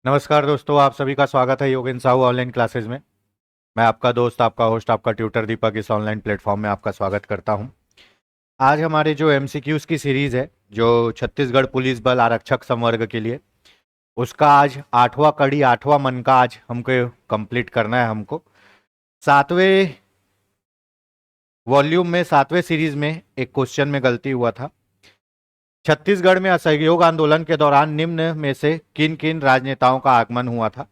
नमस्कार दोस्तों, आप सभी का स्वागत है योगेन साहू ऑनलाइन क्लासेस में। मैं आपका दोस्त, आपका होस्ट, आपका ट्यूटर दीपक इस ऑनलाइन प्लेटफॉर्म में आपका स्वागत करता हूं। आज हमारे जो एमसीक्यूज की सीरीज है, जो छत्तीसगढ़ पुलिस बल आरक्षक संवर्ग के लिए, उसका आज आठवां कड़ी, आठवां मन का आज हमको कंप्लीट करना है। हमको सातवें वॉल्यूम में, सातवें सीरीज में एक क्वेश्चन में गलती हुआ था। छत्तीसगढ़ में असहयोग आंदोलन के दौरान निम्न में से किन किन राजनेताओं का आगमन हुआ था।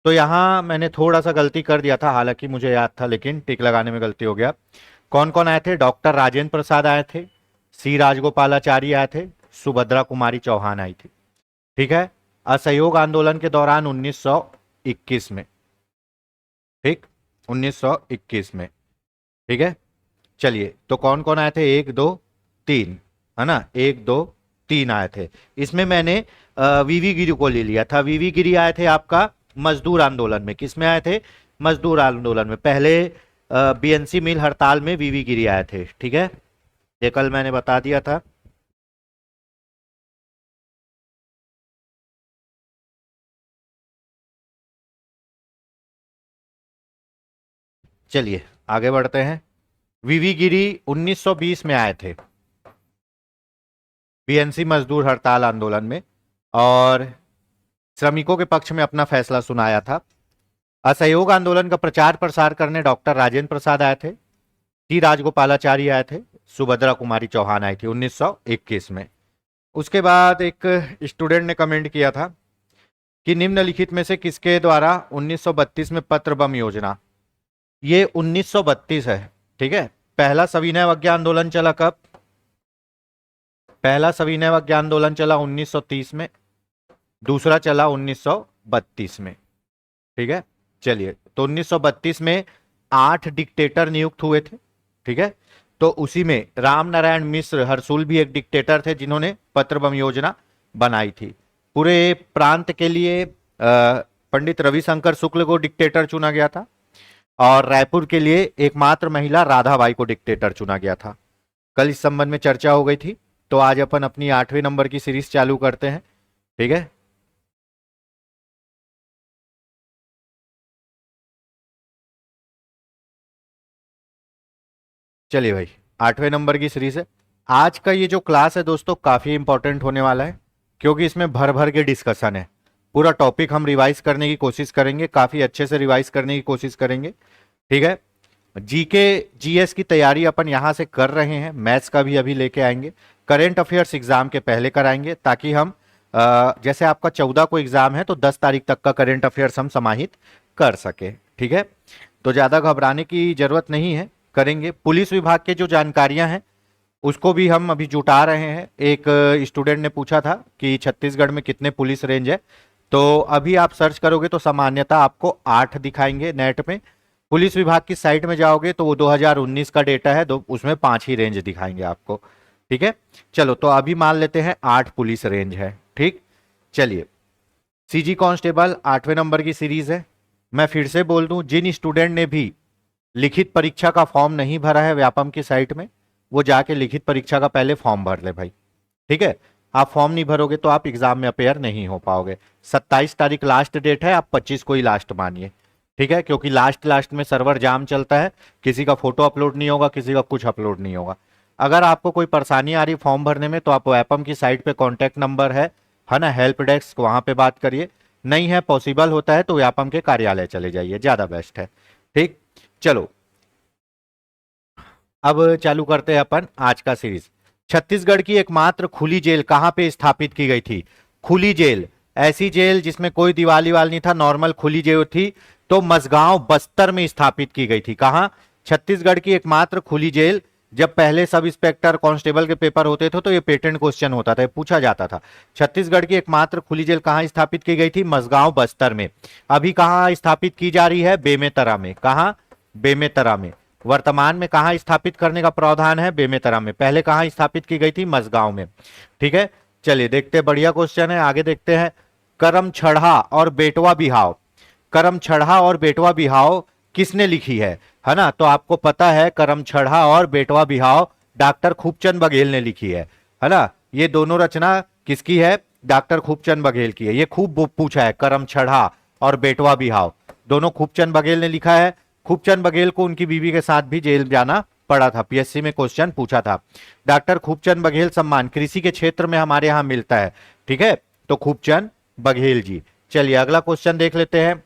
तो यहाँ मैंने थोड़ा सा गलती कर दिया था, हालांकि मुझे याद था, लेकिन टिक लगाने में गलती हो गया। कौन कौन आए थे? डॉक्टर राजेंद्र प्रसाद आए थे, सी राजगोपालाचारी आए थे, सुभद्रा कुमारी चौहान आई थी। ठीक है, असहयोग आंदोलन के दौरान 1921 में, ठीक, 1921 में। ठीक है, चलिए, तो कौन कौन आए थे? एक दो तीन, है ना, एक दो तीन आए थे। इसमें मैंने वीवी गिरी को ले लिया था। वीवी गिरी आए थे आपका मजदूर आंदोलन में। किस में आए थे? मजदूर आंदोलन में। पहले बीएनसी मिल हड़ताल में वीवी गिरी आए थे। ठीक है, ये कल मैंने बता दिया था। चलिए आगे बढ़ते हैं। वीवी गिरी 1920 में आए थे बीएनसी मजदूर हड़ताल आंदोलन में, और श्रमिकों के पक्ष में अपना फैसला सुनाया था। असहयोग आंदोलन का प्रचार प्रसार करने डॉक्टर राजेंद्र प्रसाद आए थे, टी राजगोपालाचारी आए थे, सुभद्रा कुमारी चौहान आई थी 1921 में। उसके बाद एक स्टूडेंट ने कमेंट किया था कि निम्नलिखित में से किसके द्वारा 1932 में पत्र बम योजना, ये 1932 है। ठीक है, पहला सविनय अवज्ञा आंदोलन चला कब? पहला सविनय अवज्ञा आंदोलन चला 1930 में, दूसरा चला 1932 में। ठीक है, चलिए, तो 1932 में 8 डिक्टेटर नियुक्त हुए थे। ठीक है, तो उसी में राम नारायण मिश्र हरसुल भी एक डिक्टेटर थे जिन्होंने पत्र बम योजना बनाई थी। पूरे प्रांत के लिए पंडित रविशंकर शुक्ल को डिक्टेटर चुना गया था, और रायपुर के लिए एकमात्र महिला राधाबाई को डिक्टेटर चुना गया था। कल इस संबंध में चर्चा हो गई थी। तो आज अपन अपनी 8वें नंबर की सीरीज चालू करते हैं। ठीक है, चलिए भाई, 8वें नंबर की सीरीज है। आज का ये जो क्लास है दोस्तों, काफी इंपॉर्टेंट होने वाला है, क्योंकि इसमें भर भर के डिस्कशन है। पूरा टॉपिक हम रिवाइज करने की कोशिश करेंगे, काफी अच्छे से रिवाइज करने की कोशिश करेंगे। ठीक है, जीके जीएस की तैयारी अपन यहां से कर रहे हैं, मैथ्स का भी अभी लेके आएंगे, करेंट अफेयर्स एग्जाम के पहले कराएंगे, ताकि हम जैसे आपका 14 को एग्जाम है तो 10 तारीख तक का करेंट अफेयर्स हम समाहित कर सके। ठीक है, तो ज्यादा घबराने की जरूरत नहीं है, करेंगे। पुलिस विभाग के जो जानकारियां हैं उसको भी हम अभी जुटा रहे हैं। एक स्टूडेंट ने पूछा था कि छत्तीसगढ़ में कितने पुलिस रेंज है, तो अभी आप सर्च करोगे तो सामान्यतः आपको 8 दिखाएंगे नेट में। पुलिस विभाग की साइट में जाओगे तो वो 2019 का डेटा है, तो उसमें 5 ही रेंज दिखाएंगे आपको। ठीक है, चलो, तो अभी मान लेते हैं 8 पुलिस रेंज है। ठीक, चलिए, सीजी कांस्टेबल 8वें नंबर की सीरीज है। मैं फिर से बोल दूं, जिन स्टूडेंट ने भी लिखित परीक्षा का फॉर्म नहीं भरा है व्यापम की साइट में, वो जाके लिखित परीक्षा का पहले फॉर्म भर ले भाई। ठीक है, आप फॉर्म नहीं भरोगे तो आप एग्जाम में अपेयर नहीं हो पाओगे। 27 तारीख लास्ट डेट है, आप 25 को ही लास्ट मानिए। ठीक है, क्योंकि लास्ट में सर्वर जाम चलता है, किसी का फोटो अपलोड नहीं होगा, किसी का कुछ अपलोड नहीं होगा। अगर आपको कोई परेशानी आ रही फॉर्म भरने में, तो आप व्यापम की साइट पे कॉन्टैक्ट नंबर है ना, हेल्प डेस्क, वहां पे बात करिए। नहीं है, पॉसिबल होता है तो व्यापम के कार्यालय चले जाइए, ज्यादा बेस्ट है। ठीक, चलो, अब चालू करते हैं अपन आज का सीरीज। छत्तीसगढ़ की एकमात्र खुली जेल कहां पे स्थापित की गई थी? खुली जेल, ऐसी जेल जिसमें कोई दीवार वाल नहीं था, नॉर्मल खुली जेल थी, तो मसगांव बस्तर में स्थापित की गई थी। कहां? छत्तीसगढ़ की एकमात्र खुली जेल। जब पहले सब इंस्पेक्टर कांस्टेबल के पेपर होते थे तो ये पेटेंट क्वेश्चन होता था, पूछा जाता था, छत्तीसगढ़ की एकमात्र खुली जेल कहां स्थापित की गई थी? मसगांव बस्तर में। अभी कहां स्थापित की जा रही है? बेमेतरा में। कहां? बेमेतरा में। वर्तमान में कहां स्थापित करने का प्रावधान है? बेमेतरा में। पहले कहां स्थापित की गई थी? मसगांव में। ठीक है, चलिए देखते हैं, बढ़िया क्वेश्चन है, आगे देखते हैं। करम छढ़ा और बेटवा बिहाव, करम छढ़ा और बेटवा बिहाव किसने लिखी है ना? तो आपको पता है करम छढ़ा और बेटवा बिहाव डॉक्टर खूबचंद बघेल ने लिखी है ना? ये दोनों रचना किसकी है? डॉक्टर खूबचंद बघेल की है। ये खूब पूछा है, करम छड़ा और बेटवा बिहाव दोनों खूबचंद बघेल ने लिखा है। खूबचंद बघेल को उनकी बीवी के साथ भी जेल जाना पड़ा था, पीएससी में क्वेश्चन पूछा था। डॉक्टर खूबचंद बघेल सम्मान कृषि के क्षेत्र में हमारे यहां मिलता है, ठीक है, तो खूबचंद बघेल जी। चलिए अगला क्वेश्चन देख लेते हैं,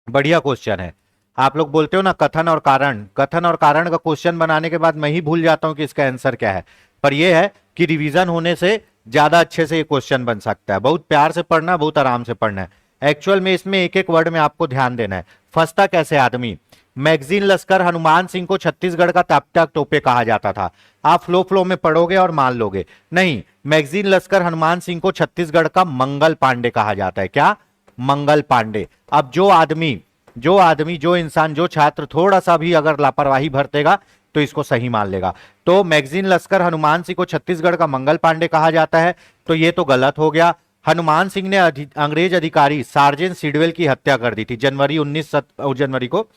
बढ़िया क्वेश्चन है। आप लोग बोलते हो ना कथन और कारण, कथन और कारण का क्वेश्चन बनाने के बाद मैं ही भूल जाता हूं कि इसका आंसर क्या है, पर यह है कि रिवीजन होने से ज्यादा अच्छे से ये क्वेश्चन बन सकता है। बहुत प्यार से पढ़ना, बहुत आराम से पढ़ना है। एक्चुअल में इसमें एक एक वर्ड में आपको ध्यान देना है। फंसता कैसे आदमी, मैगजीन लश्कर हनुमान सिंह को छत्तीसगढ़ का ताप्ता टोपे कहा जाता था। आप फ्लो फ्लो में पढ़ोगे और मान लोगे, नहीं, मैगजीन लश्कर हनुमान सिंह को छत्तीसगढ़ का मंगल पांडे कहा जाता है। क्या, मंगल पांडे। अब जो इंसान, जो छात्र थोड़ा सा भी अगर लापरवाही बरतेगा तो इसको सही मान लेगा। तो मैगजीन लश्कर हनुमान सिंह को छत्तीसगढ़ का मंगल पांडे कहा जाता है, तो ये तो गलत हो गया। हनुमान सिंह ने अंग्रेज अधिकारी सार्जेंट सिडवेल की हत्या कर दी थी जनवरी को,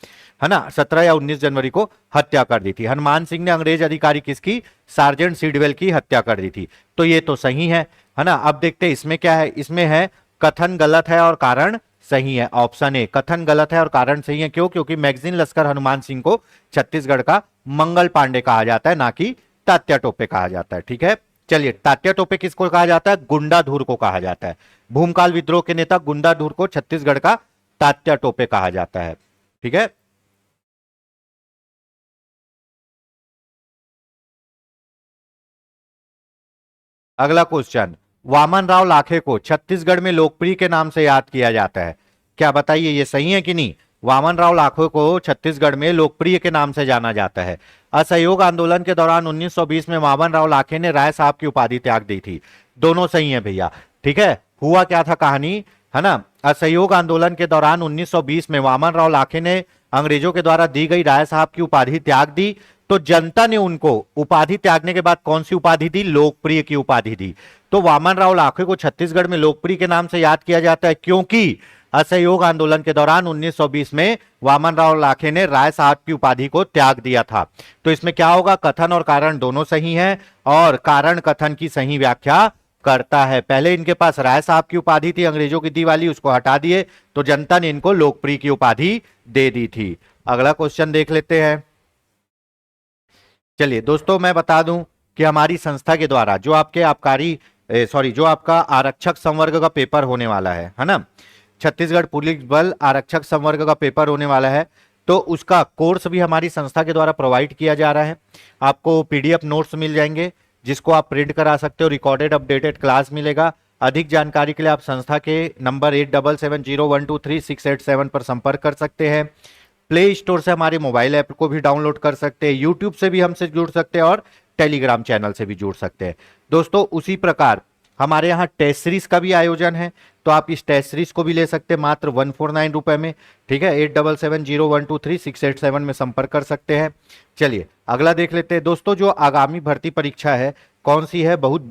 है ना, 17 या 19 जनवरी को हत्या कर दी थी। हनुमान सिंह ने अंग्रेज अधिकारी किसकी, सार्जेंट सिडवेल की हत्या कर दी थी, तो ये तो सही है ना। अब देखते हैं इसमें क्या है, इसमें है कथन गलत है और कारण सही है। ऑप्शन ए, कथन गलत है और कारण सही है। क्यों, क्योंकि मैगजीन लश्कर हनुमान सिंह को छत्तीसगढ़ का मंगल पांडे कहा जाता है, ना कि तात्या टोपे कहा जाता है, ठीक है। चलिए, तात्या टोपे किसको कहा जाता है, गुंडाधुर को कहा जाता है। भूमकाल विद्रोह के नेता गुंडाधुर को छत्तीसगढ़ का तात्या टोपे कहा जाता है, ठीक है। अगला क्वेश्चन, वामन राव लाखे को छत्तीसगढ़ में लोकप्रिय के नाम से याद किया जाता है। क्या बताइए, ये सही है कि नहीं। वामन राव लाखे को छत्तीसगढ़ में लोकप्रिय के नाम से जाना जाता है। असहयोग आंदोलन के दौरान 1920 में वामन राव लाखे ने राय साहब की उपाधि त्याग दी थी। दोनों सही है भैया, ठीक है। हुआ क्या था कहानी, है ना, असहयोग आंदोलन के दौरान 1920 में वामन राव लाखे ने अंग्रेजों के द्वारा दी गई राय साहब की उपाधि त्याग दी, तो जनता ने उनको उपाधि त्यागने के बाद कौन सी उपाधि दी, लोकप्रिय की उपाधि दी। तो वामन राव लाखे को छत्तीसगढ़ में लोकप्रिय के नाम से याद किया जाता है, क्योंकि असहयोग आंदोलन के दौरान 1920 में वामन राव लाखे ने राय साहब की उपाधि को त्याग दिया था। तो इसमें क्या होगा, कथन और कारण दोनों सही हैं, और कारण कथन की सही व्याख्या करता है। पहले इनके पास राय साहब की उपाधि थी, अंग्रेजों की दी वाली, उसको हटा दिए, तो जनता ने इनको लोकप्रिय की उपाधि दे दी थी। अगला क्वेश्चन देख लेते हैं। चलिए दोस्तों, मैं बता दूं कि हमारी संस्था के द्वारा जो आपके आबकारी जो आपका आरक्षक संवर्ग का पेपर होने वाला है ना, छत्तीसगढ़ पुलिस बल आरक्षक संवर्ग का पेपर होने वाला है, तो उसका कोर्स भी हमारी संस्था के द्वारा प्रोवाइड किया जा रहा है। आपको पीडीएफ नोट्स मिल जाएंगे, जिसको आप प्रिंट करा सकते हो, रिकॉर्डेड अपडेटेड क्लास मिलेगा। अधिक जानकारी के लिए आप संस्था के नंबर 8770123687 पर संपर्क कर सकते हैं। प्ले स्टोर से हमारे मोबाइल ऐप को भी डाउनलोड कर सकते हैं, यूट्यूब से भी हमसे जुड़ सकते हैं और टेलीग्राम चैनल से भी जुड़ सकते हैं। दोस्तों, उसी प्रकार हमारे यहाँ टेस्ट सीरीज का भी आयोजन है, तो आप इस टेस्ट सीरीज को भी ले सकते हैं मात्र 149 रुपए में, ठीक है। 8770123687 में संपर्क कर सकते हैं। चलिए अगला देख लेते हैं दोस्तों। जो आगामी भर्ती परीक्षा है कौन सी है, बहुत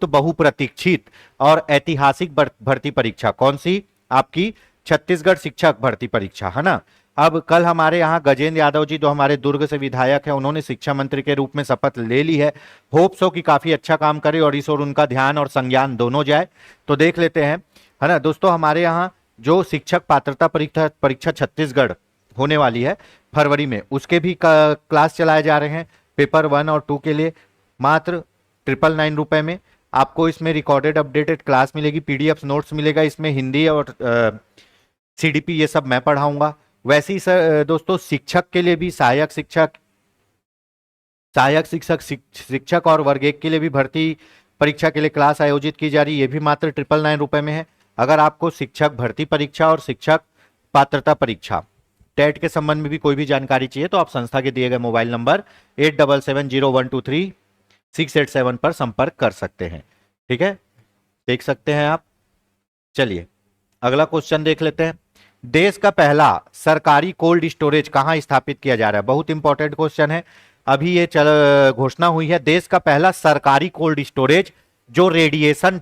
बहुप्रतीक्षित और ऐतिहासिक भर्ती परीक्षा, कौन सी, आपकी छत्तीसगढ़ शिक्षक भर्ती परीक्षा, है ना। अब कल हमारे यहाँ गजेंद्र यादव जी, जो हमारे दुर्ग से विधायक है, उन्होंने शिक्षा मंत्री के रूप में शपथ ले ली है। होप्स हो कि काफी अच्छा काम करे और इस ओर उनका ध्यान और संज्ञान दोनों जाए। तो देख लेते हैं, है ना दोस्तों। हमारे यहाँ जो शिक्षक पात्रता परीक्षा छत्तीसगढ़ होने वाली है फरवरी में, उसके भी क्लास चलाए जा रहे हैं। पेपर 1 और 2 के लिए मात्र 999 रुपए में आपको इसमें रिकॉर्डेड अपडेटेड क्लास मिलेगी, पीडीएफ नोट्स मिलेगा, इसमें हिंदी और सीडीपी ये सब मैं पढ़ाऊंगा। वैसे ही सर दोस्तों, शिक्षक के लिए भी सहायक शिक्षक और वर्ग 1 के लिए भी भर्ती परीक्षा के लिए क्लास आयोजित की जा रही है, ये भी मात्र 999 रुपए में है। अगर आपको शिक्षक भर्ती परीक्षा और शिक्षक पात्रता परीक्षा टेट के संबंध में भी कोई भी जानकारी चाहिए, तो आप संस्था के दिए गए मोबाइल नंबर 8770123687 पर संपर्क कर सकते हैं, ठीक है, देख सकते हैं आप। चलिए अगला क्वेश्चन देख लेते हैं। देश का पहला सरकारी कोल्ड स्टोरेज कहां स्थापित किया जा रहा है, बहुत इंपॉर्टेंट क्वेश्चन है। अभी ये घोषणा हुई है, देश का पहला सरकारी कोल्ड स्टोरेज जो रेडिएशन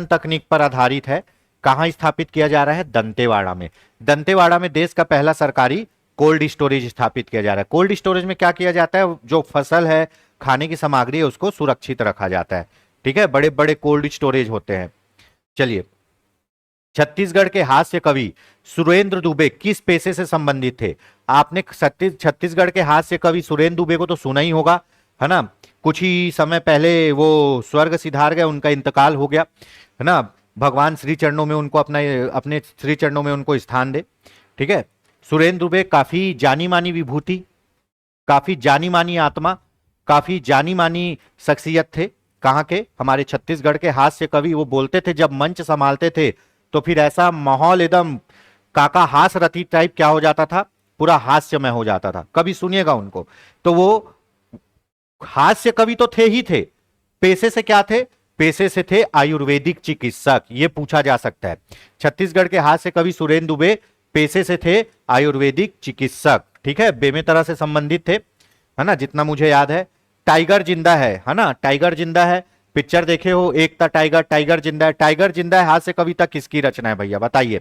तकनीक पर आधारित है, कहां स्थापित किया जा रहा है, दंतेवाड़ा में। दंतेवाड़ा में देश का पहला सरकारी कोल्ड स्टोरेज स्थापित किया जा रहा है। कोल्ड स्टोरेज में क्या किया जाता है, जो फसल है, खाने की सामग्री है, उसको सुरक्षित रखा जाता है, ठीक है, बड़े बड़े कोल्ड स्टोरेज होते हैं। चलिए, छत्तीसगढ़ के हास्य कवि सुरेंद्र दुबे किस पेशे से संबंधित थे? आपने छत्तीसगढ़ के हास्य कवि सुरेंद्र दुबे को तो सुना ही होगा, है ना। कुछ ही समय पहले वो स्वर्ग सिधार गए, उनका इंतकाल हो गया, है ना। भगवान श्री चरणों में उनको अपने श्री चरणों में उनको स्थान दे। ठीक है, सुरेंद्र दुबे काफी जानी मानी विभूति, काफी जानी मानी आत्मा, काफी जानी मानी शख्सियत थे। कहाँ के? हमारे छत्तीसगढ़ के हास्य कवि। वो बोलते थे जब मंच संभालते थे तो फिर ऐसा माहौल एकदम काका हास रति टाइप क्या हो जाता था, पूरा हास्यमय हो जाता था। कभी सुनिएगा उनको। तो वो हास्य कवि तो थे ही थे, पेशे से क्या थे? पेशे से थे आयुर्वेदिक चिकित्सक। ये पूछा जा सकता है। छत्तीसगढ़ के हास्य कवि सुरेंद्र दुबे पेशे से थे आयुर्वेदिक चिकित्सक। ठीक है, बेमेतरा से संबंधित थे, है ना, जितना मुझे याद है। टाइगर जिंदा है ना, टाइगर जिंदा है। पिक्चर देखे हो एकता टाइगर, टाइगर जिंदा है। टाइगर जिंदा है हास्य कविता किसकी रचना है भैया, बताइए।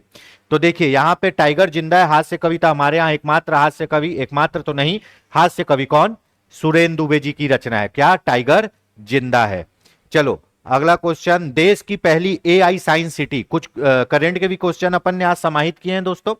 तो देखिए यहां पे टाइगर जिंदा है हास्य कविता हमारे यहां एकमात्र हास्य कवि, एकमात्र तो नहीं, हास्य कवि कौन? सुरेंद्र दुबे जी की रचना है। क्या? टाइगर जिंदा है। चलो अगला क्वेश्चन, देश की पहली एआई साइंस सिटी। कुछ करंट के भी क्वेश्चन अपन ने आज समाहित किए हैं दोस्तों।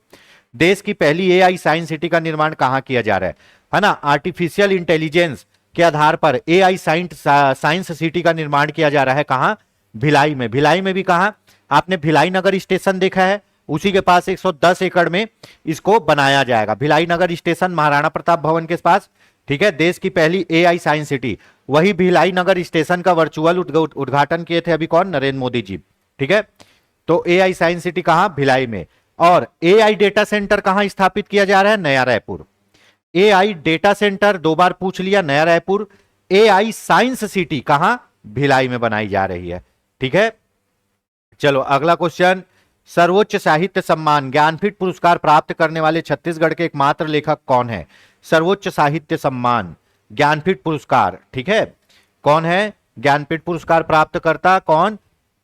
देश की पहली एआई साइंस सिटी का निर्माण कहां किया जा रहा है ना। आर्टिफिशियल इंटेलिजेंस के आधार पर एआई साइंस सिटी का निर्माण किया जा रहा है। कहां? भिलाई में। भिलाई में भी कहां? आपने भिलाई नगर स्टेशन देखा है, उसी के पास 110 एकड़ में इसको बनाया जाएगा। भिलाई नगर स्टेशन महाराणा प्रताप भवन के पास। ठीक है, देश की पहली एआई साइंस सिटी। वही भिलाई नगर स्टेशन का वर्चुअल उद्घाटन किए थे अभी कौन? नरेंद्र मोदी जी। ठीक है, तो एआई साइंस सिटी कहां? भिलाई में। और एआई डेटा सेंटर कहां स्थापित किया जा रहा है? नया रायपुर। एआई डेटा सेंटर दो बार पूछ लिया, नया रायपुर। एआई साइंस सिटी कहां? भिलाई में बनाई जा रही है। ठीक है, चलो अगला क्वेश्चन, सर्वोच्च साहित्य सम्मान ज्ञानपीठ पुरस्कार प्राप्त करने वाले छत्तीसगढ़ के एकमात्र लेखक कौन है? सर्वोच्च साहित्य सम्मान ज्ञानपीठ पुरस्कार, ठीक है, कौन है ज्ञानपीठ पुरस्कार प्राप्त करता? कौन?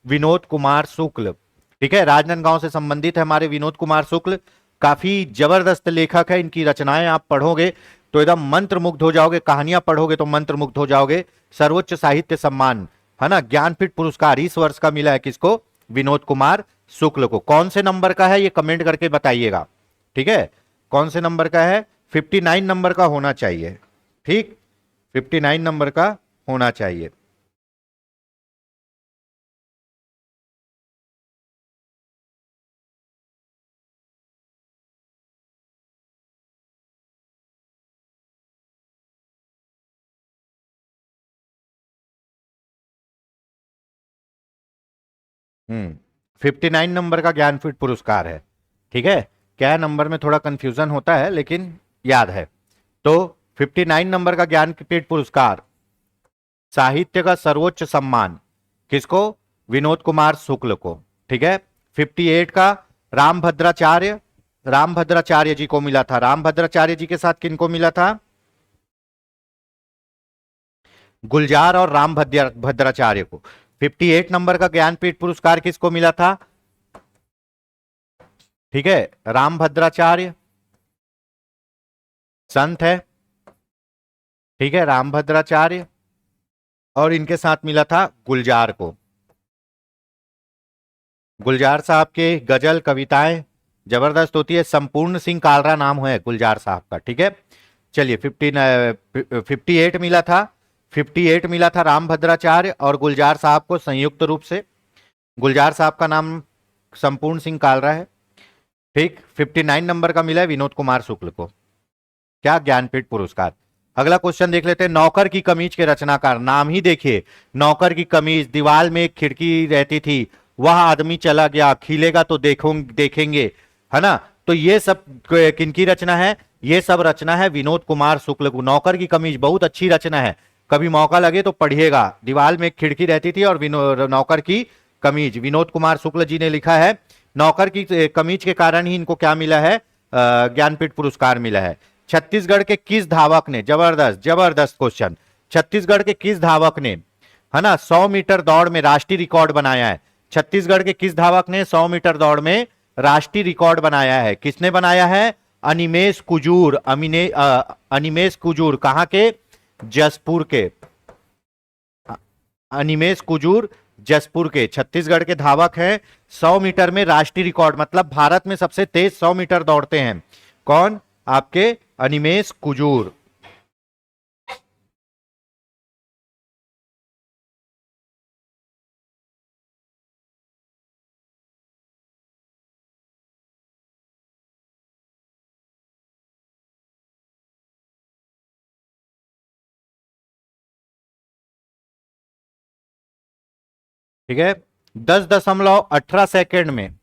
विनोद कुमार शुक्ल। ठीक है, राजनांदगांव से संबंधित है हमारे विनोद कुमार शुक्ल। काफी जबरदस्त लेखक है, इनकी रचनाएं आप पढ़ोगे तो एकदम मंत्रमुग्ध हो जाओगे, कहानियां पढ़ोगे तो मंत्रमुग्ध हो जाओगे। सर्वोच्च साहित्य सम्मान, है ना, ज्ञानपीठ पुरस्कार इस वर्ष का मिला है किसको? विनोद कुमार शुक्ल को। कौन से नंबर का है ये कमेंट करके बताइएगा। ठीक है, कौन से नंबर का है? 59 नंबर का होना चाहिए। ठीक, 59 नंबर का होना चाहिए। हम्म, 59 नंबर का ज्ञानपीठ पुरस्कार है। ठीक है, क्या नंबर में थोड़ा कंफ्यूजन होता है लेकिन याद है। तो 59 नंबर का ज्ञानपीठ पुरस्कार, साहित्य का सर्वोच्च सम्मान किसको? विनोद कुमार शुक्ल को। ठीक है, 58 का रामभद्राचार्य जी को मिला था। रामभद्राचार्य जी के साथ किनको मिला था? गुलजार और भद्राचार्य को। 58 नंबर का ज्ञानपीठ पुरस्कार किसको मिला था? ठीक है, रामभद्राचार्य संत है। ठीक है, रामभद्राचार्य, और इनके साथ मिला था गुलजार को। गुलजार साहब के गजल कविताएं जबरदस्त होती है। संपूर्ण सिंह कालरा नाम है गुलजार साहब का। ठीक है, चलिए 58 मिला था। 58 मिला था रामभद्राचार्य और गुलजार साहब को संयुक्त रूप से। गुलजार साहब का नाम संपूर्ण सिंह कालरा है। ठीक, 59 नंबर का मिला है विनोद कुमार शुक्ल को। क्या? ज्ञानपीठ पुरस्कार। अगला क्वेश्चन देख लेते हैं, नौकर की कमीज के रचनाकार। नाम ही देखिए, नौकर की कमीज, दीवार में एक खिड़की रहती थी, वह आदमी चला गया, खिलेगा तो देखेंगे, है ना। तो ये सब किनकी रचना है? ये सब रचना है विनोद कुमार शुक्ल को। नौकर की कमीज बहुत अच्छी रचना है, कभी मौका लगे तो पढ़िएगा। दीवार में एक खिड़की रहती थी और नौकर की कमीज, विनोद कुमार शुक्ल जी ने लिखा है। नौकर की कमीज के कारण ही इनको क्या मिला है? ज्ञानपीठ पुरस्कार मिला है। छत्तीसगढ़ के किस धावक ने, जबरदस्त जबरदस्त क्वेश्चन, छत्तीसगढ़ के किस धावक ने, है ना, 100 मीटर दौड़ में राष्ट्रीय रिकॉर्ड बनाया है? छत्तीसगढ़ के किस धावक ने 100 मीटर दौड़ में राष्ट्रीय रिकॉर्ड बनाया है? किसने बनाया है? अनिमेश कुजूर। अनिमेश कुजूर कहां के? जसपुर के। अनिमेष कुजूर जसपुर के, छत्तीसगढ़ के धावक हैं। 100 मीटर में राष्ट्रीय रिकॉर्ड, मतलब भारत में सबसे तेज 100 मीटर दौड़ते हैं। कौन? आपके अनिमेष कुजूर। ठीक है, 10.18 सेकेंड में,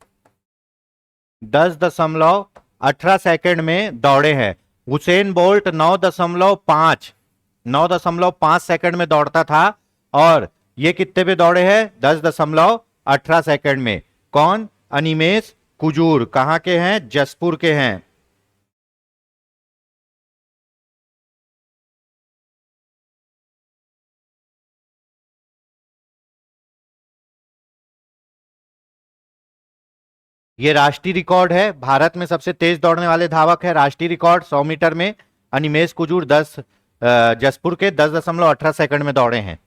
10.18 सेकेंड में दौड़े हैं। हुसैन बोल्ट 9.5 सेकंड में दौड़ता था, और ये कितने पे दौड़े हैं? 10.18 सेकंड में। कौन? अनिमेष कुजूर। कहां के हैं? जसपुर के हैं। ये राष्ट्रीय रिकॉर्ड है, भारत में सबसे तेज दौड़ने वाले धावक है। राष्ट्रीय रिकॉर्ड 100 मीटर में अनिमेष कुजूर जसपुर के 10.18 सेकंड में दौड़े हैं।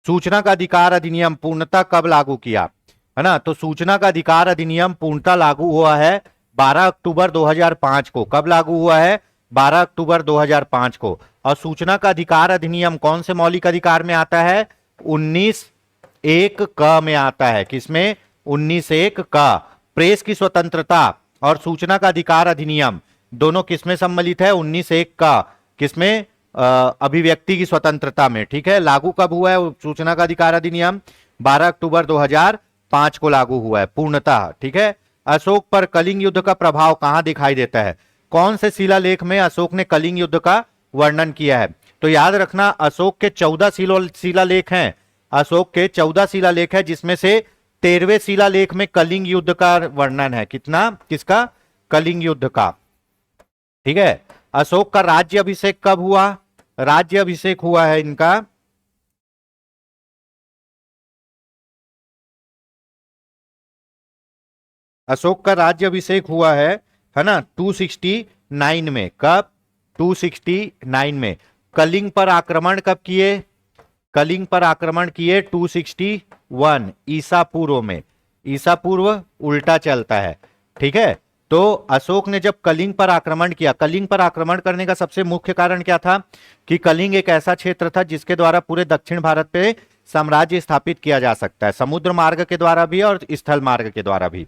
सूचना का अधिकार अधिनियम पूर्णतः कब लागू किया? है ना, तो सूचना का अधिकार अधिनियम पूर्णतः लागू हुआ है 12 अक्टूबर 2005 को। कब लागू हुआ है? 12 अक्टूबर 2005 को। और सूचना का अधिकार अधिनियम कौन से मौलिक अधिकार में आता है? 19(1) क में आता है। किसमें? 19(1) क। प्रेस की स्वतंत्रता और सूचना का अधिकार अधिनियम दोनों किसमें सम्मिलित है? 19(1) का। किसमें? अभिव्यक्ति की स्वतंत्रता में। ठीक है, लागू कब हुआ है सूचना का अधिकार अधिनियम? 12 अक्टूबर 2005 को लागू हुआ है पूर्णतः। ठीक है। अशोक पर कलिंग युद्ध का प्रभाव कहां दिखाई देता है? कौन से शिलालेख में अशोक ने कलिंग युद्ध का वर्णन किया है? तो याद रखना, अशोक के 14 शिलालेख हैं। अशोक के 14 शिलालेख है, जिसमें से 13वें शिलालेख में कलिंग युद्ध का वर्णन है। कितना? किसका? कलिंग युद्ध का। ठीक है। अशोक का राज्य अभिषेक कब हुआ? राज्य अभिषेक हुआ है इनका, अशोक का राज्य अभिषेक हुआ है ना, 269 में। कब? 269 में। कलिंग पर आक्रमण कब किए? कलिंग पर आक्रमण किए 261 ईसा पूर्व में। ईसा पूर्व उल्टा चलता है। ठीक है। तो अशोक ने जब कलिंग पर आक्रमण किया, कलिंग पर आक्रमण करने का सबसे मुख्य कारण क्या था? कि कलिंग एक ऐसा क्षेत्र था जिसके द्वारा पूरे दक्षिण भारत पे साम्राज्य स्थापित किया जा सकता है, समुद्र मार्ग के द्वारा भी और स्थल मार्ग के द्वारा भी।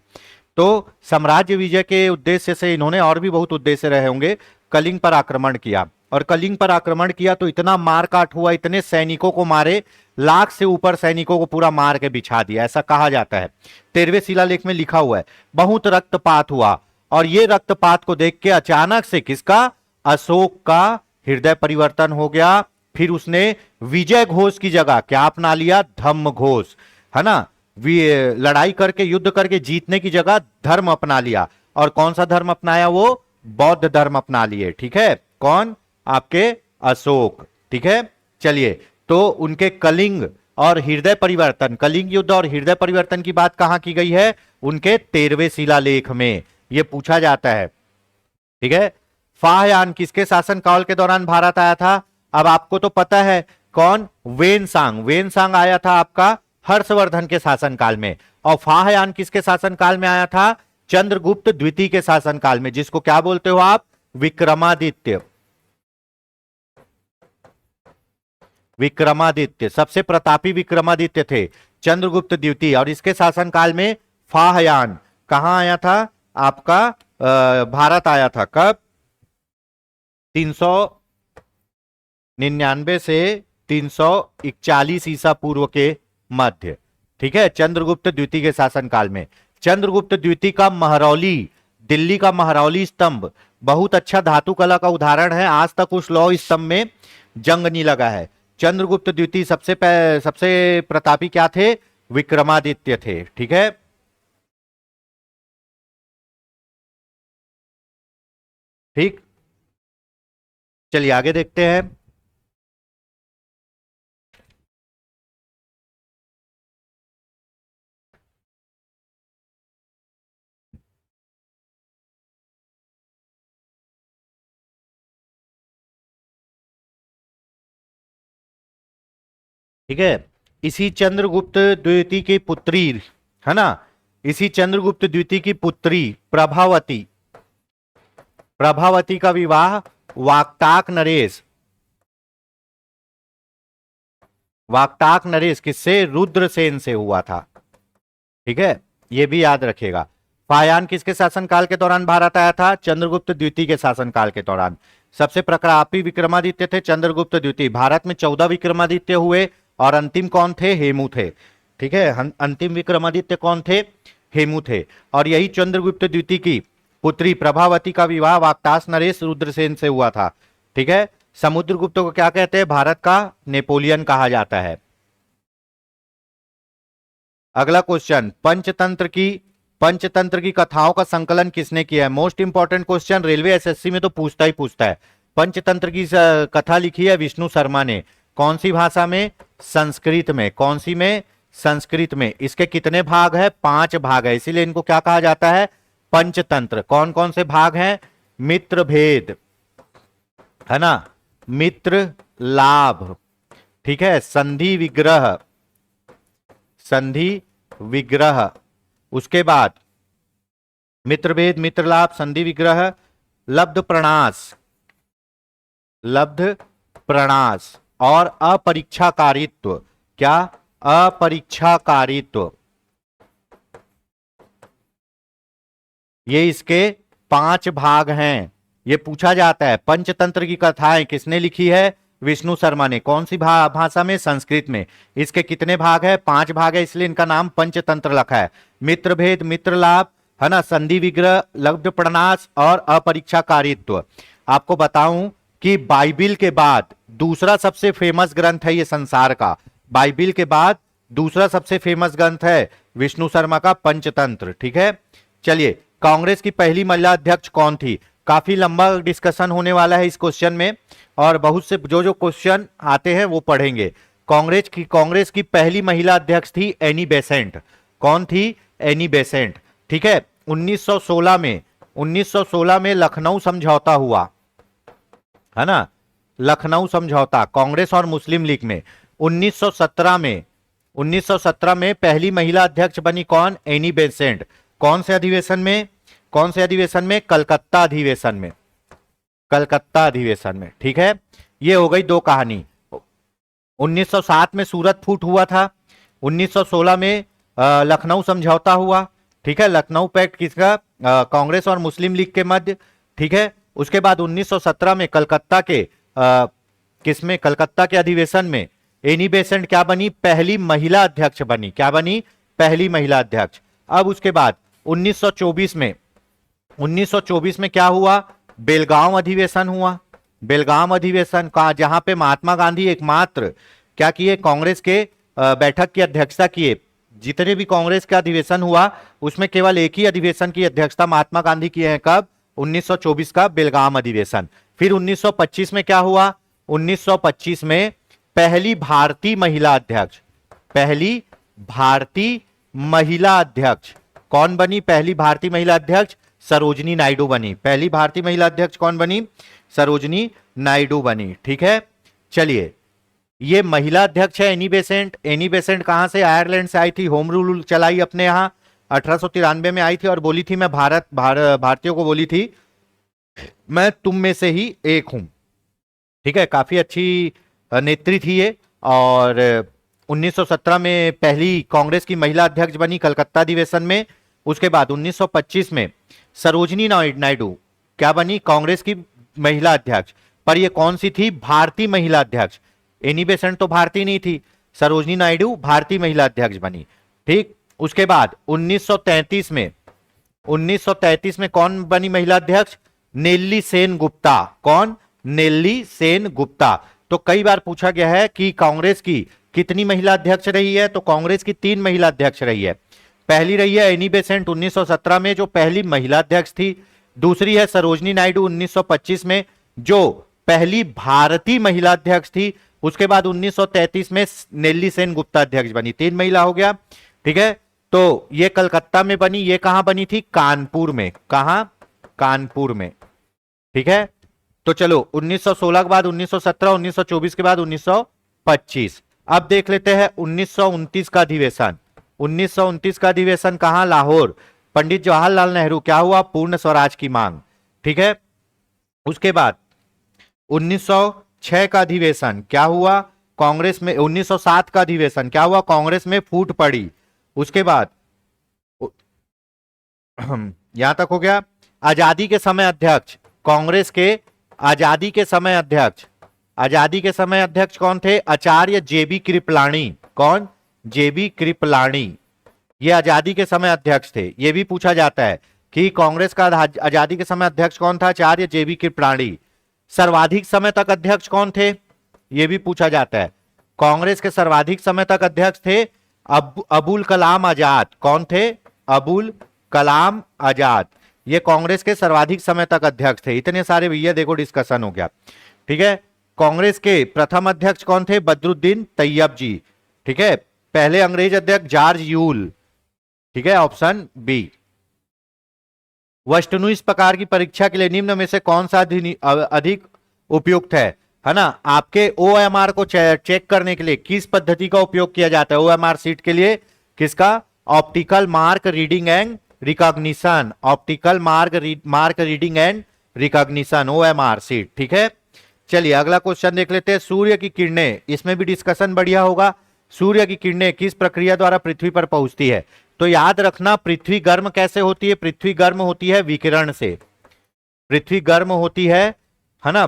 तो साम्राज्य विजय के उद्देश्य से इन्होंने, और भी बहुत उद्देश्य रहे होंगे, कलिंग पर आक्रमण किया। और कलिंग पर आक्रमण किया तो इतना मारकाट हुआ, इतने सैनिकों को मारे, लाख से ऊपर सैनिकों को पूरा मार के बिछा दिया, ऐसा कहा जाता है। 13वें शिलालेख में लिखा हुआ है। बहुत रक्तपात हुआ, और ये रक्तपात को देख के अचानक से किसका? अशोक का हृदय परिवर्तन हो गया। फिर उसने विजय घोष की जगह क्या अपना लिया? धम्म घोष। है ना, लड़ाई करके, युद्ध करके जीतने की जगह धर्म अपना लिया। और कौन सा धर्म अपनाया? वो बौद्ध धर्म अपना लिए। ठीक है। कौन? आपके अशोक। ठीक है। चलिए, तो उनके कलिंग और हृदय परिवर्तन, कलिंग युद्ध और हृदय परिवर्तन की बात कहां की गई है? उनके 13वें शिलालेख में। यह पूछा जाता है। ठीक है। फाहयान किसके शासन काल के दौरान भारत आया था? अब आपको तो पता है कौन? वेनसांग। वेनसांग आया था आपका हर्षवर्धन के शासनकाल में। और फाहयान किसके शासनकाल में आया था? चंद्रगुप्त द्वितीय के शासनकाल में, जिसको क्या बोलते हो आप? विक्रमादित्य। विक्रमादित्य, सबसे प्रतापी विक्रमादित्य थे चंद्रगुप्त द्वितीय। और इसके शासनकाल में फाहयान कहां आया था? आपका भारत आया था। कब? 399 से 341 ईसा पूर्व के मध्य। ठीक है, चंद्रगुप्त द्वितीय के शासनकाल में। चंद्रगुप्त द्वितीय का महरौली, दिल्ली का महरौली स्तंभ बहुत अच्छा धातु कला का उदाहरण है। आज तक उस लौह स्तंभ में जंग नहीं लगा है। चंद्रगुप्त द्वितीय सबसे प्रतापी क्या थे? विक्रमादित्य थे। ठीक है। ठीक, चलिए आगे देखते हैं। ठीक है। इसी चंद्रगुप्त द्वितीय की पुत्री, है ना, इसी चंद्रगुप्त द्वितीय की पुत्री प्रभावती, प्रभावती का विवाह वाक्ताक नरेश, वाक्ताक नरेश किससे, रुद्रसेन से हुआ था। ठीक है, ये भी याद रखिएगा। फायान किसके शासनकाल के दौरान भारत आया था, चंद्रगुप्त द्वितीय के शासनकाल के दौरान। सबसे प्रतापी विक्रमादित्य थे चंद्रगुप्त द्वितीय। भारत में 14 विक्रमादित्य हुए और अंतिम कौन थे, हेमू थे। ठीक है, अंतिम विक्रमादित्य कौन थे, हेमू थे। और यही चंद्रगुप्त द्वितीय की पुत्री प्रभावती का विवाह वाक्तास नरेश रुद्रसेन से हुआ था। ठीक है, समुद्रगुप्त को क्या कहते हैं, भारत का नेपोलियन कहा जाता है। अगला क्वेश्चन, पंचतंत्र की कथाओं का संकलन किसने किया है। Most important question, railway SSC में तो पूछता ही पूछता है। पंचतंत्र की कथा लिखी है विष्णु शर्मा ने। कौन सी भाषा में, संस्कृत में। कौन सी में, संस्कृत में। इसके कितने भाग है, 5 भाग है, इसीलिए इनको क्या कहा जाता है, पंचतंत्र। कौन कौन से भाग हैं, मित्र भेद, है ना, मित्र लाभ, ठीक है, संधि विग्रह, संधि विग्रह, उसके बाद मित्रभेद, मित्रलाभ, संधि विग्रह, लब्ध प्रणास, लब्ध प्रणास और अपरीक्षाकारित्व। क्या, अपरीक्षाकारित्व। ये इसके 5 भाग हैं। ये पूछा जाता है। पंचतंत्र की कथाएं किसने लिखी है, विष्णु शर्मा ने। कौन सी भाषा में, संस्कृत में। इसके कितने भाग है, 5 भाग है, इसलिए इनका नाम पंचतंत्र रखा है। मित्रभेद, मित्रलाभ, है ना, संधि विग्रह, लब्ध प्रणास और अपरीक्षाकारित्व। आपको बताऊं कि बाइबिल के बाद दूसरा सबसे फेमस ग्रंथ है ये संसार का। बाइबिल के बाद दूसरा सबसे फेमस ग्रंथ है विष्णु शर्मा का पंचतंत्र। ठीक है, चलिए, कांग्रेस की पहली महिला अध्यक्ष कौन थी। काफी लंबा डिस्कशन होने वाला है इस क्वेश्चन में, और बहुत से जो क्वेश्चन आते हैं वो पढ़ेंगे। कांग्रेस की पहली महिला अध्यक्ष थी एनी बेसेंट। कौन थी, एनी बेसेंट। ठीक है, 1916 में लखनऊ समझौता हुआ, है ना, लखनऊ समझौता कांग्रेस और मुस्लिम लीग में। 1917 में पहली महिला अध्यक्ष बनी कौन, एनी बेसेंट। कौन से अधिवेशन में, कौन से अधिवेशन में, कलकत्ता अधिवेशन में, कलकत्ता अधिवेशन में। ठीक है, ये हो गई 2 कहानी। 1907 में सूरत फूट हुआ था। 1916 में लखनऊ समझौता हुआ। ठीक है, लखनऊ पैक्ट किसका, कांग्रेस और मुस्लिम लीग के मध्य। ठीक है, उसके बाद 1917 में कलकत्ता के किसमें, कलकत्ता के अधिवेशन में एनी बेसेंट क्या बनी, पहली महिला अध्यक्ष बनी। क्या बनी, पहली महिला अध्यक्ष। अब उसके बाद 1924 में क्या हुआ, बेलगांव अधिवेशन हुआ। बेलगांव अधिवेशन का, जहां पे महात्मा गांधी एकमात्र क्या किए, कांग्रेस के बैठक की अध्यक्षता किए। जितने भी कांग्रेस का अधिवेशन हुआ उसमें केवल एक ही अधिवेशन की अध्यक्षता महात्मा गांधी किए हैं। कब, 1924 का बेलगाम अधिवेशन। फिर 1925 में क्या हुआ, 1925 में पहली भारतीय महिला अध्यक्ष, पहली भारतीय महिला अध्यक्ष कौन बनी, पहली भारतीय महिला अध्यक्ष सरोजनी नायडू बनी। पहली भारतीय महिला अध्यक्ष कौन बनी, सरोजनी नायडू बनी। ठीक है, चलिए, ये महिला अध्यक्ष है एनी बेसेंट। एनी बेसेंट कहां से, आयरलैंड से आई थी। होम रूल चलाई अपने यहां, 1893 में आई थी और बोली थी मैं भारतीयों को बोली थी मैं तुम में से ही एक हूं। ठीक है, काफी अच्छी नेत्री थी ये। और 1917 में पहली कांग्रेस की महिला अध्यक्ष बनी कलकत्ता अधिवेशन में। उसके बाद 1925 में सरोजनी नायडू क्या बनी, कांग्रेस की महिला अध्यक्ष। पर ये कौन सी थी, भारतीय महिला अध्यक्ष। एनी बेसेंट तो भारतीय नहीं थी, सरोजनी नायडू भारतीय महिला अध्यक्ष बनी। ठीक, उसके बाद 1933 में कौन बनी महिला अध्यक्ष, नेल्ली सेन गुप्ता। कौन, नेल्ली सेन गुप्ता। तो कई बार पूछा गया है कि कांग्रेस की कितनी महिला अध्यक्ष रही है, तो कांग्रेस की 3 महिला अध्यक्ष रही है। पहली रही है एनी बेसेंट 1917 में, जो पहली महिला अध्यक्ष थी। दूसरी है सरोजनी नायडू 1925 में, जो पहली भारतीय महिला अध्यक्ष थी। उसके बाद 1933 में नेल्ली सेन गुप्ता अध्यक्ष बनी। 3 महिला हो गया। ठीक है, तो ये कलकत्ता में बनी, ये कहां बनी थी, कानपुर में। कहां, कानपुर में। ठीक है, तो चलो 1916 के बाद 1917, 1924 के बाद 1925। अब देख लेते हैं 1929 का अधिवेशन। 1929 का अधिवेशन कहां? लाहौर। पंडित जवाहरलाल नेहरू, क्या हुआ? पूर्ण स्वराज की मांग। ठीक है। उसके बाद 1906 का अधिवेशन क्या हुआ? कांग्रेस में। 1907 का अधिवेशन क्या हुआ? कांग्रेस में फूट पड़ी। उसके बाद यहां तक हो गया। आजादी के समय अध्यक्ष कांग्रेस के, आजादी के समय अध्यक्ष, आजादी के समय अध्यक्ष कौन थे? आचार्य जेबी कृपलानी। कौन? जेबी कृपलानी। ये आजादी के समय अध्यक्ष थे। ये भी पूछा जाता है कि कांग्रेस का आजादी के समय अध्यक्ष कौन था? आचार्य जेबी कृपलानी। सर्वाधिक समय तक अध्यक्ष कौन थे? ये भी पूछा जाता है। कांग्रेस के सर्वाधिक समय तक अध्यक्ष थे अबुल कलाम आजाद। कौन थे? अबुल कलाम आजाद। ये कांग्रेस के सर्वाधिक समय तक अध्यक्ष थे। इतने सारे भैया देखो डिस्कशन हो गया। ठीक है। कांग्रेस के प्रथम अध्यक्ष कौन थे? बदरुद्दीन तैयब जी। ठीक है। पहले अंग्रेज अध्यक्ष जॉर्ज यूल। ठीक है, ऑप्शन बी। वस्तुनु इस प्रकार की परीक्षा के लिए निम्न में से कौन सा अधिक उपयुक्त है ना? आपके ओएमआर को चेक करने के लिए किस पद्धति का उपयोग किया जाता है? ओएमआर सीट के लिए किसका? Optical mark reading and recognition. Optical mark reading and recognition, OMR sheet. ठीक है। चलिए अगला क्वेश्चन देख लेते हैं। सूर्य की किरणें, इसमें भी डिस्कशन बढ़िया होगा। सूर्य की किरणें किस प्रक्रिया द्वारा पृथ्वी पर पहुंचती है? तो याद रखना, पृथ्वी गर्म कैसे होती है? पृथ्वी गर्म होती है विकिरण से। पृथ्वी गर्म होती है ना?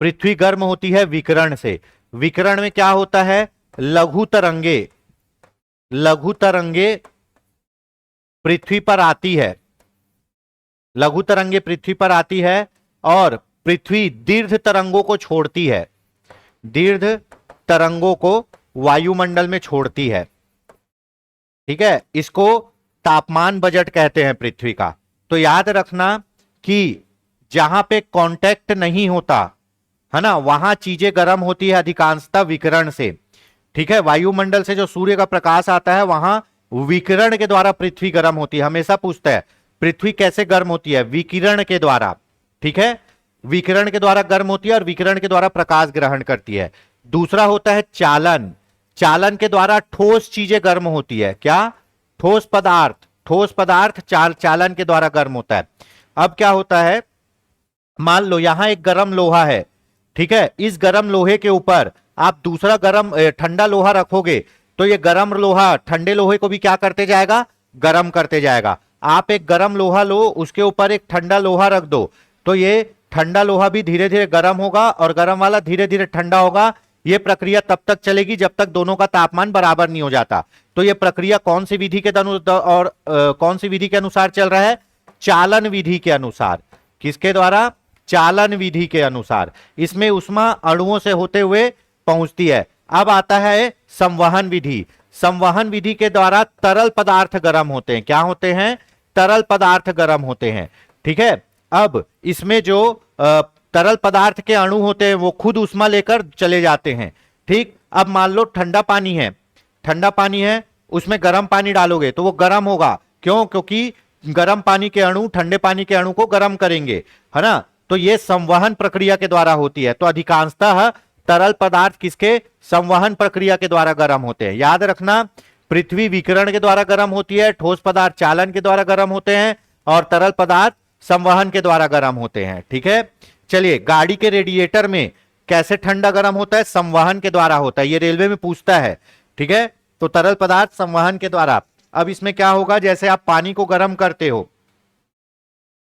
पृथ्वी गर्म होती है विकिरण से। विकिरण में क्या होता है? लघु तरंगे, लघु तरंगे पृथ्वी पर आती है। लघु तरंगे पृथ्वी पर आती है और पृथ्वी दीर्घ तरंगों को छोड़ती है। दीर्घ तरंगों को वायुमंडल में छोड़ती है। ठीक है। इसको तापमान बजट कहते हैं पृथ्वी का। तो याद रखना कि जहां पे कांटेक्ट नहीं होता है ना, वहां चीजें गर्म होती है अधिकांशतः विकिरण से। ठीक है। वायुमंडल से जो सूर्य का प्रकाश आता है वहां विकिरण के द्वारा पृथ्वी गर्म होती है। हमेशा पूछता है पृथ्वी कैसे गर्म होती है? विकिरण के द्वारा। ठीक है। विकिरण के द्वारा गर्म होती है और विकिरण के द्वारा प्रकाश ग्रहण करती है। दूसरा होता है चालन। चालन के द्वारा ठोस चीजें गर्म होती है। क्या? ठोस पदार्थ। ठोस पदार्थ चालन के द्वारा गर्म होता है। अब क्या होता है, मान लो यहां एक गर्म लोहा है। ठीक है। इस गर्म लोहे के ऊपर आप दूसरा गर्म ठंडा लोहा रखोगे तो ये गर्म लोहा ठंडे लोहे को भी क्या करते जाएगा? गर्म करते जाएगा। आप एक गर्म लोहा लो, उसके ऊपर एक ठंडा लोहा रख दो, तो ये ठंडा लोहा भी धीरे धीरे गर्म होगा और गर्म वाला धीरे धीरे ठंडा होगा। यह प्रक्रिया तब तक चलेगी जब तक दोनों का तापमान बराबर नहीं हो जाता। तो यह प्रक्रिया कौन सी विधि के कौन सी विधि के अनुसार चल रहा है? चालन विधि के अनुसार। किसके द्वारा? चालन विधि के अनुसार। इसमें उष्मा अणुओं से होते हुए पहुंचती है। अब आता है संवहन विधि। संवहन विधि के द्वारा तरल पदार्थ गर्म होते हैं। क्या होते हैं? तरल पदार्थ गर्म होते हैं। ठीक है। अब इसमें जो तरल पदार्थ के अणु होते हैं वो खुद उष्मा लेकर चले जाते हैं। ठीक। अब मान लो ठंडा पानी है, ठंडा पानी है, उसमें गर्म पानी डालोगे तो वो गर्म होगा। क्यों? क्योंकि गर्म पानी के अणु ठंडे पानी के अणु को गर्म करेंगे, है ना? तो ये संवहन प्रक्रिया के द्वारा होती है। तो अधिकांशतः तरल पदार्थ किसके? संवहन प्रक्रिया के द्वारा गर्म होते हैं। याद रखना, पृथ्वी विकिरण के द्वारा गर्म होती है, ठोस पदार्थ चालन के द्वारा गर्म होते हैं और तरल पदार्थ संवहन के द्वारा गर्म होते हैं। ठीक है। चलिए, गाड़ी के रेडिएटर में कैसे ठंडा गर्म होता है? संवहन के द्वारा होता है। ये रेलवे में पूछता है। ठीक है। तो तरल पदार्थ संवहन के द्वारा। अब इसमें क्या होगा, जैसे आप पानी को गर्म करते हो,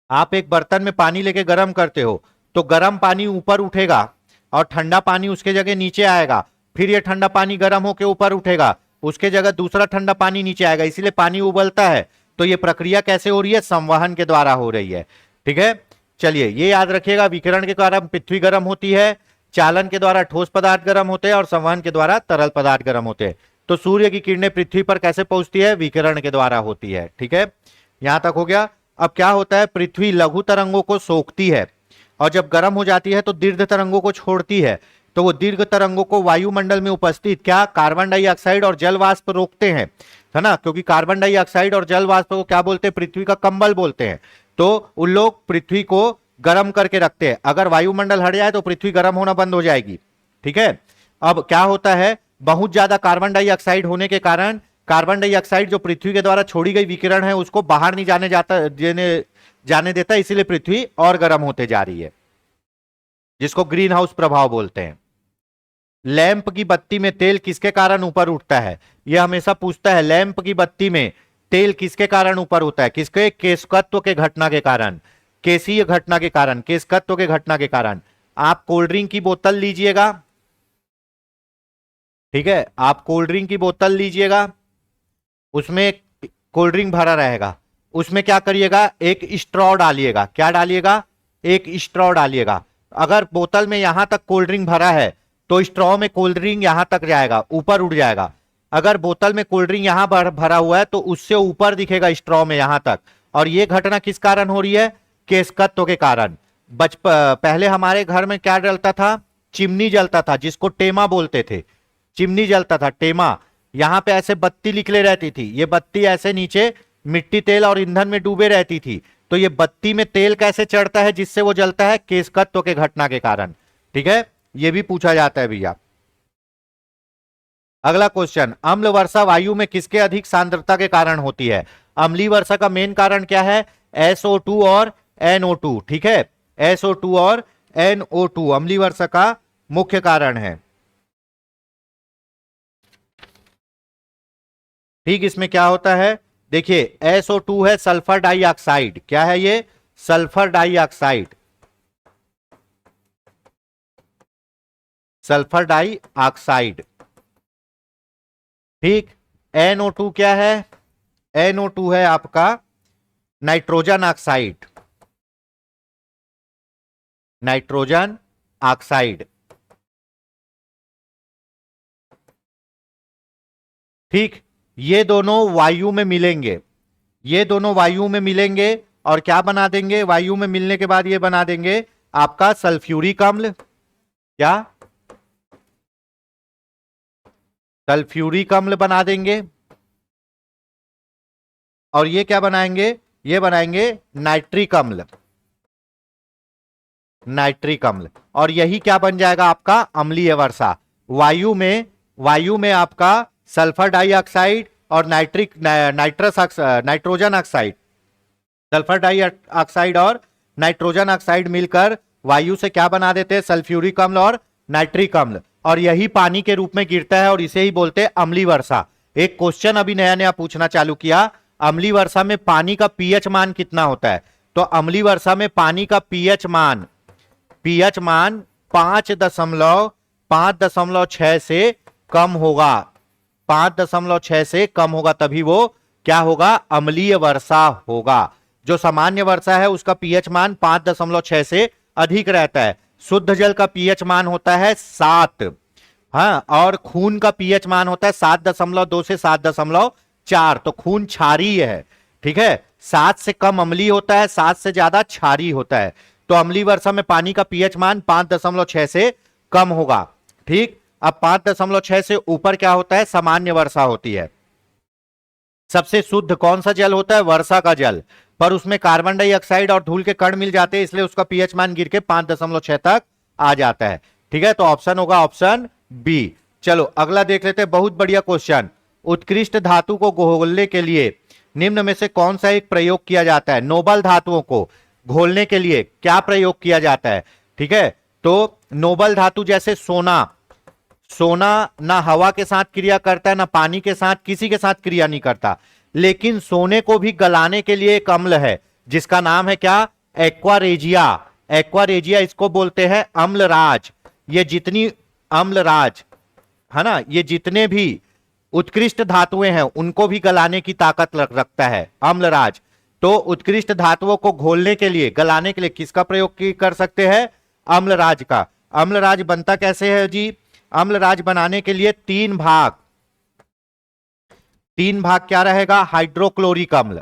आप एक बर्तन में पानी लेके गर्म करते हो तो गर्म पानी ऊपर उठेगा और ठंडा पानी उसके जगह नीचे आएगा। फिर ये ठंडा पानी गर्म होकर ऊपर उठेगा, उसके जगह दूसरा ठंडा पानी नीचे आएगा, इसीलिए पानी उबलता है। तो ये प्रक्रिया कैसे हो रही है? संवहन के द्वारा हो रही है। ठीक है। चलिए, ये याद रखिएगा, विकिरण के कारण पृथ्वी गर्म होती है, चालन के द्वारा ठोस पदार्थ गर्म होते हैं और संवहन के द्वारा तरल पदार्थ गर्म होते हैं। तो सूर्य की किरणें पृथ्वी पर कैसे पहुंचती है? विकिरण के द्वारा होती है। ठीक है। यहां तक हो गया। अब क्या होता है, पृथ्वी लघु तरंगों को सोखती है और जब गर्म हो जाती है तो दीर्घ तरंगों को छोड़ती है। तो वो दीर्घ तरंगों को वायुमंडल में उपस्थित क्या कार्बन डाइऑक्साइड और जल वाष्प रोकते हैं, है ना? क्योंकि कार्बन डाइऑक्साइड और जल वाष्प को क्या बोलते हैं? पृथ्वी का कंबल बोलते हैं। तो उन लोग पृथ्वी को गर्म करके रखते हैं। अगर वायुमंडल हट जाए तो पृथ्वी गर्म होना बंद हो जाएगी। ठीक है। अब क्या होता है, बहुत ज्यादा कार्बन डाइऑक्साइड होने के कारण कार्बन डाइऑक्साइड जो पृथ्वी के द्वारा छोड़ी गई विकिरण है उसको बाहर नहीं जाने देता, इसीलिए पृथ्वी और गर्म होते जा रही है, जिसको ग्रीन हाउस प्रभाव बोलते हैं। लैंप की बत्ती में तेल किसके कारण ऊपर उठता है, यह हमेशा पूछता है, लैंप की बत्ती में तेल किसके कारण ऊपर होता है, किसके, केशकत्व के घटना के कारण, केशीय घटना के कारण, केशकत्व के घटना के कारण। आप कोल्ड ड्रिंक की बोतल लीजिएगा, ठीक है, आप कोल्ड ड्रिंक की बोतल लीजिएगा, उसमें कोल्ड ड्रिंक भरा रहेगा, उसमें क्या करिएगा, एक स्ट्रॉ डालिएगा, क्या डालिएगा, एक स्ट्रॉ डालिएगा। अगर बोतल में यहां तक कोल्ड ड्रिंक भरा है तो स्ट्रॉ में कोल्ड ड्रिंक यहां तक जाएगा, ऊपर उड़ जाएगा। अगर बोतल में कोल्ड ड्रिंक यहां भरा हुआ है तो उससे ऊपर दिखेगा स्ट्रॉ में यहां तक। और यह घटना किस कारण हो रही है, केशकत्व के कारण। पहले हमारे घर में क्या जलता था, चिमनी जलता था, जिसको टेमा बोलते थे, चिमनी जलता था, टेमा। यहां पे ऐसे बत्ती निकले रहती थी, ये बत्ती ऐसे नीचे मिट्टी, तेल और ईंधन में डूबे रहती थी। तो ये बत्ती में तेल कैसे चढ़ता है जिससे वो जलता है, केशकत्व के घटना के कारण। ठीक है, ये भी पूछा जाता है भैया। अगला क्वेश्चन, अम्ल वर्षा वायु में किसके अधिक सांद्रता के कारण होती है। अम्लीय वर्षा का मेन कारण क्या है, SO2 और NO2। ठीक है, SO2 और NO2 अम्लीय वर्षा का मुख्य कारण है। ठीक, इसमें क्या होता है, देखिए SO2 है सल्फर डाइऑक्साइड, क्या है ये, सल्फर डाइऑक्साइड, सल्फर डाइऑक्साइड। ठीक, NO2 क्या है, NO2 है आपका नाइट्रोजन ऑक्साइड, नाइट्रोजन ऑक्साइड। ठीक, ये दोनों वायु में मिलेंगे, ये दोनों वायु में मिलेंगे और क्या बना देंगे, वायु में मिलने के बाद ये बना देंगे आपका सल्फ्यूरिक अम्ल, क्या, सल्फ्यूरिक अम्ल बना देंगे। और ये क्या बनाएंगे, ये बनाएंगे नाइट्रिक अम्ल, नाइट्रिक अम्ल। और यही क्या बन जाएगा आपका अम्लीय वर्षा। वायु में आपका सल्फर डाइऑक्साइड और नाइट्रोजन ऑक्साइड, सल्फर डाइऑक्साइड और नाइट्रोजन ऑक्साइड मिलकर वायु से क्या बना देते हैं, सल्फ्यूरिक अम्ल और नाइट्रिक अम्ल। और यही पानी के रूप में गिरता है और इसे ही बोलते हैं अम्लीय वर्षा। एक क्वेश्चन अभी नया नया पूछना चालू किया, अम्लीय वर्षा में पानी का पीएच मान कितना होता है। तो अम्लीय वर्षा में पानी का पीएच मान 5.6 से कम होगा, 5.6 से कम होगा, तभी वो क्या होगा, अम्लीय वर्षा होगा। जो सामान्य वर्षा है उसका पीएच मान 5.6 से अधिक रहता है। शुद्ध जल का पीएच मान होता है 7, हाँ, और खून का पीएच मान होता है 7.2 से 7.4। तो खून क्षारीय है, ठीक है, 7 से कम अम्लीय होता है, 7 से ज्यादा क्षारीय होता है। तो अम्लीय वर्षा में पानी का पीएच मान 5.6 से कम होगा। ठीक, अब 5.6 से ऊपर क्या होता है, सामान्य वर्षा होती है। सबसे शुद्ध कौन सा जल होता है, वर्षा का जल, पर उसमें कार्बन डाइऑक्साइड और धूल के कण मिल जाते हैं, इसलिए उसका पीएच मान गिर के 5.6 तक आ जाता है। ठीक है, तो ऑप्शन होगा ऑप्शन बी। चलो अगला देख लेते हैं, बहुत बढ़िया क्वेश्चन। उत्कृष्ट धातु को घोलने के लिए निम्न में से कौन सा एक प्रयोग किया जाता है। नोबल धातुओं को घोलने के लिए क्या प्रयोग किया जाता है। ठीक है, तो नोबल धातु जैसे सोना, सोना ना हवा के साथ क्रिया करता है, ना पानी के साथ, किसी के साथ क्रिया नहीं करता। लेकिन सोने को भी गलाने के लिए एक अम्ल है जिसका नाम है क्या, एक्वारेजिया। एक्वारेजिया इसको बोलते हैं अम्लराज। ये जितनी अम्लराज है ना, ये जितने भी उत्कृष्ट धातुएं हैं उनको भी गलाने की ताकत रखता है अम्लराज। तो उत्कृष्ट धातुओं को घोलने के लिए, गलाने के लिए किसका प्रयोग कर सकते हैं, अम्लराज का। अम्लराज बनता कैसे है जी, अम्लराज बनाने के लिए तीन भाग क्या रहेगा, हाइड्रोक्लोरिक अम्ल,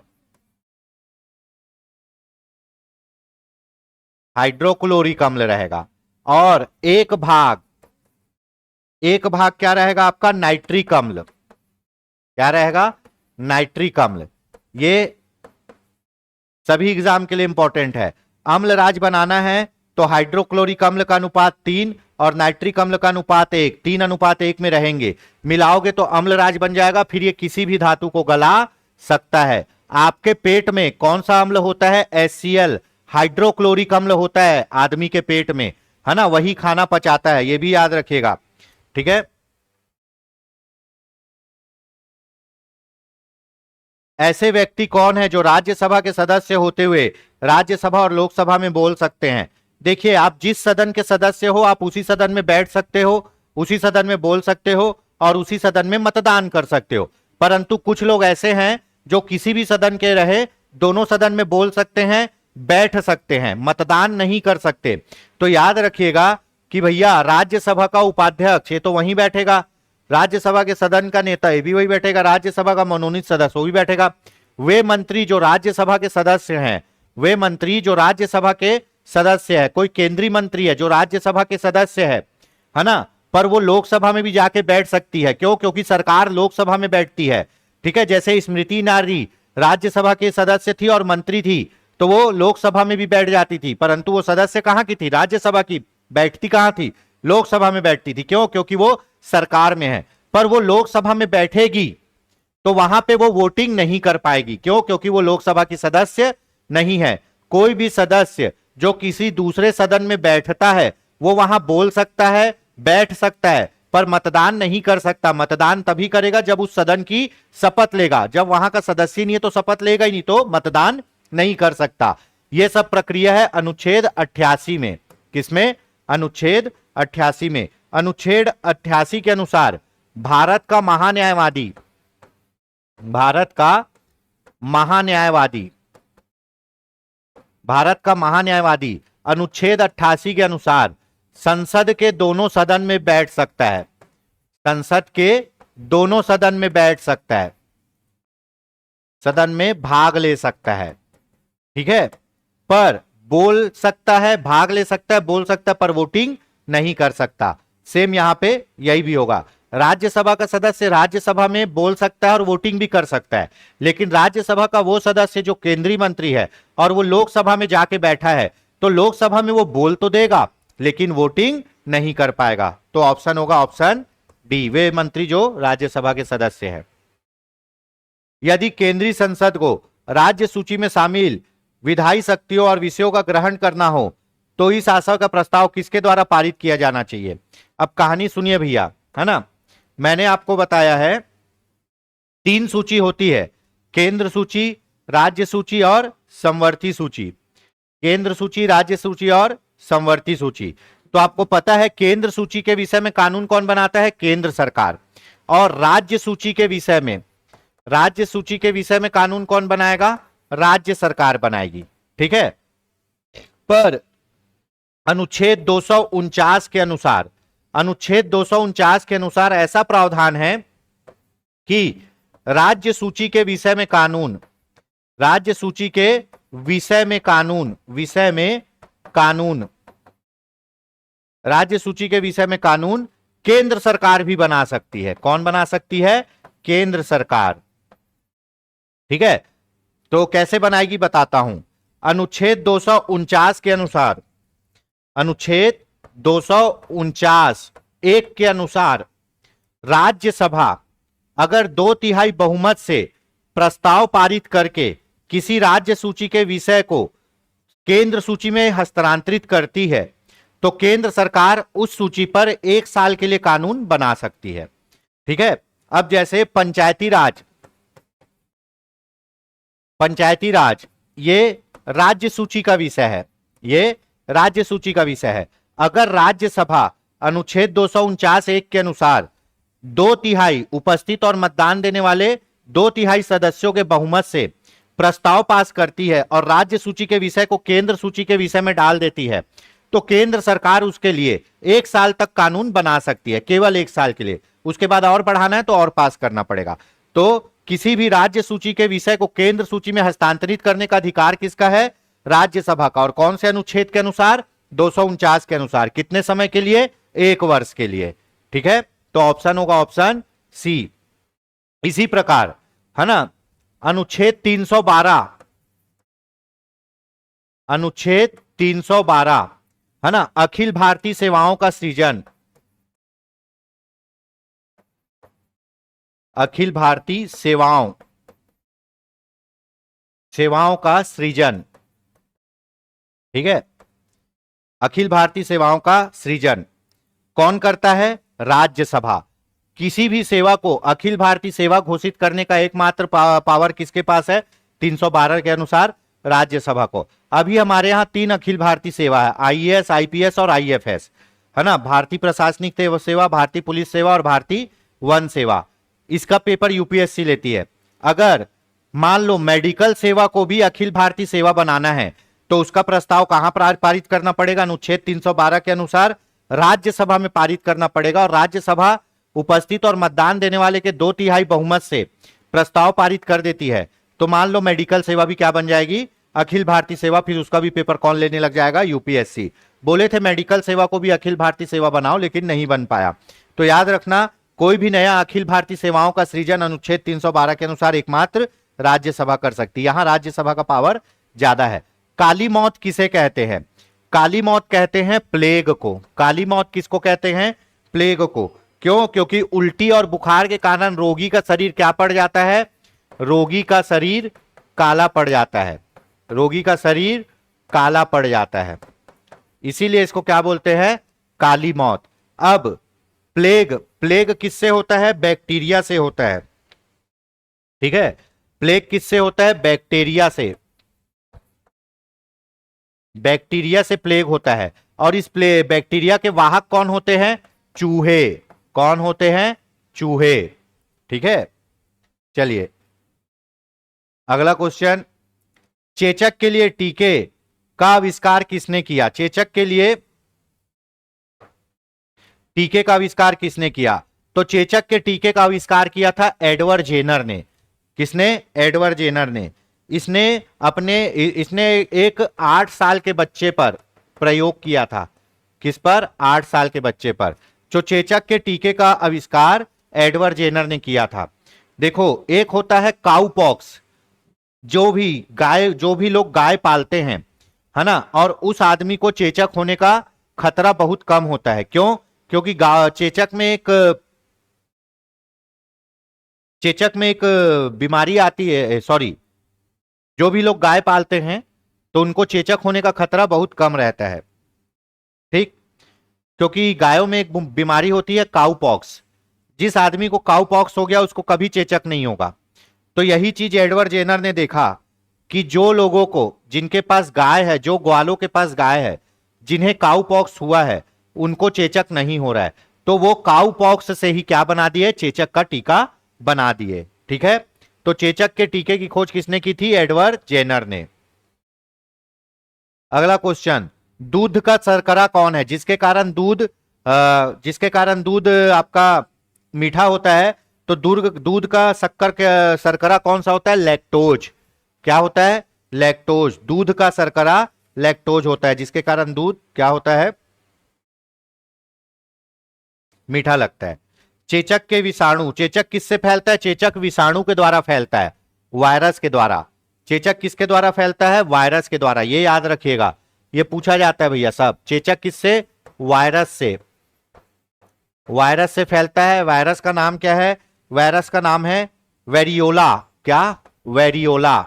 हाइड्रोक्लोरिक अम्ल रहेगा। और एक भाग क्या रहेगा आपका, नाइट्रिक अम्ल, क्या रहेगा, नाइट्रिक अम्ल। ये सभी एग्जाम के लिए इंपॉर्टेंट है। अम्लराज बनाना है तो हाइड्रोक्लोरिक अम्ल का अनुपात 3 और नाइट्रिक अम्ल का अनुपात 1, 3:1 में रहेंगे, मिलाओगे तो अम्लराज बन जाएगा, फिर ये किसी भी धातु को गला सकता है। आपके पेट में कौन सा अम्ल होता है? HCl, हाइड्रोक्लोरिक अम्ल होता है आदमी के पेट में, है ना, वही खाना पचाता है, ये भी याद रखिएगा। ठीक है, ऐसे व्यक्ति कौन है जो राज्यसभा के सदस्य होते हुए राज्यसभा और लोकसभा में बोल सकते हैं? देखिए, आप जिस सदन के सदस्य हो आप उसी सदन में बैठ सकते हो, उसी सदन में बोल सकते हो और उसी सदन में मतदान कर सकते हो। परंतु कुछ लोग ऐसे हैं जो किसी भी सदन के रहे दोनों सदन में बोल सकते हैं, बैठ सकते हैं, मतदान नहीं कर सकते। तो याद रखिएगा कि भैया राज्यसभा का उपाध्यक्ष ये तो वहीं बैठेगा, राज्यसभा के सदन का नेता ये भी वही बैठेगा, राज्यसभा का मनोनीत सदस्य वो भी बैठेगा। वे मंत्री जो राज्यसभा के सदस्य हैं, वे मंत्री जो राज्यसभा के सदस्य है, कोई केंद्रीय मंत्री है जो राज्यसभा के सदस्य है ना, पर वो लोकसभा में भी जाके बैठ सकती है। क्यों? क्योंकि सरकार लोकसभा में बैठती है। ठीक है, जैसे स्मृति ईरानी राज्यसभा के सदस्य थी और मंत्री थी, तो वो लोकसभा में भी बैठ जाती थी, परंतु वो सदस्य कहां की थी? राज्यसभा की। बैठती कहां थी? लोकसभा में बैठती थी। क्यों? क्योंकि वो सरकार में है। पर वो लोकसभा में बैठेगी तो वहां पे वो वोटिंग नहीं कर पाएगी। क्यों? क्योंकि वो लोकसभा की सदस्य नहीं है। कोई भी सदस्य जो किसी दूसरे सदन में बैठता है वो वहां बोल सकता है, बैठ सकता है, पर मतदान नहीं कर सकता। मतदान तभी करेगा जब उस सदन की शपथ लेगा। जब वहां का सदस्य नहीं है तो शपथ लेगा ही नहीं, तो मतदान नहीं कर सकता। यह सब प्रक्रिया है अनुच्छेद 88 में। किसमें? अनुच्छेद 88 में। अनुच्छेद 88 के अनुसार भारत का महान्यायवादी, भारत का महान्यायवादी, भारत का महान्यायवादी अनुच्छेद 88 के अनुसार संसद के दोनों सदन में बैठ सकता है। संसद के दोनों सदन में बैठ सकता है, सदन में भाग ले सकता है। ठीक है, पर बोल सकता है, भाग ले सकता है, बोल सकता है, पर वोटिंग नहीं कर सकता। सेम यहां पे यही भी होगा। राज्यसभा का सदस्य राज्यसभा में बोल सकता है और वोटिंग भी कर सकता है, लेकिन राज्यसभा का वो सदस्य जो केंद्रीय मंत्री है और वो लोकसभा में जाके बैठा है, तो लोकसभा में वो बोल तो देगा लेकिन वोटिंग नहीं कर पाएगा। तो ऑप्शन होगा ऑप्शन डी, वे मंत्री जो राज्यसभा के सदस्य है। यदि केंद्रीय संसद को राज्य सूची में शामिल विधायी शक्तियों और विषयों का ग्रहण करना हो तो इस आशय का प्रस्ताव किसके द्वारा पारित किया जाना चाहिए? अब कहानी सुनिए भैया, है ना। मैंने आपको बताया है 3 सूची होती है, केंद्र सूची, राज्य सूची और समवर्ती सूची। केंद्र सूची, राज्य सूची और समवर्ती सूची। तो आपको पता है केंद्र सूची के विषय में कानून कौन बनाता है? केंद्र सरकार। और राज्य सूची के विषय में, राज्य सूची के विषय में कानून कौन बनाएगा? राज्य सरकार बनाएगी। ठीक है, पर अनुच्छेद 249 के अनुसार, अनुच्छेद 249 के अनुसार ऐसा प्रावधान है कि राज्य सूची के विषय में कानून, राज्य सूची के विषय में कानून, विषय में कानून, राज्य सूची के विषय में कानून केंद्र सरकार भी बना सकती है। कौन बना सकती है? केंद्र सरकार। ठीक है, तो कैसे बनाएगी बताता हूं। अनुच्छेद 249 के अनुसार, अनुच्छेद 249 1 के अनुसार राज्यसभा अगर 2/3 बहुमत से प्रस्ताव पारित करके किसी राज्य सूची के विषय को केंद्र सूची में हस्तांतरित करती है तो केंद्र सरकार उस सूची पर 1 साल के लिए कानून बना सकती है। ठीक है, अब जैसे पंचायती राज, पंचायती राज ये राज्य सूची का विषय है, ये राज्य सूची का विषय है। अगर राज्यसभा अनुच्छेद 249 1 के अनुसार 2/3 उपस्थित और मतदान देने वाले 2/3 सदस्यों के बहुमत से प्रस्ताव पास करती है और राज्य सूची के विषय को केंद्र सूची के विषय में डाल देती है, तो केंद्र सरकार उसके लिए 1 साल तक कानून बना सकती है, केवल 1 साल के लिए। उसके बाद और बढ़ाना है तो और पास करना पड़ेगा। तो किसी भी राज्य सूची के विषय को केंद्र सूची में हस्तांतरित करने का अधिकार किसका है? राज्यसभा का। और कौन से अनुच्छेद के अनुसार? 249 के अनुसार। कितने समय के लिए? 1 वर्ष के लिए। ठीक है, तो ऑप्शन होगा ऑप्शन सी। इसी प्रकार, है ना, अनुच्छेद 312, अनुच्छेद 312 है ना। अखिल भारतीय सेवाओं का सृजन, अखिल भारतीय सेवाओं, सेवाओं का सृजन, ठीक है। अखिल भारतीय सेवाओं का सृजन कौन करता है? राज्यसभा। किसी भी सेवा को अखिल भारतीय सेवा घोषित करने का एकमात्र पावर किसके पास है? 312 के अनुसार राज्यसभा को। अभी हमारे यहां 3 अखिल भारतीय सेवा है, आईएएस, आईपीएस और आईएफएस, है ना। भारतीय प्रशासनिक सेवा, भारतीय पुलिस सेवा और भारतीय वन सेवा। इसका पेपर यूपीएससी लेती है। अगर मान लो मेडिकल सेवा को भी अखिल भारतीय सेवा बनाना है तो उसका प्रस्ताव कहां पर पारित करना पड़ेगा? अनुच्छेद 312 के अनुसार राज्यसभा में पारित करना पड़ेगा, और राज्यसभा उपस्थित और मतदान देने वाले के 2/3 बहुमत से प्रस्ताव पारित कर देती है। तो मान लो मेडिकल सेवा भी क्या बन जाएगी? अखिल भारतीय सेवा। फिर उसका भी पेपर कौन लेने लग जाएगा? यूपीएससी। बोले थे मेडिकल सेवा को भी अखिल भारतीय सेवा बनाओ, लेकिन नहीं बन पाया। तो याद रखना, कोई भी नया अखिल भारतीय सेवाओं का सृजन अनुच्छेद 312 के अनुसार एकमात्र राज्यसभा कर सकती है। यहां राज्यसभा का पावर ज्यादा है। काली मौत किसे कहते हैं? काली मौत कहते हैं प्लेग को। काली मौत किसको कहते हैं? प्लेग को। क्यों? क्योंकि उल्टी और बुखार के कारण रोगी का शरीर क्या पड़ जाता है? रोगी का शरीर काला पड़ जाता है। रोगी का शरीर काला पड़ जाता है, इसीलिए इसको क्या बोलते हैं? काली मौत। अब प्लेग, प्लेग किससे होता है? बैक्टीरिया से होता है, ठीक है। प्लेग किससे होता है? बैक्टीरिया से। बैक्टीरिया से प्लेग होता है। और इस बैक्टीरिया के वाहक कौन होते हैं? चूहे। कौन होते हैं? चूहे, ठीक है। चलिए अगला क्वेश्चन, चेचक के लिए टीके का आविष्कार किसने किया? चेचक के लिए टीके का आविष्कार किसने किया? तो चेचक के टीके का आविष्कार किया था एडवर्ड जेनर ने। किसने? एडवर्ड जेनर ने। इसने एक 8 साल के बच्चे पर प्रयोग किया था। किस पर? 8 साल के बच्चे पर। जो चेचक के टीके का आविष्कार एडवर्ड जेनर ने किया था। देखो, एक होता है काउ पॉक्स, जो भी लोग गाय पालते हैं, है ना, और उस आदमी को चेचक होने का खतरा बहुत कम होता है। क्यों? क्योंकि चेचक में एक बीमारी आती है, सॉरी, जो भी लोग गाय पालते हैं तो उनको चेचक होने का खतरा बहुत कम रहता है, ठीक। क्योंकि गायों में एक बीमारी होती है काउ पॉक्स। जिस आदमी को काउ पॉक्स हो गया उसको कभी चेचक नहीं होगा। तो यही चीज एडवर्ड जेनर ने देखा कि जो लोगों को, जिनके पास गाय है, जो ग्वालों के पास गाय है, जिन्हें काउ पॉक्स हुआ है, उनको चेचक नहीं हो रहा है, तो वो काउ पॉक्स से ही क्या बना दिए? चेचक का टीका बना दिए, ठीक है। तो चेचक के टीके की खोज किसने की थी? एडवर्ड जेनर ने। अगला क्वेश्चन, दूध का शर्करा कौन है जिसके कारण दूध आपका मीठा होता है? तो दूध का शर्करा कौन सा होता है? लैक्टोज। क्या होता है? लैक्टोज। दूध का शर्करा लैक्टोज होता है, जिसके कारण दूध क्या होता है? मीठा लगता है। चेचक के विषाणु, चेचक किससे फैलता है? चेचक विषाणु के द्वारा फैलता है, वायरस के द्वारा। चेचक किसके द्वारा फैलता है? वायरस के द्वारा। ये याद रखिएगा, ये पूछा जाता है भैया सब। चेचक किससे? वायरस से। वायरस से फैलता है। वायरस का नाम क्या है? वायरस का नाम है वेरियोला। क्या? वेरियोला।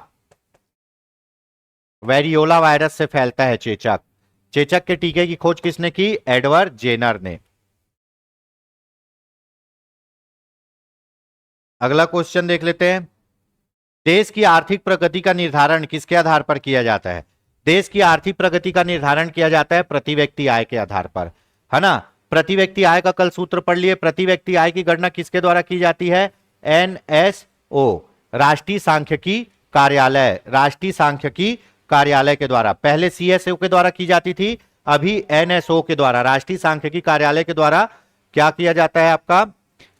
वेरियोला वायरस से फैलता है चेचक। चेचक के टीके की खोज किसने की? एडवर्ड जेनर ने। अगला क्वेश्चन देख लेते हैं, देश की आर्थिक प्रगति का निर्धारण किसके आधार पर किया जाता है? देश की आर्थिक प्रगति का निर्धारण किया जाता है प्रति व्यक्ति आय के आधार पर, है ना। प्रति व्यक्ति आय का कल सूत्र पढ़ लिए। प्रति व्यक्ति आय की गणना किसके द्वारा की जाती है? एनएसओ, राष्ट्रीय सांख्यिकी कार्यालय। राष्ट्रीय सांख्यिकी कार्यालय के द्वारा। पहले सीएसओ के द्वारा की जाती थी, अभी एनएसओ के द्वारा, राष्ट्रीय सांख्यिकी कार्यालय के द्वारा क्या किया जाता है? आपका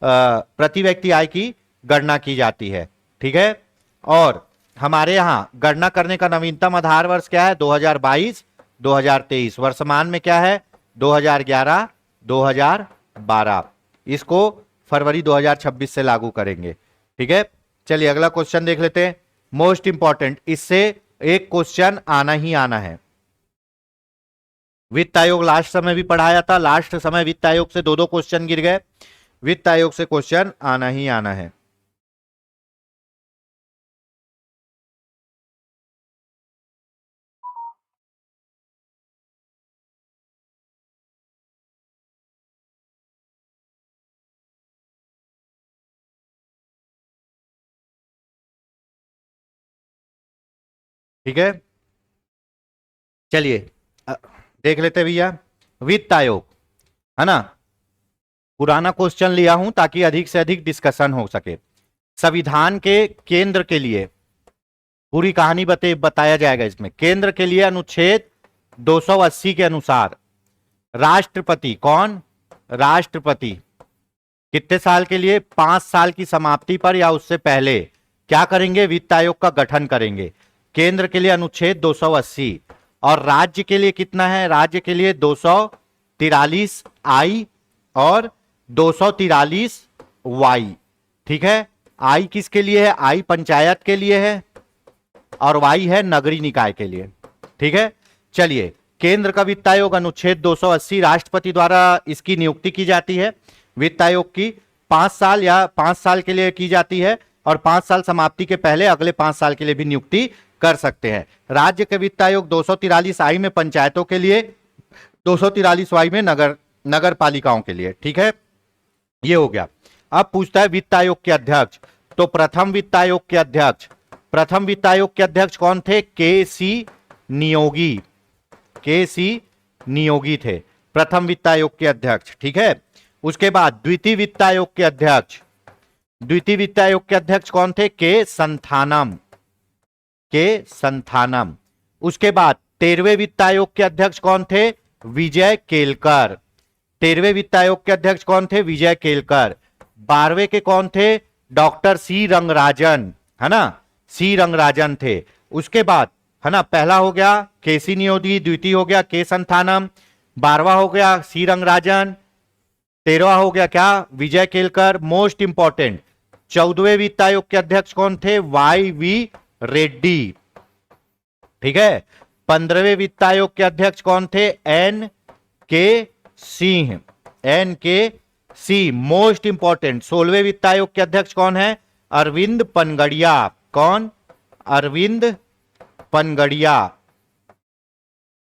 प्रति व्यक्ति आय की गणना की जाती है, ठीक है। और हमारे यहां गणना करने का नवीनतम आधार वर्ष क्या है? 2022 2023। वर्तमान में क्या है? 2011 2012। इसको फरवरी 2026 से लागू करेंगे, ठीक है। चलिए अगला क्वेश्चन देख लेते हैं, मोस्ट इंपॉर्टेंट। इससे एक क्वेश्चन आना ही आना है। वित्त आयोग लास्ट समय भी पढ़ाया था, लास्ट समय वित्त आयोग से दो दो क्वेश्चन गिर गए। वित्त आयोग से क्वेश्चन आना ही आना है। ठीक है, चलिए देख लेते हैं भैया। वित्त आयोग, है ना, पुराना क्वेश्चन लिया हूं ताकि अधिक से अधिक डिस्कशन हो सके। संविधान के केंद्र के लिए पूरी कहानी बताया जाएगा इसमें। केंद्र के लिए अनुच्छेद 280 के अनुसार राष्ट्रपति, कौन, राष्ट्रपति कितने साल के लिए, 5 साल की समाप्ति पर या उससे पहले क्या करेंगे, वित्त आयोग का गठन करेंगे। केंद्र के लिए अनुच्छेद 280 और राज्य के लिए कितना है, राज्य के लिए 243 आई और 243 वाई। ठीक है, आई किसके लिए है, आई पंचायत के लिए है और वाई है नगरीय निकाय के लिए। ठीक है, चलिए केंद्र का वित्त आयोग अनुच्छेद 280 राष्ट्रपति द्वारा इसकी नियुक्ति की जाती है। वित्त आयोग की 5 साल या 5 साल के लिए की जाती है और 5 साल समाप्ति के पहले अगले 5 साल के लिए भी नियुक्ति कर सकते हैं। राज्य के वित्त आयोग 243 आई में पंचायतों के लिए, 243 वाई में नगर पालिकाओं के लिए। ठीक है, ये हो गया। अब पूछता है वित्त आयोग के अध्यक्ष, तो प्रथम वित्त आयोग के अध्यक्ष, प्रथम वित्त आयोग के अध्यक्ष कौन थे, के सी नियोगी, के सी नियोगी थे प्रथम वित्त आयोग के अध्यक्ष। ठीक है, उसके बाद द्वितीय वित्त आयोग के अध्यक्ष, द्वितीय वित्त आयोग के अध्यक्ष कौन थे, के संथानम, के संथानम। उसके बाद 13वें वित्त आयोग के अध्यक्ष कौन थे, विजय केलकर, 13वें वित्त आयोग के अध्यक्ष कौन थे, विजय केलकर। 12वें के कौन थे, डॉक्टर सी रंगराजन, है ना, सी रंगराजन थे। उसके बाद, है ना, पहला हो गया के सी नियोगी, द्वितीय हो गया के संथानम, 12वां हो गया सी रंगराजन, 13वां हो गया क्या, विजय केलकर। मोस्ट इंपॉर्टेंट 14वें वित्त आयोग के अध्यक्ष कौन थे, वाई वी रेड्डी। ठीक है, 15वें वित्त आयोग के अध्यक्ष कौन थे, एन के सिंह, एन के सी। मोस्ट इंपॉर्टेंट 16वें वित्त आयोग के अध्यक्ष कौन है, अरविंद पनगड़िया, कौन, अरविंद पनगड़िया।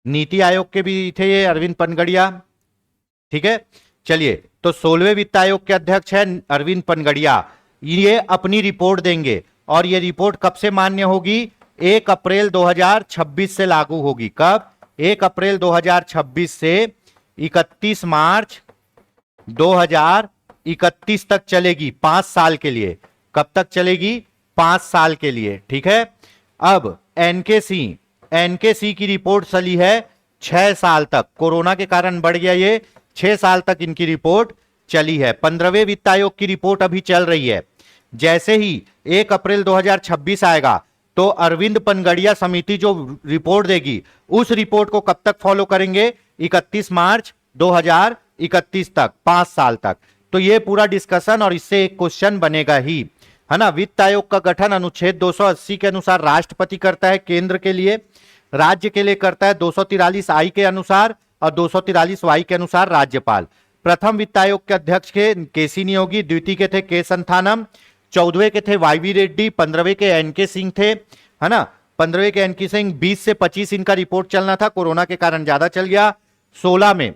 नीति आयोग के भी थे ये अरविंद पनगड़िया। ठीक है, चलिए तो 16वें वित्त आयोग के अध्यक्ष है अरविंद पनगड़िया। ये अपनी रिपोर्ट देंगे और ये रिपोर्ट कब से मान्य होगी, 1 अप्रैल 2026 से लागू होगी। कब, 1 अप्रैल 2026 से 31 मार्च 2031 तक चलेगी, 5 साल के लिए। कब तक चलेगी, 5 साल के लिए। ठीक है, अब एनकेसी, एनकेसी की रिपोर्ट चली है 6 साल तक, कोरोना के कारण बढ़ गया ये, 6 साल तक इनकी रिपोर्ट चली है। 15वें वित्त आयोग की रिपोर्ट अभी चल रही है। जैसे ही 1 अप्रैल 2026 आएगा तो अरविंद पनगड़िया समिति जो रिपोर्ट देगी उस रिपोर्ट को कब तक फॉलो करेंगे, 31 मार्च 2031 तक, 5 साल तक। तो ये पूरा डिस्कशन और इससे एक क्वेश्चन बनेगा ही, है ना। वित्त आयोग का गठन अनुच्छेद 280 के अनुसार राष्ट्रपति करता है केंद्र के लिए, राज्य के लिए करता है 243 आई के अनुसार और 243 वाई के अनुसार राज्यपाल। प्रथम वित्त आयोग के अध्यक्ष के केसी नियोगी, द्वितीय के थे के संथानम, 14वें के थे वाई वी रेड्डी, 15वें के एन के सिंह थे, है ना, 15वें के एन के सिंह। 20 से 25 इनका रिपोर्ट चलना था, कोरोना के कारण ज्यादा चल गया। 16 में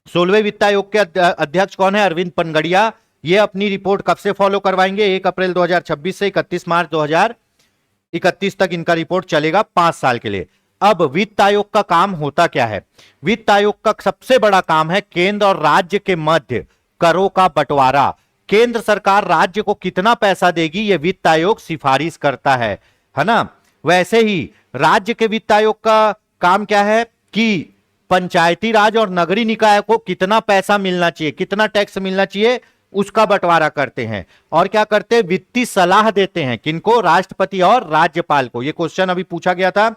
16वें वित्त आयोग के अध्यक्ष कौन है, अरविंद पनगड़िया। ये अपनी रिपोर्ट कब से फॉलो करवाएंगे, 1 अप्रैल 2026 से 31 मार्च 2031 तक इनका रिपोर्ट चलेगा, 5 साल के लिए। अब वित्त आयोग का काम होता क्या है, वित्त आयोग का सबसे बड़ा काम है केंद्र और राज्य के मध्य करों का बंटवारा। केंद्र सरकार राज्य को कितना पैसा देगी ये वित्त आयोग सिफारिश करता है ना। वैसे ही राज्य के वित्त आयोग का काम क्या है कि पंचायती राज और नगरीय निकाय को कितना पैसा मिलना चाहिए, कितना टैक्स मिलना चाहिए, उसका बंटवारा करते हैं। और क्या करते हैं, वित्तीय सलाह देते हैं, किनको, राष्ट्रपति और राज्यपाल को। ये क्वेश्चन अभी पूछा गया था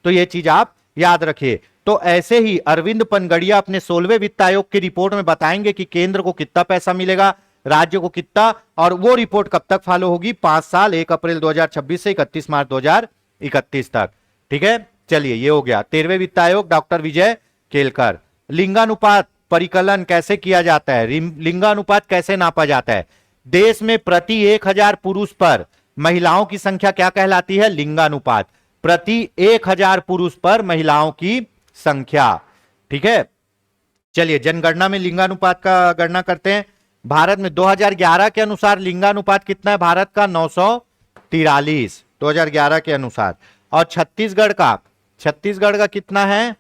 तो ये चीज आप याद रखिए। तो ऐसे ही अरविंद पनगड़िया अपने 16वें वित्त आयोग की रिपोर्ट में बताएंगे कि केंद्र को कितना पैसा मिलेगा, राज्य को कितना, और वो रिपोर्ट कब तक फॉलो होगी, 5 साल, 1 अप्रैल 2026 से 31 मार्च 2031 तक। ठीक है, चलिए ये हो गया 13वें वित्त आयोग, डॉक्टर विजय केलकर। लिंगानुपात परिकलन कैसे किया जाता है, लिंगानुपात कैसे नापा जाता है? देश में प्रति 1000 पुरुष पर महिलाओं की संख्या क्या कहलाती है? लिंगानुपात। प्रति 1000 पुरुष पर महिलाओं की संख्या। ठीक है, चलिए जनगणना में लिंगानुपात का गणना करते हैं। भारत में 2011 के अनुसार लिंगानुपात कितना है भारत का? 943 2011 के अनुसार। और छत्तीसगढ़ का कितना है?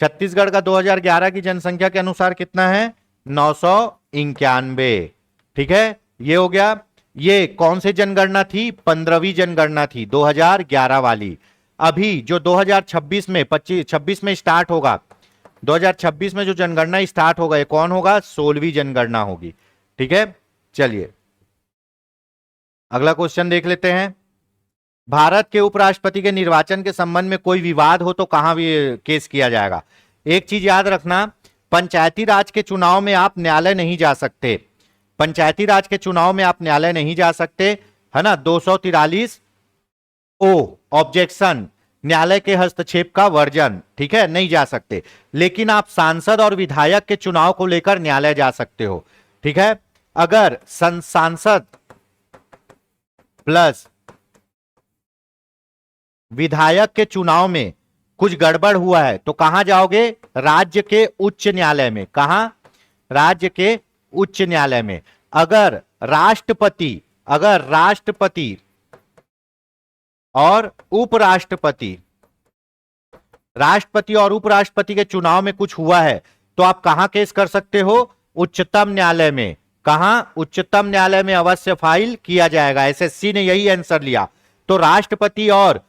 छत्तीसगढ़ का 2011 की जनसंख्या के अनुसार कितना है? 991। ठीक है, ये हो गया। ये कौन सी जनगणना थी? 15वीं जनगणना थी, 2011 वाली। अभी जो 2026 में 26 में स्टार्ट होगा, 2026 में जो जनगणना स्टार्ट होगा, ये कौन होगा? 16वीं जनगणना होगी। ठीक है, चलिए अगला क्वेश्चन देख लेते हैं। भारत के उपराष्ट्रपति के निर्वाचन के संबंध में कोई विवाद हो तो कहां भी केस किया जाएगा? एक चीज याद रखना, पंचायती राज के चुनाव में आप न्यायालय नहीं जा सकते। पंचायती राज के चुनाव में आप न्यायालय नहीं जा सकते, है ना। 243 ओ ऑब्जेक्शन, न्यायालय के हस्तक्षेप का वर्जन। ठीक है, नहीं जा सकते। लेकिन आप सांसद और विधायक के चुनाव को लेकर न्यायालय जा सकते हो। ठीक है, अगर सांसद प्लस विधायक के चुनाव में कुछ गड़बड़ हुआ है तो कहां जाओगे? राज्य के उच्च न्यायालय में। कहां? राज्य के उच्च न्यायालय में। अगर राष्ट्रपति और उपराष्ट्रपति, राष्ट्रपति और उपराष्ट्रपति के चुनाव में कुछ हुआ है तो आप कहां केस कर सकते हो? उच्चतम न्यायालय में। कहां? उच्चतम न्यायालय में अवश्य फाइल किया जाएगा। एसएससी ने यही आंसर लिया। तो राष्ट्रपति और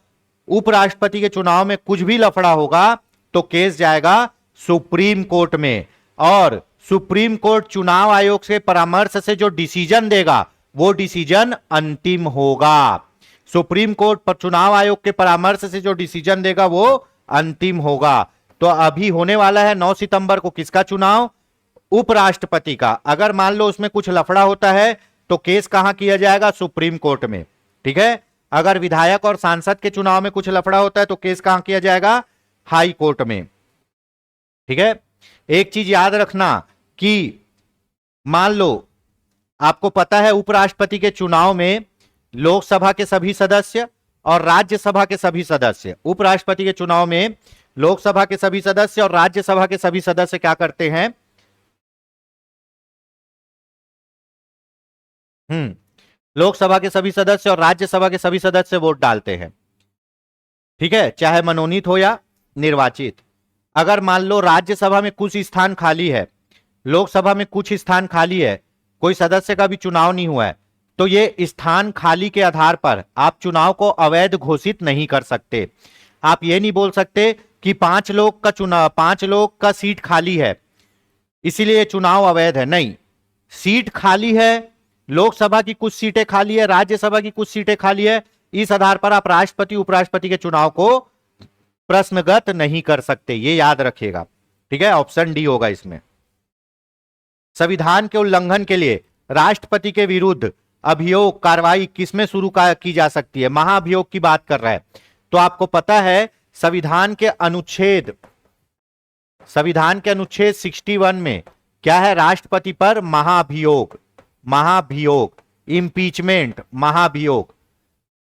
उपराष्ट्रपति के चुनाव में कुछ भी लफड़ा होगा तो केस जाएगा सुप्रीम कोर्ट में। और सुप्रीम कोर्ट चुनाव आयोग से परामर्श से जो डिसीजन देगा वो डिसीजन अंतिम होगा। सुप्रीम कोर्ट पर चुनाव आयोग के परामर्श से जो डिसीजन देगा वो अंतिम होगा। तो अभी होने वाला है 9 सितंबर को किसका चुनाव? उपराष्ट्रपति का। अगर मान लो उसमें कुछ लफड़ा होता है तो केस कहां किया जाएगा? सुप्रीम कोर्ट में। ठीक है, अगर विधायक और सांसद के चुनाव में कुछ लफड़ा होता है तो केस कहां किया जाएगा? हाई कोर्ट में। ठीक है, एक चीज याद रखना कि मान लो आपको पता है उपराष्ट्रपति के चुनाव में लोकसभा के सभी सदस्य और राज्यसभा के सभी सदस्य, उपराष्ट्रपति के चुनाव में लोकसभा के सभी सदस्य और राज्यसभा के सभी सदस्य क्या करते हैं? लोकसभा के सभी सदस्य और राज्यसभा के सभी सदस्य वोट डालते हैं। ठीक है, चाहे मनोनीत हो या निर्वाचित। अगर मान लो राज्यसभा में कुछ स्थान खाली है, लोकसभा में कुछ स्थान खाली है, कोई सदस्य का भी चुनाव नहीं हुआ है, तो ये स्थान खाली के आधार पर आप चुनाव को अवैध घोषित नहीं कर सकते। आप ये नहीं बोल सकते कि 5 लोग का सीट खाली है इसीलिए चुनाव अवैध है। नहीं, सीट खाली है, लोकसभा की कुछ सीटें खाली है, राज्यसभा की कुछ सीटें खाली है, इस आधार पर आप राष्ट्रपति उपराष्ट्रपति के चुनाव को प्रश्नगत नहीं कर सकते। ये याद रखिएगा। ठीक है, ऑप्शन डी होगा इसमें। संविधान के उल्लंघन के लिए राष्ट्रपति के विरुद्ध अभियोग कार्रवाई किसमें शुरू की जा सकती है? महाभियोग की बात कर रहा है। तो आपको पता है संविधान के अनुच्छेद 61 में क्या है? राष्ट्रपति पर महाभियोग, इंपीचमेंट, महाभियोग।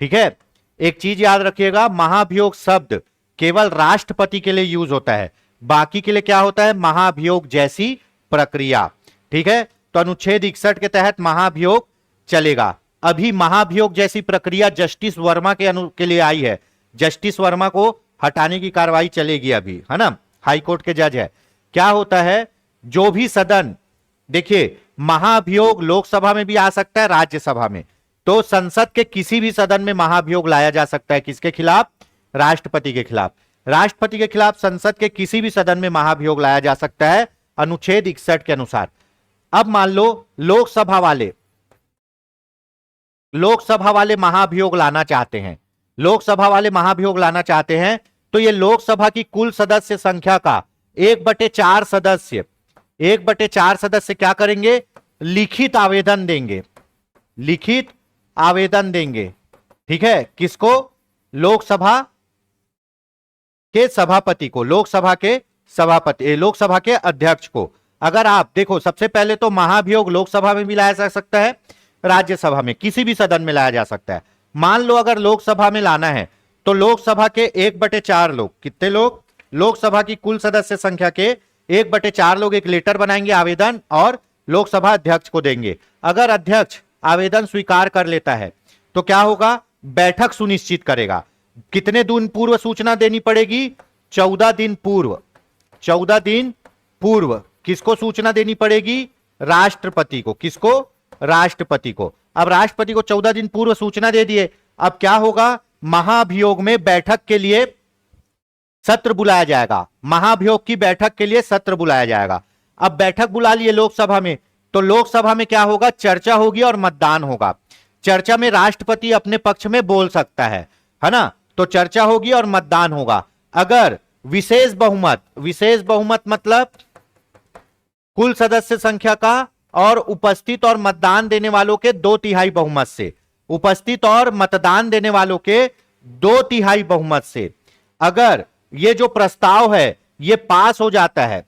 ठीक है, एक चीज याद रखिएगा, महाभियोग शब्द केवल राष्ट्रपति के लिए यूज होता है, बाकी के लिए क्या होता है? महाभियोग जैसी प्रक्रिया। ठीक है, तो अनुच्छेद 61 के तहत महाभियोग चलेगा। अभी महाभियोग जैसी प्रक्रिया जस्टिस वर्मा के लिए आई है, जस्टिस वर्मा को हटाने की कार्रवाई चलेगी अभी, है ना। हाई कोर्ट के जज है। क्या होता है? जो भी सदन, देखिए महाभियोग लोकसभा में भी आ सकता है, राज्यसभा में। तो संसद के किसी भी सदन में महाभियोग लाया जा सकता है। किसके खिलाफ? राष्ट्रपति के खिलाफ। राष्ट्रपति के खिलाफ संसद के किसी भी सदन में महाभियोग लाया जा सकता है अनुच्छेद 61 के अनुसार। अब मान लो लोकसभा वाले महाभियोग लाना चाहते हैं, लोकसभा वाले महाभियोग लाना चाहते हैं, तो ये लोकसभा की कुल सदस्य संख्या का 1/4 सदस्य क्या करेंगे? लिखित आवेदन देंगे। ठीक है, किसको? लोकसभा के सभापति को, लोकसभा के सभापति, लोकसभा के अध्यक्ष को। अगर आप देखो, सबसे पहले तो महाभियोग लोकसभा में भी लाया जा सकता है, राज्यसभा में, किसी भी सदन में लाया जा सकता है। मान लो अगर लोकसभा में लाना है तो लोकसभा के 1/4 लोग, कितने लोग, लोकसभा की कुल सदस्य संख्या के 1/4 लोग एक लेटर बनाएंगे, आवेदन, और लोकसभा अध्यक्ष को देंगे। अगर अध्यक्ष आवेदन स्वीकार कर लेता है तो क्या होगा, बैठक सुनिश्चित करेगा। कितने दिन पूर्व सूचना देनी पड़ेगी, 14 दिन पूर्व। 14 दिन पूर्व किसको सूचना देनी पड़ेगी, राष्ट्रपति को। किसको, राष्ट्रपति को। अब राष्ट्रपति को 14 दिन पूर्व सूचना दे दिए, अब क्या होगा, महाभियोग में बैठक के लिए सत्र बुलाया जाएगा। महाभियोग की बैठक के लिए सत्र बुलाया जाएगा। अब बैठक बुला लिए लोकसभा में, तो लोकसभा में क्या होगा, चर्चा होगी और मतदान होगा। चर्चा में राष्ट्रपति अपने पक्ष में बोल सकता है ना, तो चर्चा होगी और मतदान होगा। अगर विशेष बहुमत, विशेष बहुमत मतलब कुल सदस्य संख्या का और उपस्थित और मतदान देने वालों के 2/3 बहुमत से, उपस्थित और मतदान देने वालों के 2/3 बहुमत से अगर ये जो प्रस्ताव है ये पास हो जाता है,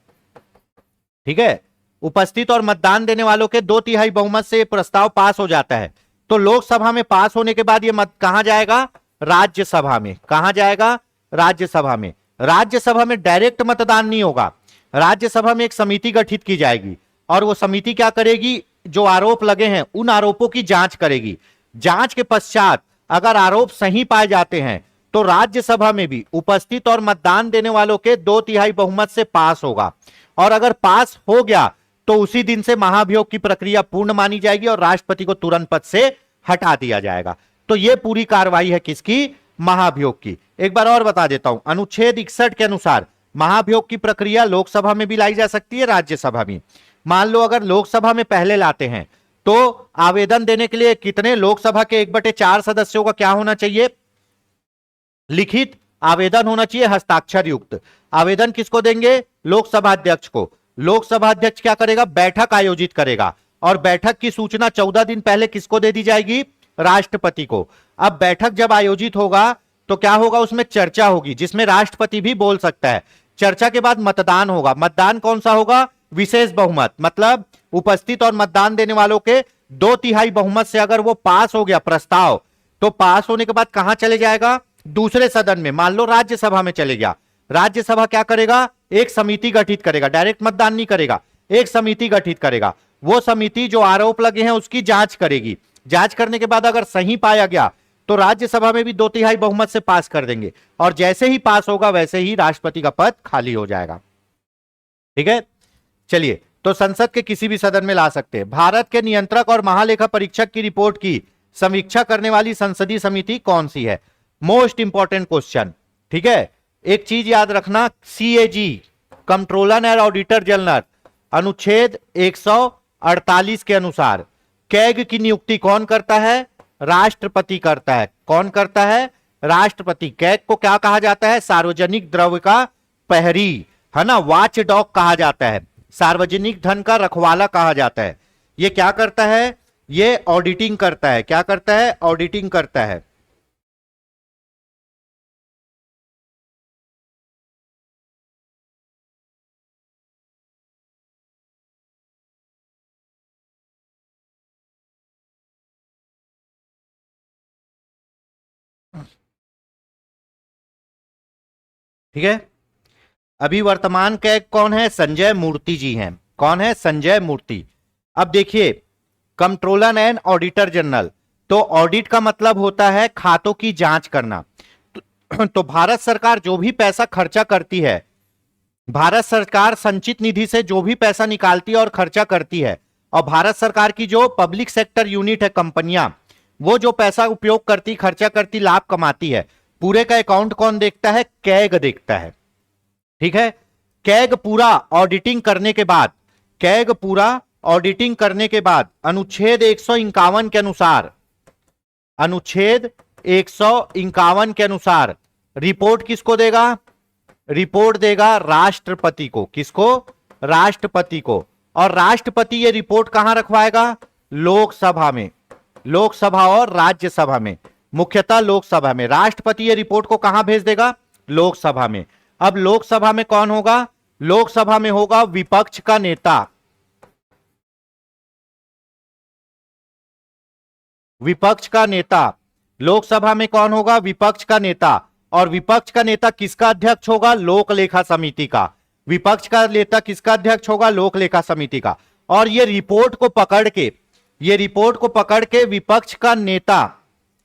ठीक है, उपस्थित और मतदान देने वालों के 2/3 बहुमत से ये प्रस्ताव पास हो जाता है, तो लोकसभा में पास होने के बाद ये मत कहां जाएगा, राज्यसभा में। कहां जाएगा, राज्यसभा में। राज्यसभा में डायरेक्ट मतदान नहीं होगा, राज्यसभा में एक समिति गठित की जाएगी और वो समिति क्या करेगी, जो आरोप लगे हैं उन आरोपों की जांच करेगी। जांच के पश्चात अगर आरोप सही पाए जाते हैं तो राज्यसभा में भी उपस्थित और मतदान देने वालों के 2/3 बहुमत से पास होगा, और अगर पास हो गया तो उसी दिन से महाभियोग की प्रक्रिया पूर्ण मानी जाएगी और राष्ट्रपति को तुरंत पद से हटा दिया जाएगा। तो यह पूरी कार्रवाई है किसकी, महाभियोग की। एक बार और बता देता हूं, अनुच्छेद 61 के अनुसार महाभियोग की प्रक्रिया लोकसभा में भी लाई जा सकती है, राज्यसभा में। मान लो अगर लोकसभा में पहले लाते हैं तो आवेदन देने के लिए कितने, लोकसभा के 1/4 सदस्यों का क्या होना चाहिए, लिखित आवेदन होना चाहिए, हस्ताक्षर युक्त। आवेदन किसको देंगे, लोकसभा अध्यक्ष को। लोकसभा अध्यक्ष क्या करेगा, बैठक आयोजित करेगा, और बैठक की सूचना 14 दिन पहले किसको दे दी जाएगी, राष्ट्रपति को। अब बैठक जब आयोजित होगा तो क्या होगा, उसमें चर्चा होगी जिसमें राष्ट्रपति भी बोल सकता है। चर्चा के बाद मतदान होगा। मतदान कौन सा होगा, विशेष बहुमत, मतलब उपस्थित और मतदान देने वालों के 2/3 बहुमत से अगर वो पास हो गया प्रस्ताव, तो पास होने के बाद कहां चले जाएगा, दूसरे सदन में, मान लो राज्यसभा में चले गया। राज्यसभा क्या करेगा, एक समिति गठित करेगा, डायरेक्ट मतदान नहीं करेगा, एक समिति गठित करेगा। वो समिति जो आरोप लगे हैं उसकी जांच करेगी। जांच करने के बाद अगर सही पाया गया तो राज्यसभा में भी 2/3 बहुमत से पास कर देंगे, और जैसे ही पास होगा वैसे ही राष्ट्रपति का पद खाली हो जाएगा। ठीक है, चलिए, तो संसद के किसी भी सदन में ला सकते हैं। भारत के नियंत्रक और महालेखा परीक्षक की रिपोर्ट की समीक्षा करने वाली संसदीय समिति कौन सी है, मोस्ट इंपॉर्टेंट क्वेश्चन। ठीक है, एक चीज याद रखना, CAG, controller and auditor general, अनुच्छेद 148 के अनुसार कैग की नियुक्ति कौन करता है, राष्ट्रपति करता है। कौन करता है, राष्ट्रपति। कैग को क्या कहा जाता है, सार्वजनिक द्रव्य का प्रहरी, है ना, वॉच डॉग कहा जाता है, सार्वजनिक धन का रखवाला कहा जाता है। ये क्या करता है, ये ऑडिटिंग करता है। क्या करता है, ऑडिटिंग करता है। ठीक है, अभी वर्तमान कैग कौन है, संजय मूर्ति जी हैं। कौन है, संजय मूर्ति। अब देखिए, कंट्रोलर एंड ऑडिटर जनरल, तो ऑडिट का मतलब होता है खातों की जांच करना। तो भारत सरकार जो भी पैसा खर्चा करती है, भारत सरकार संचित निधि से जो भी पैसा निकालती है और खर्चा करती है, और भारत सरकार की जो पब्लिक सेक्टर यूनिट है, कंपनियां, वो जो पैसा उपयोग करती, खर्चा करती, लाभ कमाती है, पूरे का अकाउंट कौन देखता है, कैग देखता है। ठीक है, कैग पूरा ऑडिटिंग करने के बाद, कैग पूरा ऑडिटिंग करने के बाद अनुच्छेद 151 के अनुसार, अनुच्छेद 151 के अनुसार रिपोर्ट किसको देगा, रिपोर्ट देगा राष्ट्रपति को। किसको, राष्ट्रपति को। और राष्ट्रपति ये रिपोर्ट कहां रखवाएगा, लोकसभा में। लोकसभा और राज्यसभा में, मुख्यतः लोकसभा में। राष्ट्रपति ये रिपोर्ट को कहां भेज देगा, लोकसभा में। अब लोकसभा में कौन होगा? लोकसभा में होगा विपक्ष का नेता। विपक्ष का नेता लोकसभा में कौन होगा? विपक्ष का नेता। और विपक्ष का नेता किसका अध्यक्ष होगा? लोक लेखा समिति का। विपक्ष का नेता किसका अध्यक्ष होगा? लोक लेखा समिति का। और ये रिपोर्ट को पकड़ के विपक्ष का नेता,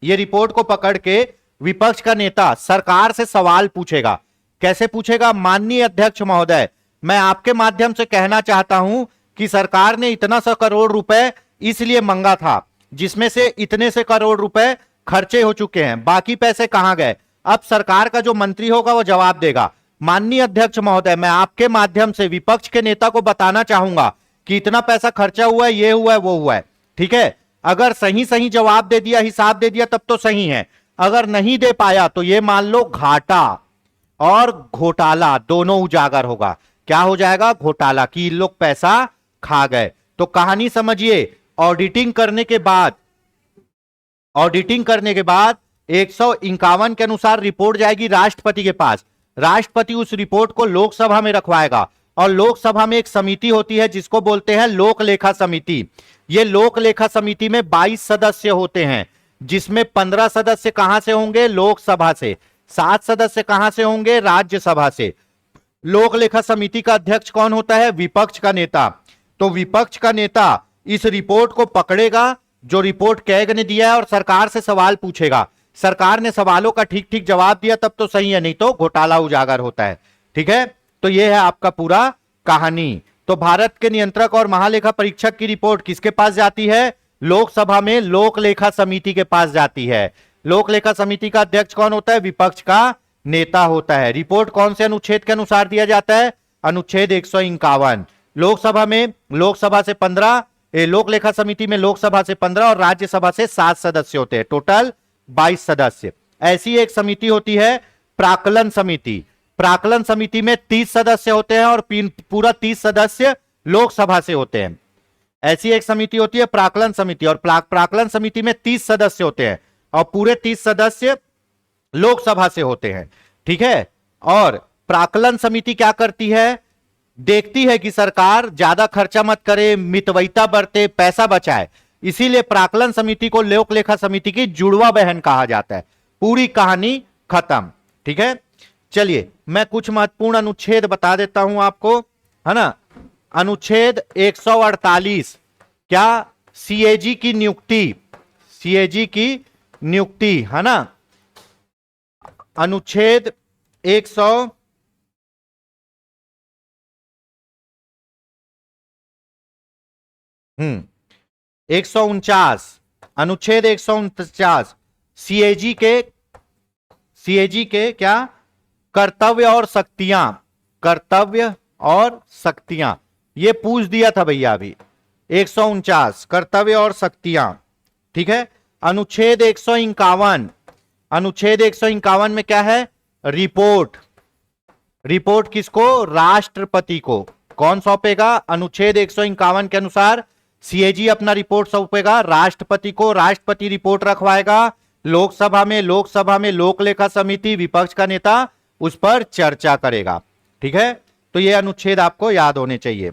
ये रिपोर्ट को पकड़ के विपक्ष का नेता सरकार से सवाल पूछेगा। कैसे पूछेगा? माननीय अध्यक्ष महोदय, मैं आपके माध्यम से कहना चाहता हूं कि सरकार ने इतना सा करोड़ रुपए इसलिए मांगा था, जिसमें से इतने से करोड़ रुपए खर्चे हो चुके हैं, बाकी पैसे कहां गए? अब सरकार का जो मंत्री होगा वो जवाब देगा, माननीय अध्यक्ष महोदय, मैं आपके माध्यम से विपक्ष के नेता को बताना चाहूंगा कि इतना पैसा खर्चा हुआ है, ये हुआ है, वो हुआ है। ठीक है, अगर सही सही जवाब दे दिया, हिसाब दे दिया, तब तो सही है। अगर नहीं दे पाया तो ये मान लो घाटा और घोटाला दोनों उजागर होगा। क्या हो जाएगा? घोटाला, कि इन लोग पैसा खा गए। तो कहानी समझिए, ऑडिटिंग करने के बाद 151 के अनुसार रिपोर्ट जाएगी राष्ट्रपति के पास। राष्ट्रपति उस रिपोर्ट को लोकसभा में रखवाएगा और लोकसभा में एक समिति होती है जिसको बोलते हैं लोक लेखा समिति। ये लोक लेखा समिति में 22 सदस्य होते हैं, जिसमें 15 सदस्य कहां से होंगे? लोकसभा से। 7 सदस्य कहां से होंगे? राज्यसभा से। लोक लेखा समिति का अध्यक्ष कौन होता है? विपक्ष का नेता। तो विपक्ष का नेता इस रिपोर्ट को पकड़ेगा जो रिपोर्ट कैग ने दिया है और सरकार से सवाल पूछेगा। सरकार ने सवालों का ठीक ठीक जवाब दिया तब तो सही है, नहीं तो घोटाला उजागर होता है। ठीक है, तो यह है आपका पूरा कहानी। तो भारत के नियंत्रक और महालेखा परीक्षक की रिपोर्ट किसके पास जाती है? लोकसभा में लोक लेखा समिति के पास जाती है। लोक लेखा समिति का अध्यक्ष कौन होता है? विपक्ष का नेता होता है। रिपोर्ट कौन से अनुच्छेद के अनुसार दिया जाता है? अनुच्छेद 151। लोकसभा में लोकसभा से 15, लोक लेखा समिति में लोकसभा से 15 और राज्यसभा से 7 सदस्य होते हैं, टोटल 22 सदस्य। ऐसी एक समिति होती है प्राक्कलन समिति। प्राक्कलन समिति में 30 सदस्य होते हैं और पूरा 30 सदस्य लोकसभा से होते हैं। ऐसी एक समिति होती है प्राक्कलन समिति, और प्राक्कलन समिति में 30 सदस्य होते हैं और पूरे 30 सदस्य लोकसभा से होते हैं। ठीक है, और प्राक्कलन समिति क्या करती है? देखती है कि सरकार ज्यादा खर्चा मत करे, मितव्ययिता बरते, पैसा बचाए। इसीलिए प्राक्कलन समिति को लोक लेखा समिति की जुड़वा बहन कहा जाता है। पूरी कहानी खत्म। ठीक है, चलिए मैं कुछ महत्वपूर्ण अनुच्छेद बता देता हूं आपको, है ना। अनुच्छेद 148, क्या? सीएजी की नियुक्ति, सीएजी की नियुक्ति, है ना। अनुच्छेद 149, अनुच्छेद 149 सीएजी के क्या? कर्तव्य और शक्तियां, कर्तव्य और शक्तियां, ये पूछ दिया था भैया अभी। 149 कर्तव्य और शक्तियां। ठीक है, अनुच्छेद 151, अनुच्छेद 151 में क्या है? रिपोर्ट। रिपोर्ट किसको? राष्ट्रपति को। कौन सौंपेगा? अनुच्छेद 151 के अनुसार सीएजी अपना रिपोर्ट सौंपेगा राष्ट्रपति को, राष्ट्रपति रिपोर्ट रखवाएगा लोकसभा में, लोकसभा में लोक लेखा समिति, विपक्ष का नेता उस पर चर्चा करेगा। ठीक है, तो यह अनुच्छेद आपको याद होने चाहिए।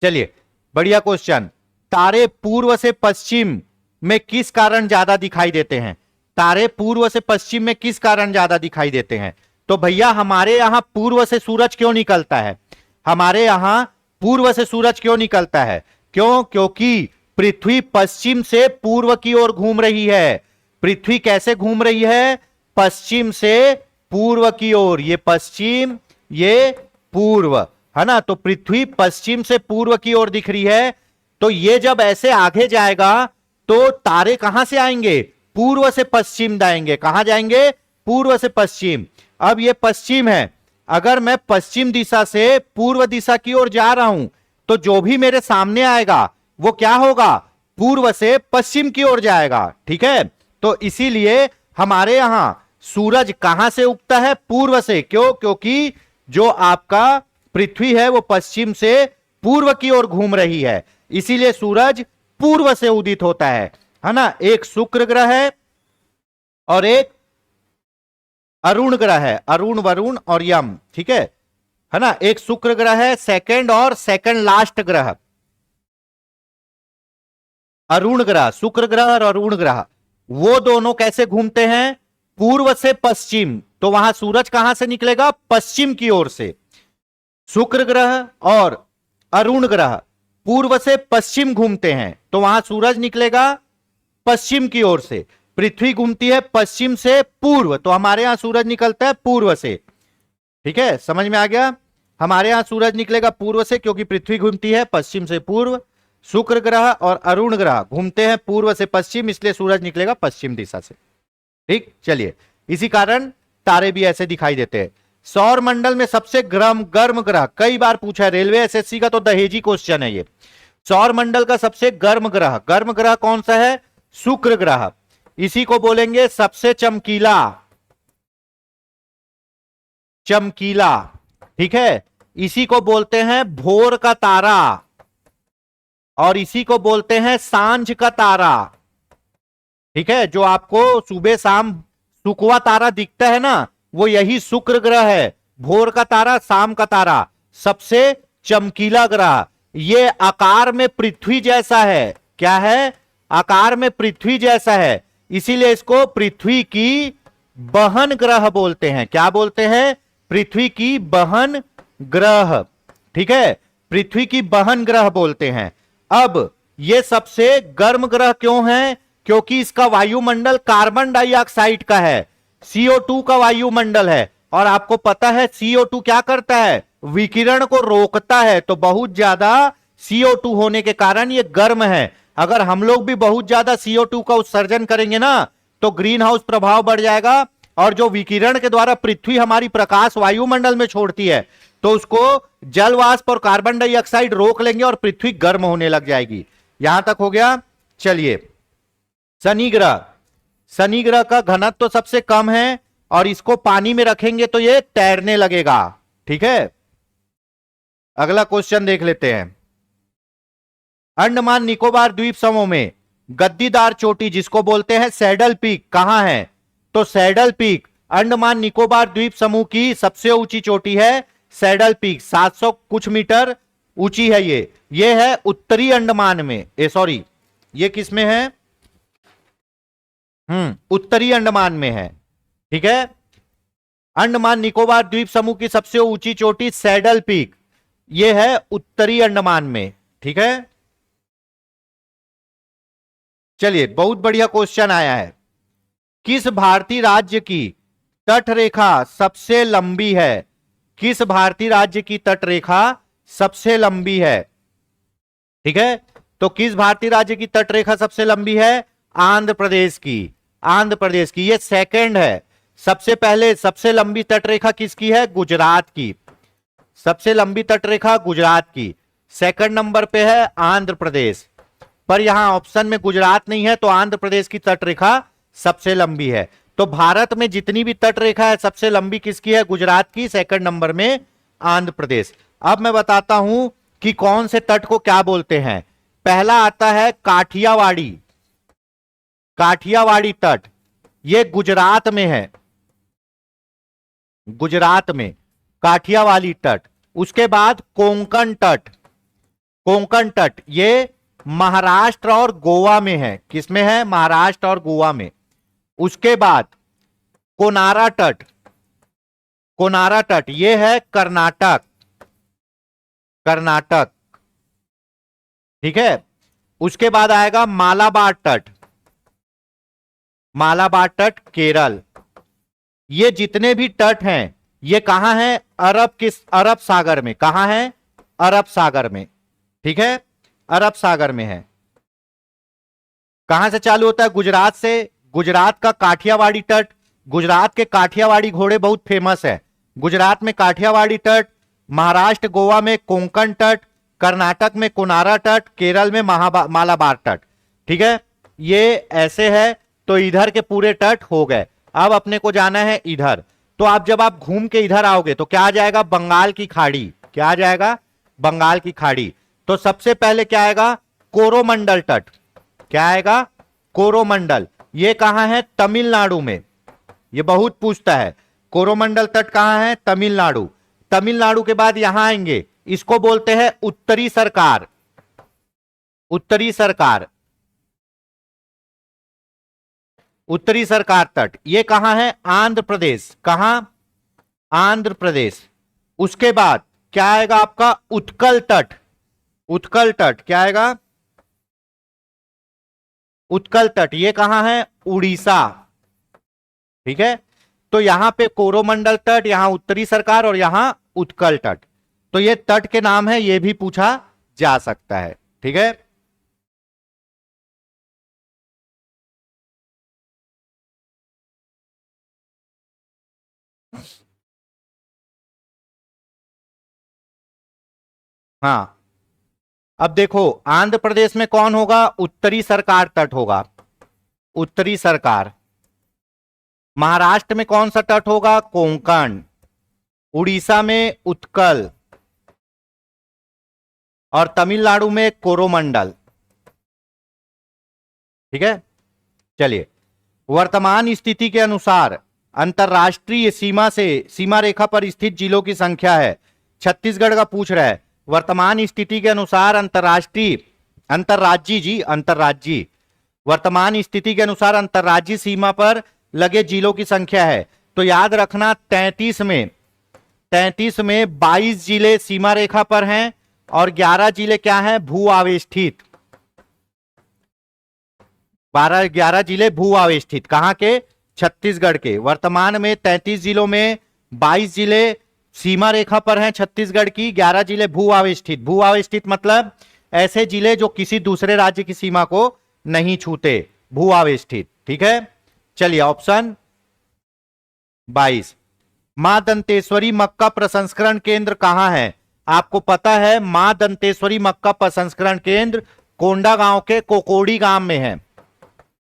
चलिए, बढ़िया क्वेश्चन। तारे पूर्व से पश्चिम में किस कारण ज्यादा दिखाई देते हैं? तारे पूर्व से पश्चिम में किस कारण ज्यादा दिखाई देते हैं? तो भैया हमारे यहां पूर्व से सूरज क्यों निकलता है? हमारे यहां पूर्व से सूरज क्यों निकलता है? क्यों? क्योंकि पृथ्वी पश्चिम से पूर्व की ओर घूम रही है। पृथ्वी कैसे घूम रही है? पश्चिम से पूर्व की ओर। ये पश्चिम, ये पूर्व, है ना। तो पृथ्वी पश्चिम से पूर्व की ओर दिख रही है। तो ये जब ऐसे आगे जाएगा तो तारे कहां से आएंगे? पूर्व से पश्चिम जाएंगे। कहां जाएंगे? पूर्व से पश्चिम। अब ये पश्चिम है, अगर मैं पश्चिम दिशा से पूर्व दिशा की ओर जा रहा हूं तो जो भी मेरे सामने आएगा वो क्या होगा? पूर्व से पश्चिम की ओर जाएगा। ठीक है, तो इसीलिए हमारे यहां सूरज कहां से उगता है? पूर्व से। क्यों? क्योंकि जो आपका पृथ्वी है वो पश्चिम से पूर्व की ओर घूम रही है, इसीलिए सूरज पूर्व से उदित होता है ना। एक शुक्र ग्रह है और एक अरुण ग्रह है, अरुण वरुण और यम, ठीक है ना। एक शुक्र ग्रह है, सेकंड और सेकंड लास्ट ग्रह, अरुण ग्रह, शुक्र ग्रह और अरुण ग्रह, वो दोनों कैसे घूमते हैं? पूर्व से पश्चिम। तो वहां सूरज कहां से निकलेगा? पश्चिम की ओर से। शुक्र ग्रह और अरुण ग्रह पूर्व से पश्चिम घूमते हैं, तो वहां सूरज निकलेगा पश्चिम की ओर से। पृथ्वी घूमती है पश्चिम से पूर्व, तो हमारे यहां सूरज निकलता है पूर्व से। ठीक है, समझ में आ गया? हमारे यहां सूरज निकलेगा पूर्व से, क्योंकि पृथ्वी घूमती है पश्चिम से पूर्व। शुक्र ग्रह और अरुण ग्रह घूमते हैं पूर्व से पश्चिम, इसलिए सूरज निकलेगा पश्चिम दिशा से। ठीक, चलिए, इसी कारण तारे भी ऐसे दिखाई देते हैं। सौर मंडल में सबसे गर्म ग्रह, कई बार पूछा है रेलवे एसएससी का, तो दहेजी क्वेश्चन है ये। सौर मंडल का सबसे गर्म ग्रह कौन सा है? शुक्र ग्रह। इसी को बोलेंगे सबसे चमकीला, ठीक है। इसी को बोलते हैं भोर का तारा, और इसी को बोलते हैं सांझ का तारा। ठीक है, जो आपको सुबह शाम सुकवा तारा दिखता है ना, वो यही शुक्र ग्रह है। भोर का तारा, शाम का तारा, सबसे चमकीला ग्रह। ये आकार में पृथ्वी जैसा है। क्या है? आकार में पृथ्वी जैसा है, इसीलिए इसको पृथ्वी की बहन ग्रह बोलते हैं। क्या बोलते हैं? पृथ्वी की बहन ग्रह। ठीक है, पृथ्वी की बहन ग्रह बोलते हैं। अब ये सबसे गर्म ग्रह क्यों है? क्योंकि इसका वायुमंडल कार्बन डाइऑक्साइड का है, CO2 का वायुमंडल है। और आपको पता है CO2 क्या करता है? विकिरण को रोकता है। तो बहुत ज्यादा CO2 होने के कारण ये गर्म है। अगर हम लोग भी बहुत ज्यादा CO2 का उत्सर्जन करेंगे ना, तो ग्रीन हाउस प्रभाव बढ़ जाएगा, और जो विकिरण के द्वारा पृथ्वी हमारी प्रकाश वायुमंडल में छोड़ती है, तो उसको जल वाष्प और कार्बन डाइऑक्साइड रोक लेंगे और पृथ्वी गर्म होने लग जाएगी। यहां तक हो गया। चलिए, शनि ग्रह का घनत्व तो सबसे कम है, और इसको पानी में रखेंगे तो ये तैरने लगेगा। ठीक है, अगला क्वेश्चन देख लेते हैं। अंडमान निकोबार द्वीप समूह में गद्दीदार चोटी, जिसको बोलते हैं सैडल पीक, कहां है? तो सैडल पीक अंडमान निकोबार द्वीप समूह की सबसे ऊंची चोटी है सैडल पीक, 700 कुछ मीटर ऊंची है ये है उत्तरी अंडमान में। सॉरी, ये किस में है? उत्तरी अंडमान में है। ठीक है, अंडमान निकोबार द्वीप समूह की सबसे ऊंची चोटी सैडल पीक, ये है उत्तरी अंडमान में। ठीक है, चलिए, बहुत बढ़िया क्वेश्चन आया है। किस भारतीय राज्य की तट रेखा सबसे लंबी है? किस भारतीय राज्य की तट रेखा सबसे लंबी है? ठीक है, तो किस भारतीय राज्य की तट रेखा सबसे लंबी है? आंध्र प्रदेश की। आंध्र प्रदेश की, ये सेकंड है। सबसे पहले सबसे लंबी तट रेखा किसकी है? गुजरात की। सबसे लंबी तट रेखा गुजरात की। सेकंड नंबर पे है आंध्र प्रदेश, पर यहां ऑप्शन में गुजरात नहीं है, तो आंध्र प्रदेश की तट रेखा सबसे लंबी है। तो भारत में जितनी भी तट रेखा है सबसे लंबी किसकी है? गुजरात की। सेकंड नंबर में आंध्र प्रदेश। अब मैं बताता हूं कि कौन से तट को क्या बोलते हैं। पहला आता है काठियावाड़ी, काठियावाड़ी तट, ये गुजरात में है, गुजरात में काठियावाड़ी तट। उसके बाद कोंकण तट, कोंकण तट ये महाराष्ट्र और गोवा में है। किसमें है? महाराष्ट्र और गोवा में। उसके बाद कोनारा तट, कोनारा तट ये है कर्नाटक, कर्नाटक। ठीक है, उसके बाद आएगा मालाबार तट, मालाबार तट केरल। ये जितने भी तट हैं ये कहां हैं? अरब सागर में। कहां है? अरब सागर में। ठीक है, अरब सागर में है। कहां से चालू होता है? गुजरात से। गुजरात का काठियावाड़ी तट, गुजरात के काठियावाड़ी घोड़े बहुत फेमस है। गुजरात में काठियावाड़ी तट, महाराष्ट्र गोवा में कोंकण तट, कर्नाटक में कोनारा तट, केरल में मालाबार तट। ठीक है, ये ऐसे है। तो इधर के पूरे तट हो गए। अब अपने को जाना है इधर। तो आप जब आप घूम के इधर आओगे तो क्या आ जाएगा? बंगाल की खाड़ी। क्या आ जाएगा? बंगाल की खाड़ी। तो सबसे पहले क्या आएगा? कोरोमंडल तट। क्या आएगा? कोरोमंडल। ये कहां है? तमिलनाडु में। ये बहुत पूछता है। कोरोमंडल तट कहां है? तमिलनाडु। तमिलनाडु के बाद यहां आएंगे, इसको बोलते हैं उत्तरी सरकार। उत्तरी सरकार, उत्तरी सरकार तट, ये कहां है? आंध्र प्रदेश। कहां? आंध्र प्रदेश। उसके बाद क्या आएगा आपका? उत्कल तट। उत्कल तट क्या आएगा? उत्कल तट, ये कहां है? उड़ीसा। ठीक है, तो यहां पे कोरोमंडल तट, यहां उत्तरी सरकार और यहां उत्कल तट। तो ये तट के नाम है, ये भी पूछा जा सकता है। ठीक है, हाँ। अब देखो, आंध्र प्रदेश में कौन होगा? उत्तरी सरकार तट होगा, उत्तरी सरकार। महाराष्ट्र में कौन सा तट होगा? कोंकण। उड़ीसा में उत्कल, और तमिलनाडु में कोरोमंडल। ठीक है, चलिए, वर्तमान स्थिति के अनुसार अंतरराष्ट्रीय सीमा से सीमा रेखा पर स्थित जिलों की संख्या है। छत्तीसगढ़ का पूछ रहा है। वर्तमान स्थिति के अनुसार अंतरराष्ट्रीय, अंतरराज्यीय जी, अंतरराज्यीय, वर्तमान स्थिति के अनुसार अंतरराज्यीय सीमा पर लगे जिलों की संख्या है। तो याद रखना 33 में 22 जिले सीमा रेखा पर हैं और 11 जिले क्या हैं? भू आवेष्टित। 11 जिले भू आवेष्टित, कहां के? छत्तीसगढ़ के। वर्तमान में 33 जिलों में 22 जिले सीमा रेखा पर हैं छत्तीसगढ़ की, 11 जिले भू आवेष्टित। भू आवेष्टित मतलब ऐसे जिले जो किसी दूसरे राज्य की सीमा को नहीं छूते, भू आवेष्टित। ठीक है, चलिए ऑप्शन 22। मां दंतेश्वरी मक्का प्रसंस्करण केंद्र कहां है? आपको पता है, मां दंतेश्वरी मक्का प्रसंस्करण केंद्र कोंडागांव के कोकोड़ी गांव में है,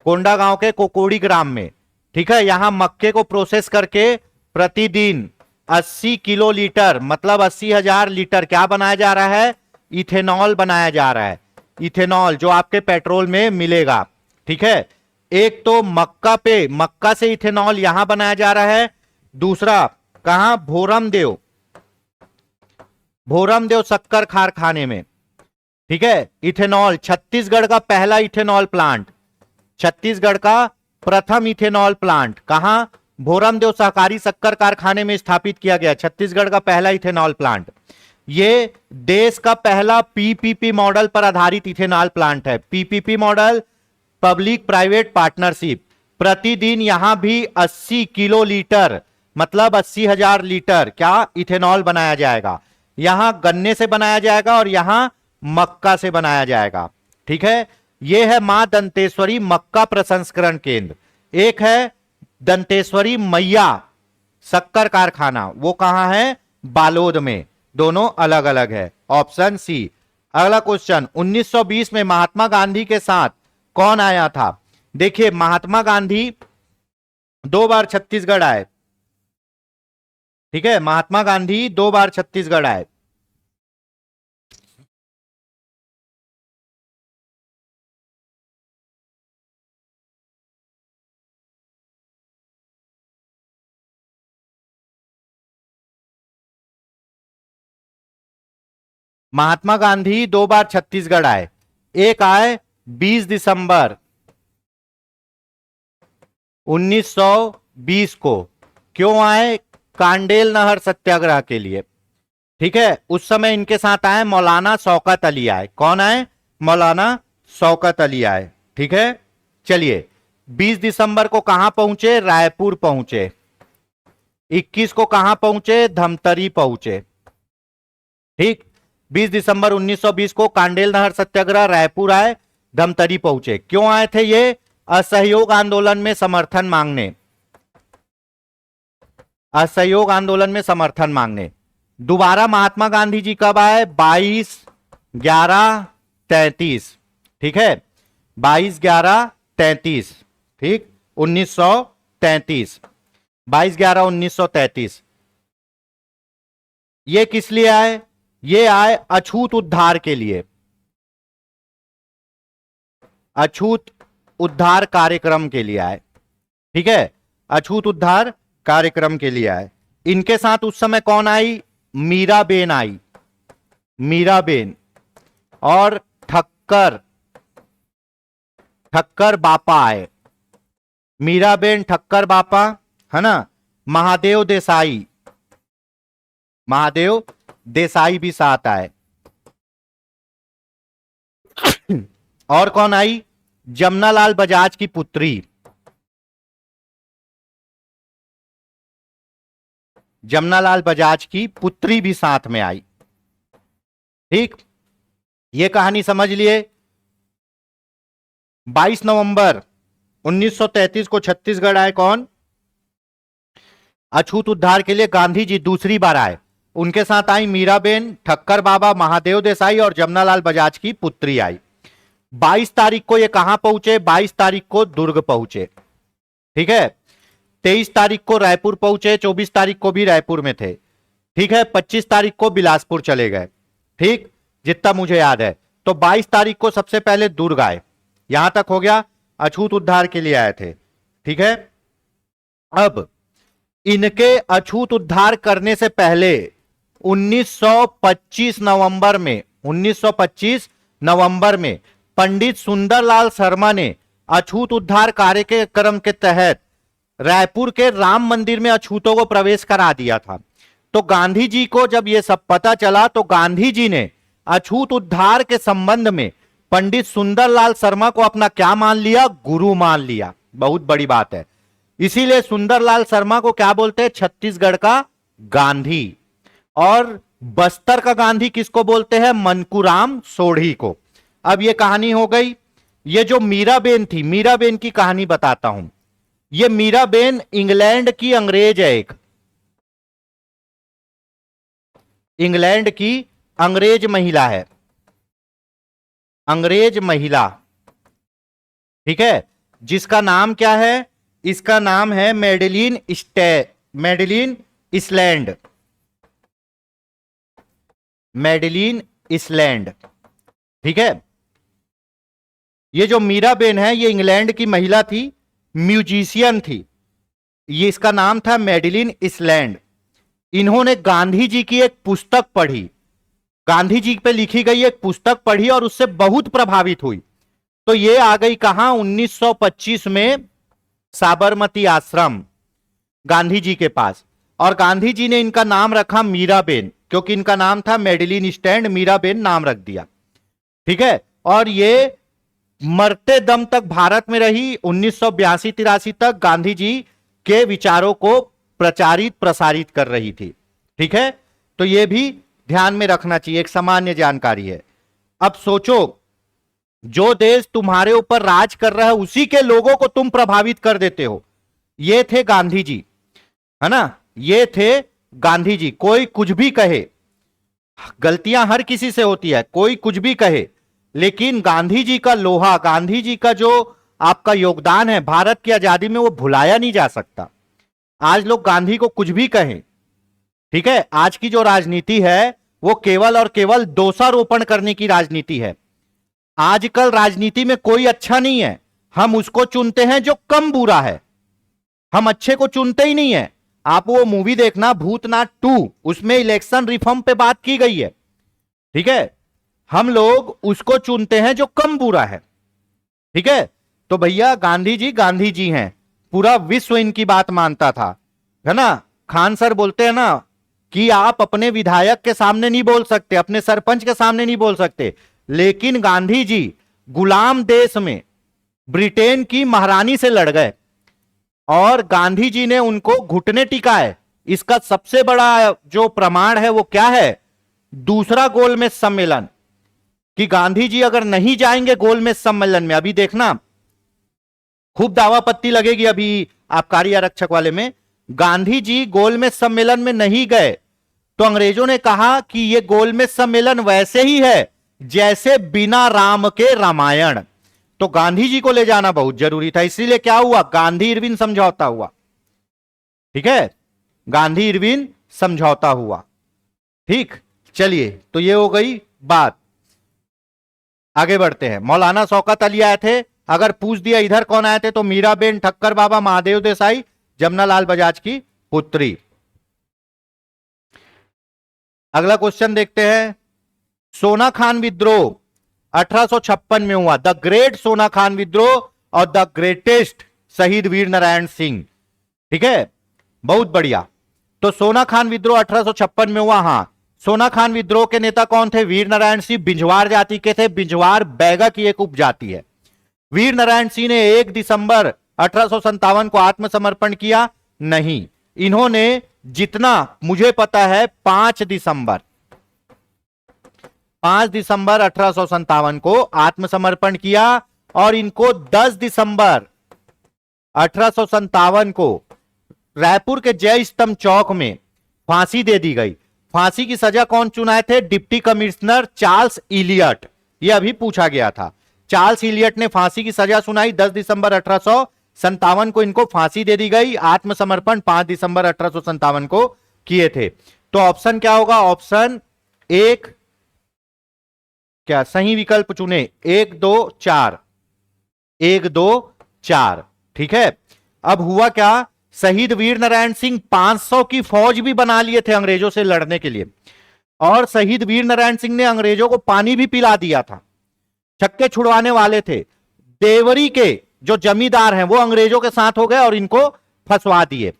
कोंडागांव के कोकोड़ी ग्राम में। ठीक है, यहां मक्के को प्रोसेस करके प्रतिदिन 80 किलो लीटर, मतलब 80,000 लीटर क्या बनाया जा रहा है? इथेनॉल बनाया जा रहा है। इथेनॉल जो आपके पेट्रोल में मिलेगा। ठीक है, एक तो मक्का से इथेनॉल यहां बनाया जा रहा है, दूसरा कहां? भोरमदेव, भोरमदेव शक्कर कारखाने में। ठीक है, इथेनॉल, छत्तीसगढ़ का पहला इथेनॉल प्लांट, छत्तीसगढ़ का प्रथम इथेनॉल प्लांट कहां? भोरमदेव सहकारी शक्कर कारखाने में स्थापित किया गया, छत्तीसगढ़ का पहला इथेनॉल प्लांट। ये देश का पहला पीपीपी मॉडल पर आधारित इथेनॉल प्लांट है। PPP model, public private partnership. प्रतिदिन यहां भी 80 किलो लीटर, मतलब 80,000 लीटर क्या? इथेनॉल बनाया जाएगा। यहां गन्ने से बनाया जाएगा और यहां मक्का से बनाया जाएगा। ठीक है, यह है मां दंतेश्वरी मक्का प्रसंस्करण केंद्र। एक है दंतेश्वरी मैया शक्कर कारखाना, वो कहां है? बालोद में। दोनों अलग अलग है, ऑप्शन सी। अगला क्वेश्चन, 1920 में महात्मा गांधी के साथ कौन आया था? देखिए, महात्मा गांधी 2 बार छत्तीसगढ़ आए। ठीक है, महात्मा गांधी 2 बार छत्तीसगढ़ आए। महात्मा गांधी 2 बार छत्तीसगढ़ आए। एक आए 20 दिसंबर 1920 को। क्यों आए? कांडेल नहर सत्याग्रह के लिए। ठीक है, उस समय इनके साथ आए मौलाना शौकत अली आए। कौन आए? मौलाना शौकत अली आए। ठीक है, चलिए, 20 दिसंबर को कहां पहुंचे? रायपुर पहुंचे। 21 को कहां पहुंचे? धमतरी पहुंचे। ठीक, 20 दिसंबर 1920 को कांडेल नहर सत्याग्रह, रायपुर आए, धमतरी पहुंचे। क्यों आए थे ये? असहयोग आंदोलन में समर्थन मांगने, असहयोग आंदोलन में समर्थन मांगने। दोबारा महात्मा गांधी जी कब आए? 22/11/33। ठीक है, 22/11/33। ठीक, 1933, 22/11/1933। ये किस लिए आए? ये आए अछूत उद्धार के लिए, अछूत उद्धार कार्यक्रम के लिए आए। ठीक है, अछूत उद्धार कार्यक्रम के लिए आए। इनके साथ उस समय कौन आई? मीराबेन आई, मीराबेन, और ठक्कर, ठक्कर बापा आए। मीराबेन, ठक्कर बापा, है ना। महादेव देसाई, महादेव देसाई भी साथ आए। और कौन आई? जमनालाल बजाज की पुत्री, जमनालाल बजाज की पुत्री भी साथ में आई। ठीक, ये कहानी समझ लिए। 22 नवंबर 1933 को छत्तीसगढ़ आए कौन? अछूत उद्धार के लिए गांधी जी दूसरी बार आए। उनके साथ आई मीराबेन, ठक्कर बाबा, महादेव देसाई और जमनालाल बजाज की पुत्री आई। 22 तारीख को ये कहां पहुंचे? 22 तारीख को दुर्ग पहुंचे। ठीक है, 23 तारीख को रायपुर पहुंचे, 24 तारीख को भी रायपुर में थे। ठीक है, 25 तारीख को बिलासपुर चले गए। ठीक, जितना मुझे याद है। तो 22 तारीख को सबसे पहले दुर्ग आए। यहां तक हो गया, अछूत उद्धार के लिए आए थे। ठीक है, अब इनके अछूत उद्धार करने से पहले 1925 नवंबर में, 1925 नवंबर में पंडित सुंदरलाल शर्मा ने अछूत उद्धार कार्यक्रम के तहत रायपुर के राम मंदिर में अछूतों को प्रवेश करा दिया था। तो गांधी जी को जब यह सब पता चला तो गांधी जी ने अछूत उद्धार के संबंध में पंडित सुंदरलाल शर्मा को अपना क्या मान लिया? गुरु मान लिया। बहुत बड़ी बात है। इसीलिए सुंदरलाल शर्मा को क्या बोलते हैं? छत्तीसगढ़ का गांधी। और बस्तर का गांधी किसको बोलते हैं? मनकुराम सोढ़ी को। अब ये कहानी हो गई। ये जो मीराबेन थी, मीराबेन की कहानी बताता हूं। ये मीराबेन इंग्लैंड की अंग्रेज है, एक इंग्लैंड की अंग्रेज महिला है, अंग्रेज महिला। ठीक है, जिसका नाम क्या है? इसका नाम है Madeline Madeline Island, Madeline Island. ठीक है, ये जो मीराबेन है ये इंग्लैंड की महिला थी, म्यूजिशियन थी। ये इसका नाम था मेडेलिन इसलैंड। इन्होंने गांधी जी की एक पुस्तक पढ़ी, गांधी जी पे लिखी गई एक पुस्तक पढ़ी और उससे बहुत प्रभावित हुई। तो ये आ गई कहां? 1925 में साबरमती आश्रम गांधी जी के पास। और गांधी जी ने इनका नाम रखा मीराबेन, क्योंकि इनका नाम था मेडेलिन स्टैंड, मीराबेन नाम रख दिया। ठीक है, और ये मरते दम तक भारत में रही। 1982-83 तक गांधी जी के विचारों को प्रचारित प्रसारित कर रही थी। ठीक है, तो यह भी ध्यान में रखना चाहिए, एक सामान्य जानकारी है। अब सोचो, जो देश तुम्हारे ऊपर राज कर रहा है उसी के लोगों को तुम प्रभावित कर देते हो। ये थे गांधी जी, है ना, ये थे गांधी जी। कोई कुछ भी कहे, गलतियां हर किसी से होती है, कोई कुछ भी कहे, लेकिन गांधी जी का लोहा, गांधी जी का जो आपका योगदान है भारत की आजादी में, वो भुलाया नहीं जा सकता। आज लोग गांधी को कुछ भी कहें, ठीक है, आज की जो राजनीति है वो केवल और केवल दोषारोपण करने की राजनीति है। आजकल राजनीति में कोई अच्छा नहीं है, हम उसको चुनते हैं जो कम बुरा है, हम अच्छे को चुनते ही नहीं है। आप वो मूवी देखना भूतनाथ 2, उसमें इलेक्शन रिफॉर्म पे बात की गई है। ठीक है, हम लोग उसको चुनते हैं जो कम बुरा है। ठीक है, तो भैया गांधी जी हैं, पूरा विश्व इनकी बात मानता था, है ना। खान सर बोलते हैं ना कि आप अपने विधायक के सामने नहीं बोल सकते, अपने सरपंच के सामने नहीं बोल सकते, लेकिन गांधी जी गुलाम देश में ब्रिटेन की महारानी से लड़ गए और गांधी जी ने उनको घुटने टिकाए। इसका सबसे बड़ा जो प्रमाण है वो क्या है? दूसरा गोलमेज सम्मेलन, कि गांधी जी अगर नहीं जाएंगे गोलमेज सम्मेलन में, अभी देखना खूब दावापत्ती लगेगी अभी आबकारी आरक्षक वाले में, गांधी जी गोलमेज सम्मेलन में नहीं गए तो अंग्रेजों ने कहा कि यह गोलमेज सम्मेलन वैसे ही है जैसे बिना राम के रामायण। तो गांधी जी को ले जाना बहुत जरूरी था, इसीलिए क्या हुआ? गांधी इरविन समझौता हुआ। ठीक है, गांधी इरविन समझौता हुआ। ठीक, चलिए, तो ये हो गई बात। आगे बढ़ते हैं। मौलाना शौकत अली आए थे, अगर पूछ दिया इधर कौन आए थे तो मीराबेन, ठक्कर बाबा, महादेव देसाई, जमनालाल बजाज की पुत्री। अगला क्वेश्चन देखते हैं। सोना खान विद्रोह 1856 में हुआ। द ग्रेट सोना खान विद्रोह और द ग्रेटेस्ट शहीद वीर नारायण सिंह। ठीक है, बहुत बढ़िया। तो सोना खान विद्रोह 1856 में हुआ। हां, सोना खान विद्रोह के नेता कौन थे? वीर नारायण सिंह बिंजवार जाति के थे। बिंजवार बैगा की एक उपजाति है। वीर नारायण सिंह ने 1 दिसंबर 1857 को आत्मसमर्पण किया? नहीं, इन्होंने जितना मुझे पता है 5 दिसंबर 1857 को आत्मसमर्पण किया और इनको 10 दिसंबर 1857 को रायपुर के जय स्तंभ चौक में फांसी दे दी गई। फांसी की सजा कौन चुनाए थे? Deputy commissioner Charles Eliot. यह अभी पूछा गया था। चार्ल्स इलियट ने फांसी की सजा सुनाई। 10 दिसंबर 1857 को इनको फांसी दे दी गई। आत्मसमर्पण 5 दिसंबर 1857 को किए थे। तो ऑप्शन क्या होगा? ऑप्शन 1 क्या सही विकल्प चुने? 1 2 4, 1 2 4। ठीक है, अब हुआ क्या? शहीद वीर नारायण सिंह 500 की फौज भी बना लिए थे अंग्रेजों से लड़ने के लिए, और शहीद वीर नारायण सिंह ने अंग्रेजों को पानी भी पिला दिया था। छक्के छुड़वाने वाले थे। देवरी के जो जमींदार हैं वो अंग्रेजों के साथ हो गए और इनको फंसवा दिए।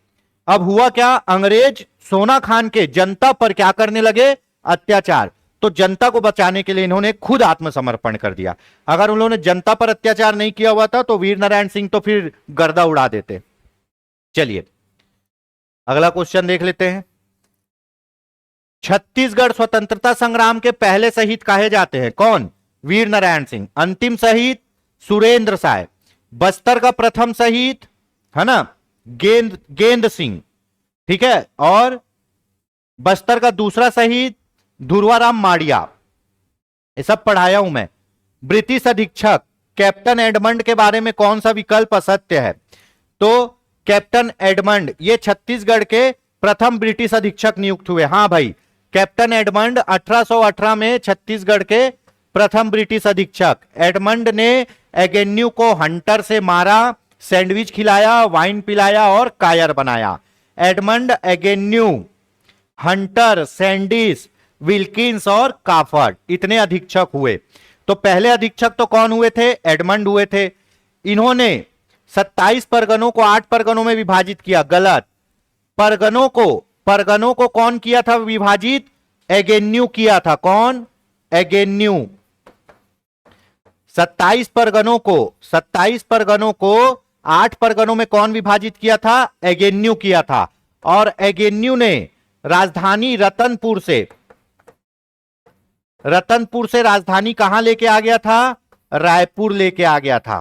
अब हुआ क्या? अंग्रेज सोना खान के जनता पर क्या करने लगे? अत्याचार। तो जनता को बचाने के लिए इन्होंने खुद आत्मसमर्पण कर दिया। अगर उन्होंने जनता पर अत्याचार नहीं किया हुआ था तो वीर नारायण सिंह तो फिर गर्दा उड़ा देते। चलिए अगला क्वेश्चन देख लेते हैं। छत्तीसगढ़ स्वतंत्रता संग्राम के पहले शहीद कहे जाते हैं? कौन? वीर नारायण सिंह। अंतिम शहीद सुरेंद्र साय। बस्तर का प्रथम शहीद है ना गेंद सिंह। ठीक है, और बस्तर का दूसरा शहीद धुरवाराम माड़िया। ये सब पढ़ाया हूं मैं। ब्रिटिश अधीक्षक कैप्टन एडमंड के बारे में कौन सा विकल्प असत्य है? तो कैप्टन एडमंड ये छत्तीसगढ़ के प्रथम ब्रिटिश अधीक्षक नियुक्त हुए। हां भाई, कैप्टन एडमंड 1818 में छत्तीसगढ़ के प्रथम ब्रिटिश अधीक्षक। एडमंड ने एगेन्यू को हंटर से मारा, सैंडविच खिलाया, वाइन पिलाया और कायर बनाया। Edmund Agnew, Hunter, Sandis, Wilkins और काफर्ड इतने अधीक्षक हुए। तो पहले अधीक्षक तो कौन हुए थे? एडमंड हुए थे। इन्होंने 27 परगनों को 8 परगनों में विभाजित किया। गलत। परगनों को कौन किया था विभाजित? एगेन्यू किया था। कौन? एगेन्यू। 27 परगनों को 8 परगनों में कौन विभाजित किया था? एगेन्यू किया था। और एगेन्यू ने राजधानी रतनपुर से राजधानी कहां लेके आ गया था? रायपुर लेके आ गया था।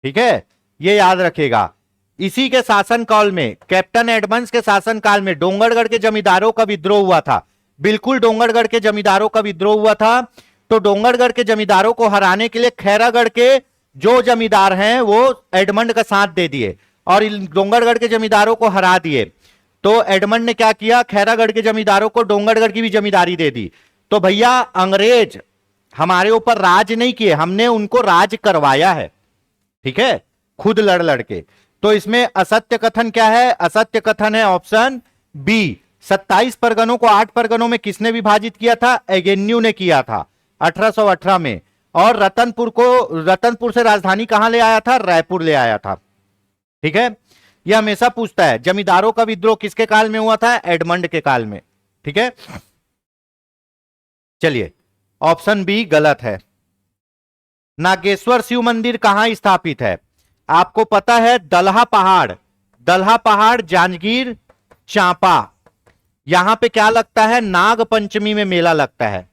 ठीक है, ये याद रखेगा। इसी के शासनकाल में, कैप्टन एडमंड्स के शासनकाल में डोंगरगढ़ के जमींदारों का विद्रोह हुआ था। बिल्कुल डोंगरगढ़ के जमींदारों का विद्रोह हुआ था। तो डोंगरगढ़ के जमींदारों को हराने के लिए खैरागढ़ के जो जमींदार हैं वो एडमंड का साथ दे दिए और डोंगरगढ़ के जमींदारों को हरा दिए। तो एडमंड ने क्या किया? खैरागढ़ के जमींदारों को डोंगरगढ़ की भी जमींदारी दे दी। तो भैया अंग्रेज हमारे ऊपर राज नहीं किए, हमने उनको राज करवाया है। ठीक है, खुद लड़ के। तो इसमें असत्य कथन क्या है? असत्य कथन है ऑप्शन बी। 27 परगनों को 8 परगनों में किसने विभाजित किया था? एगेन्यू ने किया था 1818 में। और रतनपुर से राजधानी कहां ले आया था? रायपुर ले आया था। ठीक है, यह हमेशा पूछता है जमींदारों का विद्रोह किसके काल में हुआ था? एडमंड के काल में। ठीक है, चलिए ऑप्शन बी गलत है। नागेश्वर शिव मंदिर कहां स्थापित है? आपको पता है दलहा पहाड़ जांजगीर चांपा। यहां पे क्या लगता है? नाग पंचमी में मेला लगता है।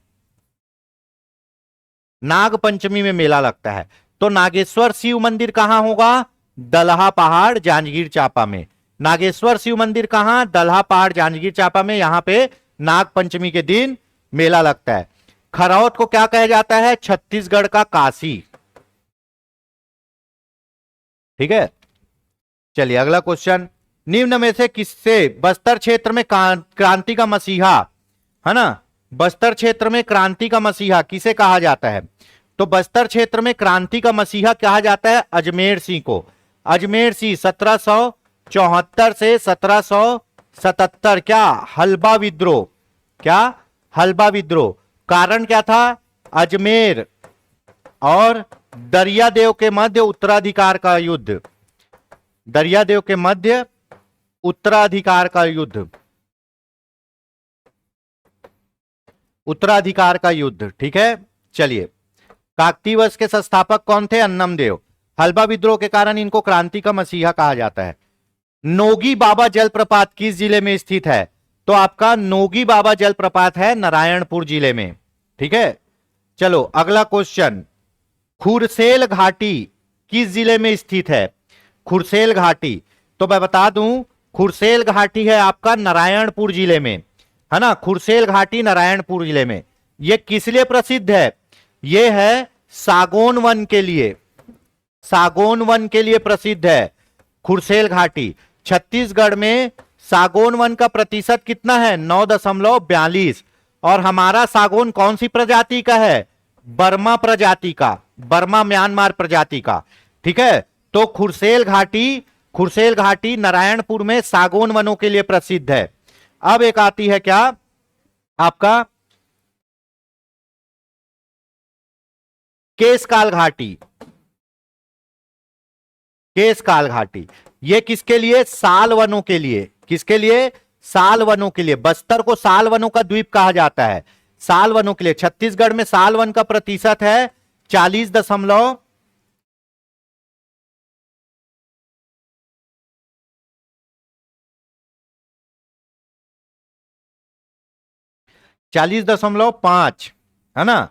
नाग पंचमी में मेला लगता है। तो नागेश्वर शिव मंदिर कहां होगा? दलहा पहाड़ जांजगीर चांपा में। नागेश्वर शिव मंदिर कहां? दलहा पहाड़ जांजगीर चांपा में। यहां पे नाग पंचमी के दिन मेला लगता है। खरौत को क्या कहा जाता है? छत्तीसगढ़ का काशी। ठीक है, चलिए अगला क्वेश्चन। निम्न में से किससे बस्तर क्षेत्र में क्रांति का मसीहा, है ना, बस्तर क्षेत्र में क्रांति का मसीहा किसे कहा जाता है? तो बस्तर क्षेत्र में क्रांति का मसीहा कहा जाता है अजमेर सिंह को। अजमेर सिंह 1774 से 1777। क्या? हलबा विद्रोह। क्या? हलबा विद्रोह। कारण क्या था? अजमेर और दरियादेव के मध्य उत्तराधिकार का युद्ध। दरियादेव के मध्य उत्तराधिकार का युद्ध। उत्तराधिकार का युद्ध। ठीक है, चलिए। काकतीय वंश के संस्थापक कौन थे? अन्नम देव। हलबा विद्रोह के कारण इनको क्रांति का मसीहा कहा जाता है। नोगी बाबा जलप्रपात किस जिले में स्थित है? तो आपका नोगी बाबा जलप्रपात है नारायणपुर जिले में। ठीक है, चलो अगला क्वेश्चन। खुरसेल घाटी किस जिले में स्थित है? खुरसेल घाटी, तो मैं बता दूं, खुरसेल घाटी है आपका नारायणपुर जिले में, है ना। खुरसेल घाटी नारायणपुर जिले में। यह किस लिए प्रसिद्ध है? यह है सागौन वन के लिए। सागौन वन के लिए प्रसिद्ध है खुरसेल घाटी। छत्तीसगढ़ में सागौन वन का प्रतिशत कितना है? 9.42। और हमारा सागौन कौन सी प्रजाति का है? बर्मा प्रजाति का, बर्मा म्यांमार प्रजाति का। ठीक है, तो खुरसेल घाटी नारायणपुर में सागौन वनों के लिए प्रसिद्ध है। अब एक आती है क्या आपका केशकाल घाटी। केशकाल घाटी, यह किसके लिए? साल वनों के लिए। किसके लिए? साल वनों के लिए। बस्तर को साल वनों का द्वीप कहा जाता है। साल वनों के लिए। छत्तीसगढ़ में साल वन का प्रतिशत है 40.40 40.5, है ना।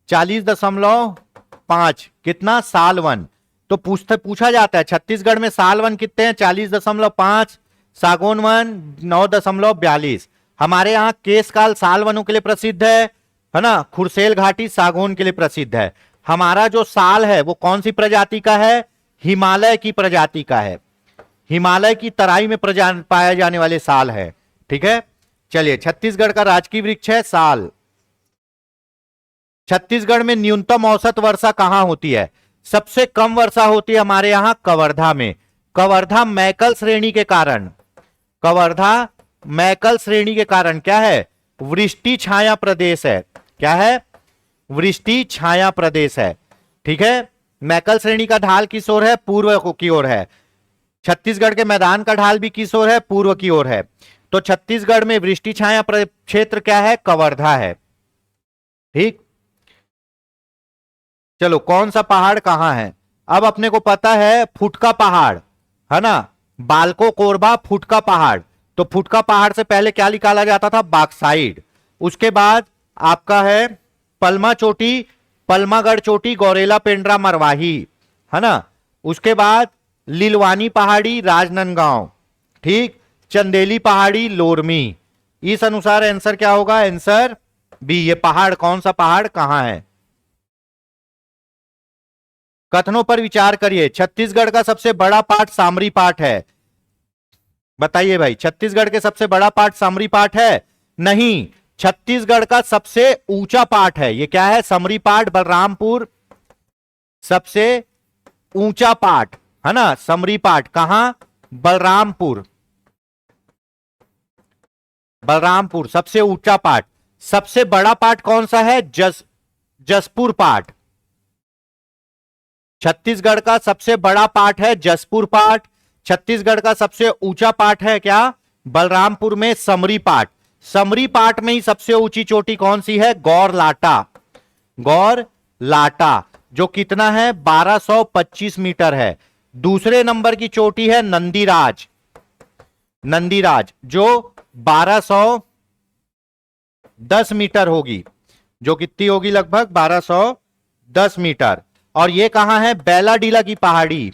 40.5 कितना? साल वन। तो पूछा जाता है छत्तीसगढ़ में साल वन कितने हैं? 40.5। सागौन वन 9.42। हमारे यहां केशकाल साल वनों के लिए प्रसिद्ध है ना। खुरसेल घाटी सागौन के लिए प्रसिद्ध है। हमारा जो साल है वो कौन सी प्रजाति का है? हिमालय की प्रजाति का है। हिमालय की तराई में पाया जाने वाले साल है। ठीक है, चलिए। छत्तीसगढ़ का राजकीय वृक्ष है साल। छत्तीसगढ़ में न्यूनतम औसत वर्षा कहां होती है? सबसे कम वर्षा होती है हमारे यहां कवर्धा में। कवर्धा मैकल श्रेणी के कारण, कवर्धा मैकल श्रेणी के कारण क्या है? वृष्टि छाया प्रदेश है। क्या है? वृष्टि छाया प्रदेश है। ठीक है, मैकल श्रेणी का ढाल किस ओर है? पूर्व की ओर है। छत्तीसगढ़ के मैदान का ढाल भी किस ओर है? पूर्व की ओर है। तो छत्तीसगढ़ में वृष्टि छाया क्षेत्र क्या है? कवर्धा है। ठीक, चलो। कौन सा पहाड़ कहां है? अब अपने को पता है फुटका पहाड़, है ना। बालको कोरबा फुटका पहाड़। तो फुटका पहाड़ से पहले क्या निकाला जाता था? बॉक्साइट। उसके बाद आपका है पलमा चोटी, पलमागढ़ चोटी, गौरेला पेंड्रा मरवाही, है ना। उसके बाद लिलवानी पहाड़ी राजनांदगांव। ठीक, चंदेली पहाड़ी लोरमी। इस अनुसार आंसर क्या होगा? Answer B. ये पहाड़ कौन सा पहाड़ कहां है? कथनों पर विचार करिए। छत्तीसगढ़ का सबसे बड़ा पाठ सामरी पाठ है। बताइए भाई, छत्तीसगढ़ के सबसे बड़ा पाठ सामरी पाठ है? नहीं, छत्तीसगढ़ का सबसे ऊंचा पाठ है। ये क्या है? समरी पाठ, बलरामपुर सबसे ऊंचा पाठ, है ना। समरी पाठ कहां? बलरामपुर। बलरामपुर सबसे ऊंचा पाठ। सबसे बड़ा पाठ कौन सा है? जसपुर पाठ। छत्तीसगढ़ का सबसे बड़ा पाठ है जसपुर पाठ। छत्तीसगढ़ का सबसे ऊंचा पाठ है क्या? बलरामपुर में समरी पाठ। समरी पाठ में ही सबसे ऊंची चोटी कौन सी है? गौर लाटा। गौर लाटा जो कितना है? 1225 मीटर है। दूसरे नंबर की चोटी है नंदीराज। नंदीराज जो 1210 मीटर होगी, जो कितनी होगी? लगभग 1210 मीटर। और ये कहां है? बैलाडीला की पहाड़ी।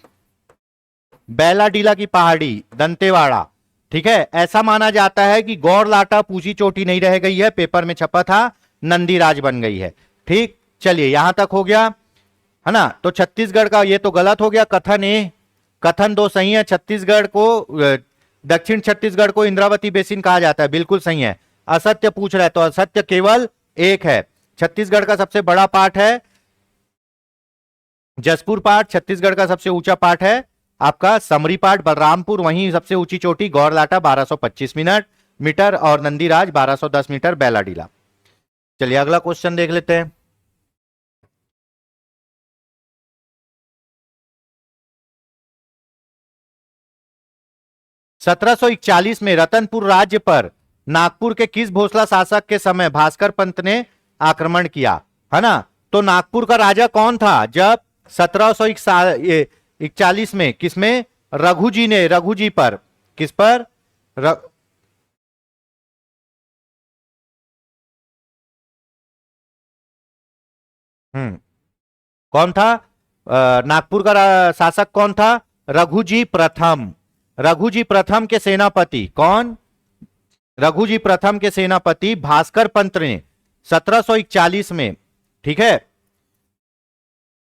बैलाडीला की पहाड़ी दंतेवाड़ा। ठीक है, ऐसा माना जाता है कि गौर लाटा पूछी चोटी नहीं रह गई है, पेपर में छपा था, नंदीराज बन गई है। ठीक, चलिए यहां तक हो गया, है ना। तो छत्तीसगढ़ का ये तो गलत हो गया कथन ए। कथन दो सही है। छत्तीसगढ़ को, दक्षिण छत्तीसगढ़ को इंद्रावती बेसिन कहा जाता है, बिल्कुल सही है। असत्य पूछ रहा है तो असत्य केवल एक है। छत्तीसगढ़ का सबसे बड़ा पाठ है जसपुर पाठ, छत्तीसगढ़ का सबसे ऊंचा पाठ है आपका समरीपाट बलरामपुर, वहीं सबसे ऊंची चोटी गौरलाटा 1225 मीटर और नंदीराज 1210 मीटर बैलाडीला। चलिए अगला क्वेश्चन देख लेते हैं। सत्रह में रतनपुर राज्य पर नागपुर के किस भोसला शासक के समय भास्कर पंत ने आक्रमण किया, है ना? तो नागपुर का राजा कौन था जब 1741 में? किसमें? रघुजी ने, रघुजी पर। किस पर? कौन था? नागपुर का शासक कौन था? रघुजी प्रथम। रघुजी प्रथम के सेनापति कौन? रघुजी प्रथम के सेनापति भास्कर पंत ने 1741 में, ठीक है,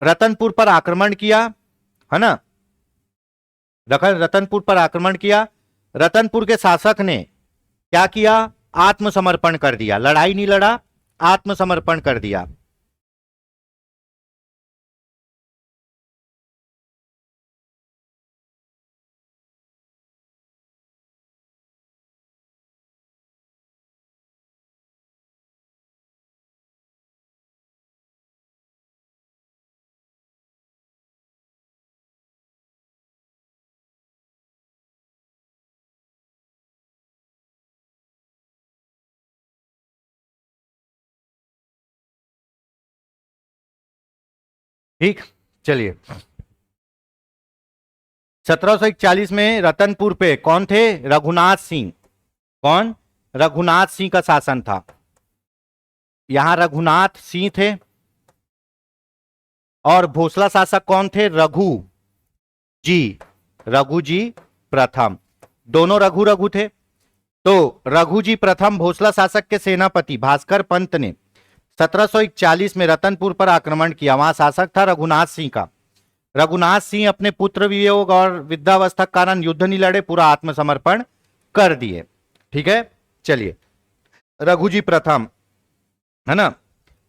रतनपुर पर आक्रमण किया, है ना? रतनपुर पर आक्रमण किया। रतनपुर के शासक ने क्या किया? आत्मसमर्पण कर दिया। लड़ाई नहीं लड़ा, आत्मसमर्पण कर दिया। ठीक, चलिए 1741 में रतनपुर पे कौन थे? रघुनाथ सिंह। कौन? रघुनाथ सिंह का शासन था। यहां रघुनाथ सिंह थे और भोसला शासक कौन थे? रघु जी, रघु जी प्रथम। दोनों रघु रघु थे। तो रघु जी प्रथम भोसला शासक के सेनापति भास्कर पंत ने 1741 में रतनपुर पर आक्रमण किया। वहां शासक था रघुनाथ सिंह का। रघुनाथ सिंह अपने पुत्र वियोग और वृद्धावस्था के कारण युद्ध नहीं लड़े, पूरा आत्मसमर्पण कर दिए। ठीक है, चलिए रघुजी प्रथम, है ना?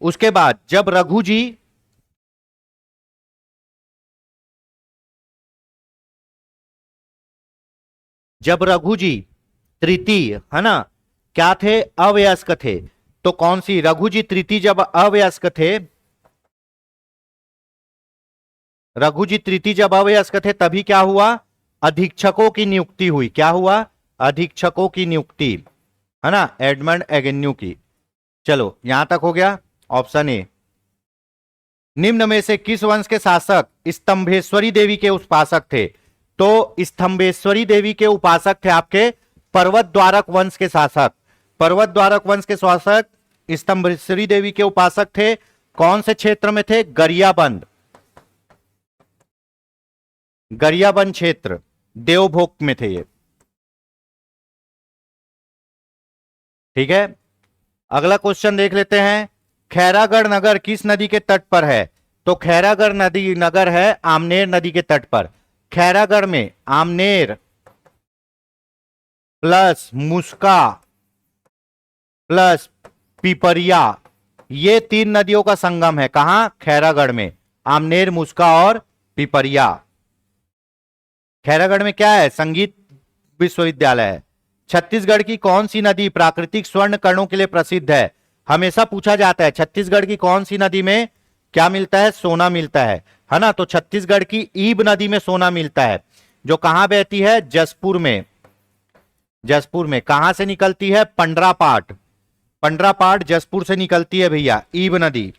उसके बाद जब रघुजी तृतीय, है ना, क्या थे? अवयस्क थे। तो कौन सी? रघुजी तृतीय जब अवयस्क थे, रघुजी तृतीय जब अवयस्क थे तभी क्या हुआ? अधीक्षकों की नियुक्ति हुई। क्या हुआ? अधीक्षकों की नियुक्ति, है ना, एडमंड एगेन्यू की। चलो यहां तक हो गया। ऑप्शन ए, निम्न में से किस वंश के शासक स्तंभेश्वरी देवी के उपासक थे? तो स्तंभेश्वरी देवी के उपासक थे आपके पर्वत द्वारक वंश के शासक। पर्वत द्वारक वंश के शासक स्तंभेश्वरी देवी के उपासक थे। कौन से क्षेत्र में थे? गरियाबंद, गरियाबंद क्षेत्र, देवभोग में थे ये। ठीक है, अगला क्वेश्चन देख लेते हैं। खैरागढ़ नगर किस नदी के तट पर है? तो खैरागढ़ नदी नगर है आमनेर नदी के तट पर। खैरागढ़ में आमनेर प्लस मुस्का प्लस पिपरिया, ये तीन नदियों का संगम है। कहां? खैरागढ़ में। आमनेर, मुस्का और पिपरिया। खैरागढ़ में क्या है? संगीत विश्वविद्यालय है। छत्तीसगढ़ की कौन सी नदी प्राकृतिक स्वर्ण कणों के लिए प्रसिद्ध है? हमेशा पूछा जाता है छत्तीसगढ़ की कौन सी नदी में क्या मिलता है? सोना मिलता है ना? तो छत्तीसगढ़ की ईब नदी में सोना मिलता है, जो कहां बहती है? जसपुर में। जसपुर में। कहां से निकलती है? पंडरापाट। पंडरापाट जसपुर से निकलती है भैया। ईब नदी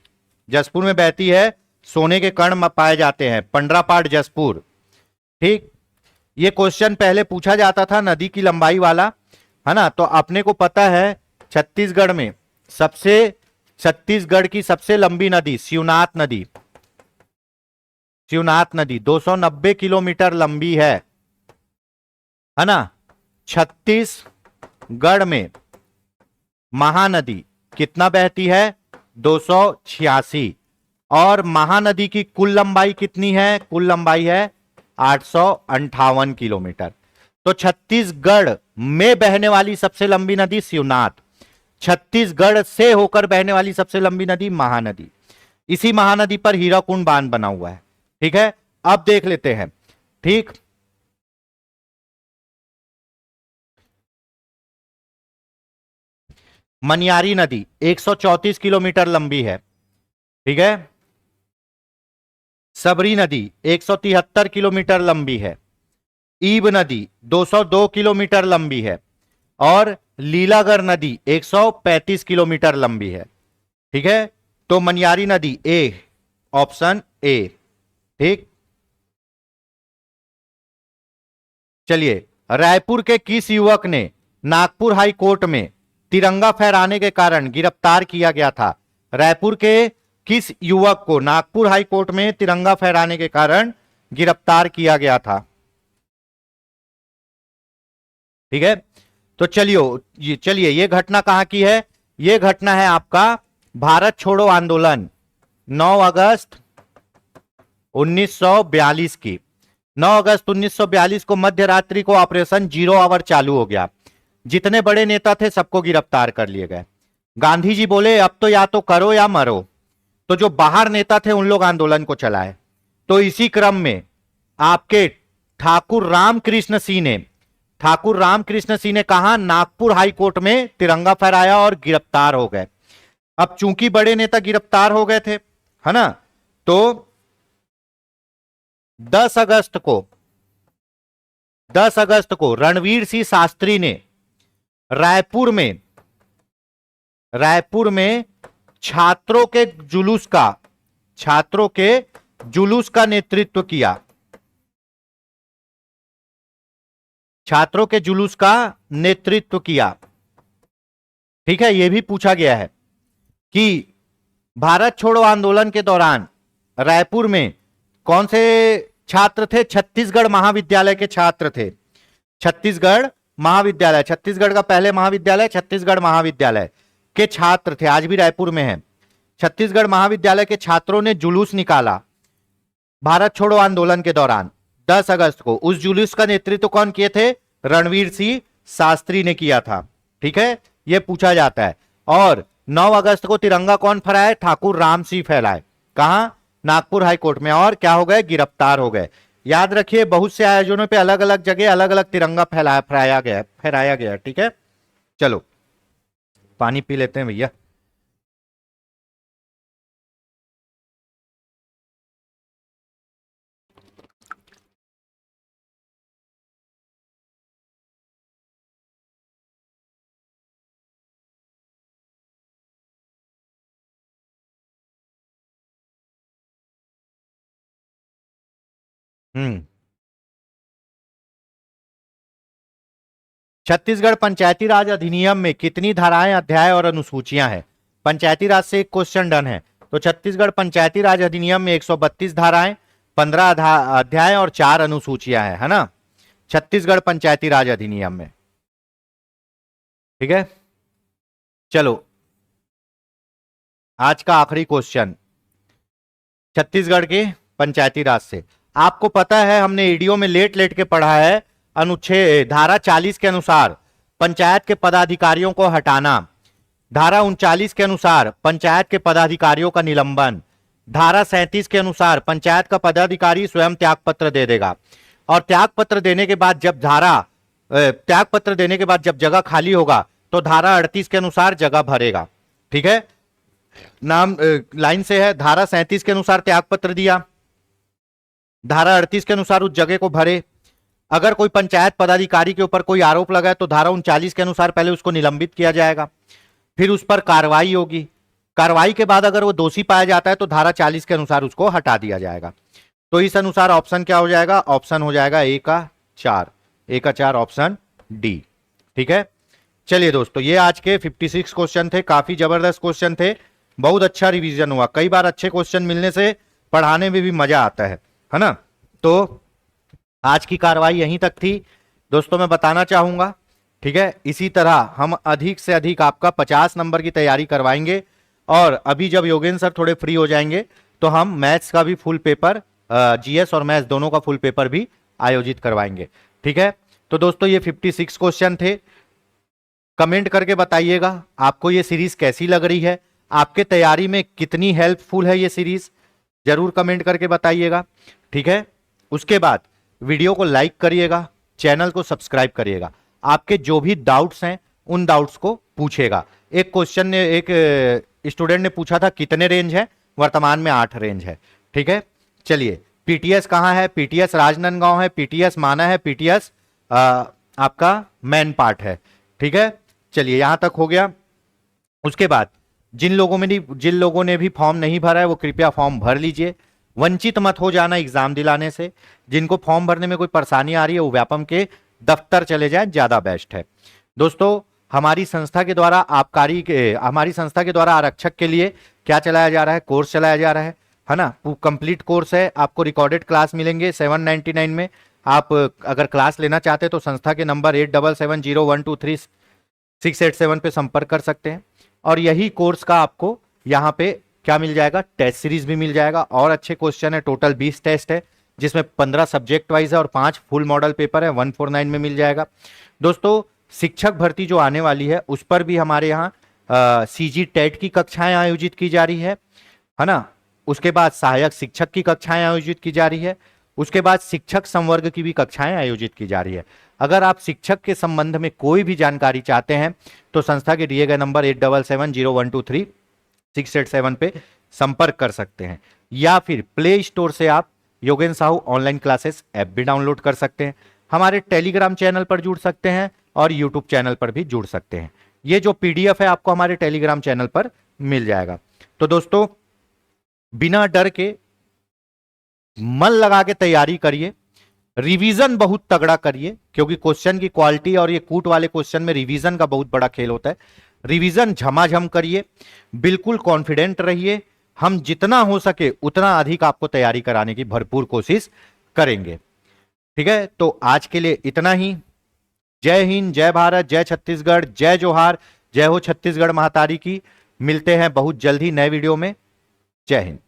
जसपुर में बहती है, सोने के कण पाए जाते हैं। पंडरापाट जसपुर। ठीक, ये क्वेश्चन पहले पूछा जाता था नदी की लंबाई वाला, है ना? तो अपने को पता है छत्तीसगढ़ में छत्तीसगढ़ की सबसे लंबी नदी शिवनाथ नदी। शिवनाथ नदी 290 किलोमीटर लंबी है ना? छत्तीसगढ़ में महानदी कितना बहती है? 286। और महानदी की कुल लंबाई कितनी है? कुल लंबाई है 858 किलोमीटर। तो छत्तीसगढ़ में बहने वाली सबसे लंबी नदी शिवनाथ, छत्तीसगढ़ से होकर बहने वाली सबसे लंबी नदी महानदी। इसी महानदी पर हीराकुंड बांध बना हुआ है। ठीक है, अब देख लेते हैं। ठीक, मनियारी नदी 134 किलोमीटर लंबी है, ठीक है। सबरी नदी 173 किलोमीटर लंबी है। ईब नदी 202 किलोमीटर लंबी है। और लीलागर नदी 135 किलोमीटर लंबी है, ठीक है। तो मनियारी नदी ए, ऑप्शन ए, ठीक। चलिए, रायपुर के किस युवक ने नागपुर हाई कोर्ट में तिरंगा फहराने के कारण गिरफ्तार किया गया था? रायपुर के किस युवक को नागपुर हाई कोर्ट में तिरंगा फहराने के कारण गिरफ्तार किया गया था? ठीक है। तो चलिए ये घटना कहां की है? ये घटना है आपका भारत छोड़ो आंदोलन 9 अगस्त 1942 की। 9 अगस्त 1942 को मध्य रात्रि को ऑपरेशन जीरो आवर चालू हो गया। जितने बड़े नेता थे सबको गिरफ्तार कर लिए गए। गांधी जी बोले अब तो या तो करो या मरो। तो जो बाहर नेता थे उन लोग आंदोलन को चलाए। तो इसी क्रम में आपके ठाकुर रामकृष्ण सिंह ने कहा नागपुर हाई कोर्ट में तिरंगा फहराया और गिरफ्तार हो गए। अब चूंकि बड़े नेता गिरफ्तार हो गए थे, है ना, तो 10 अगस्त को रणवीर सिंह शास्त्री ने रायपुर में छात्रों के जुलूस का नेतृत्व किया। ठीक है। यह भी पूछा गया है कि भारत छोड़ो आंदोलन के दौरान रायपुर में कौन से छात्र थे? छत्तीसगढ़ महाविद्यालय के छात्र थे। छत्तीसगढ़ का पहले महाविद्यालय छत्तीसगढ़ महाविद्यालय के छात्र थे, आज भी रायपुर में है। छत्तीसगढ़ महाविद्यालय के छात्रों ने जुलूस निकाला भारत छोड़ो आंदोलन के दौरान 10 अगस्त को। उस जुलूस का नेतृत्व कौन किए थे? रणवीर सिंह शास्त्री ने किया था, ठीक है। यह पूछा जाता है। और 9 अगस्त को तिरंगा कौन फहराए? ठाकुर राम सिंह फहराए। कहां? नागपुर हाईकोर्ट में। और क्या हो गए? गिरफ्तार हो गए। याद रखिए बहुत से आयोजनों पे अलग अलग जगह अलग अलग तिरंगा फहराया गया, ठीक है। चलो पानी पी लेते हैं भैया। छत्तीसगढ़ पंचायती राज अधिनियम में कितनी धाराएं, अध्याय और अनुसूचियां हैं? पंचायती राज से एक क्वेश्चन डन है। तो छत्तीसगढ़ पंचायती राज अधिनियम में 132 धाराएं, 15 अध्याय और 4 अनुसूचियां हैं, है ना, छत्तीसगढ़ पंचायती राज अधिनियम में, ठीक है। चलो आज का आखिरी क्वेश्चन छत्तीसगढ़ के पंचायती राज से। आपको पता है हमने ईडीओ में लेट के पढ़ा है, अनुच्छेद धारा 40 के अनुसार पंचायत के पदाधिकारियों को हटाना, धारा 39 के अनुसार पंचायत के पदाधिकारियों का निलंबन, धारा 37 के अनुसार पंचायत का पदाधिकारी स्वयं त्यागपत्र दे देगा और त्यागपत्र देने के बाद जब जगह खाली होगा तो धारा 38 के अनुसार जगह भरेगा, ठीक है। नाम लाइन से है, धारा 37 के अनुसार त्यागपत्र दिया, धारा 38 के अनुसार उस जगह को भरे। अगर कोई पंचायत पदाधिकारी के ऊपर कोई आरोप लगा तो धारा 39 के अनुसार पहले उसको निलंबित किया जाएगा, फिर उस पर कार्रवाई होगी। कार्रवाई के बाद अगर वो दोषी पाया जाता है तो धारा 40 के अनुसार उसको हटा दिया जाएगा। तो इस अनुसार ऑप्शन क्या हो जाएगा? ऑप्शन हो जाएगा ए का 4 ऑप्शन डी, ठीक है। चलिए दोस्तों ये आज के 56 क्वेश्चन थे, काफी जबरदस्त क्वेश्चन थे, बहुत अच्छा रिवीजन हुआ। कई बार अच्छे क्वेश्चन मिलने से पढ़ाने में भी मजा आता है ना। तो आज की कार्रवाई यहीं तक थी दोस्तों, मैं बताना चाहूंगा, ठीक है। इसी तरह हम अधिक से अधिक आपका 50 नंबर की तैयारी करवाएंगे और अभी जब योगेंद्र सर थोड़े फ्री हो जाएंगे तो हम मैथ्स का भी फुल पेपर, जीएस और मैथ्स दोनों का फुल पेपर भी आयोजित करवाएंगे, ठीक है। तो दोस्तों ये 56 क्वेश्चन थे। कमेंट करके बताइएगा आपको ये सीरीज कैसी लग रही है, आपके तैयारी में कितनी हेल्पफुल है ये सीरीज, जरूर कमेंट करके बताइएगा, ठीक है। उसके बाद वीडियो को लाइक करिएगा, चैनल को सब्सक्राइब करिएगा, आपके जो भी डाउट्स हैं उन डाउट्स को पूछेगा। एक क्वेश्चन ने एक स्टूडेंट ने पूछा था कितने रेंज है, वर्तमान में 8 रेंज है। ठीक है, चलिए पीटीएस कहाँ है, पीटीएस राजनांदगांव है, पीटीएस माना है, पीटीएस आपका मैन पार्ट है। ठीक है, चलिए यहां तक हो गया। उसके बाद जिन लोगों ने भी फॉर्म नहीं भरा है वो कृपया फॉर्म भर लीजिए, वंचित मत हो जाना एग्जाम दिलाने से। जिनको फॉर्म भरने में कोई परेशानी आ रही है वो व्यापम के दफ्तर चले जाएं, ज्यादा बेस्ट है। दोस्तों हमारी संस्था के द्वारा हमारी संस्था के द्वारा आरक्षक के लिए क्या चलाया जा रहा है, कोर्स चलाया जा रहा है ना। कंप्लीट कोर्स है, आपको रिकॉर्डेड क्लास मिलेंगे 799 में। आप अगर क्लास लेना चाहते हैं तो संस्था के नंबर 8770123687 पे संपर्क कर सकते हैं। और यही कोर्स का आपको यहाँ पे क्या मिल जाएगा, टेस्ट सीरीज भी मिल जाएगा और अच्छे क्वेश्चन है। टोटल 20 टेस्ट है जिसमें 15 सब्जेक्ट वाइज है और 5 फुल मॉडल पेपर है, 149 में मिल जाएगा। दोस्तों शिक्षक भर्ती जो आने वाली है उस पर भी हमारे यहाँ सीजी टेट की कक्षाएं आयोजित की जा रही है ना। उसके बाद सहायक शिक्षक की कक्षाएं आयोजित की जा रही है। उसके बाद शिक्षक संवर्ग की भी कक्षाएं आयोजित की जा रही है। अगर आप शिक्षक के संबंध में कोई भी जानकारी चाहते हैं तो संस्था के दिए गए नंबर 8770123687 पे संपर्क कर सकते हैं, या फिर प्ले स्टोर से आप योगेन साहू ऑनलाइन क्लासेस ऐप भी डाउनलोड कर सकते हैं। हमारे टेलीग्राम चैनल पर जुड़ सकते हैं और यूट्यूब चैनल पर भी जुड़ सकते हैं। ये जो पीडीएफ है आपको हमारे टेलीग्राम चैनल पर मिल जाएगा। तो दोस्तों बिना डर के मन लगा के तैयारी करिए, रिवीजन बहुत तगड़ा करिए, क्योंकि क्वेश्चन की क्वालिटी और ये कूट वाले क्वेश्चन में रिवीजन का बहुत बड़ा खेल होता है। रिवीजन झमाझम करिए, बिल्कुल कॉन्फिडेंट रहिए। हम जितना हो सके उतना अधिक आपको तैयारी कराने की भरपूर कोशिश करेंगे। ठीक है, तो आज के लिए इतना ही। जय हिंद, जय भारत, जय छत्तीसगढ़, जय जोहार, जय हो छत्तीसगढ़ महातारी की। मिलते हैं बहुत जल्द ही नए वीडियो में। जय हिंद।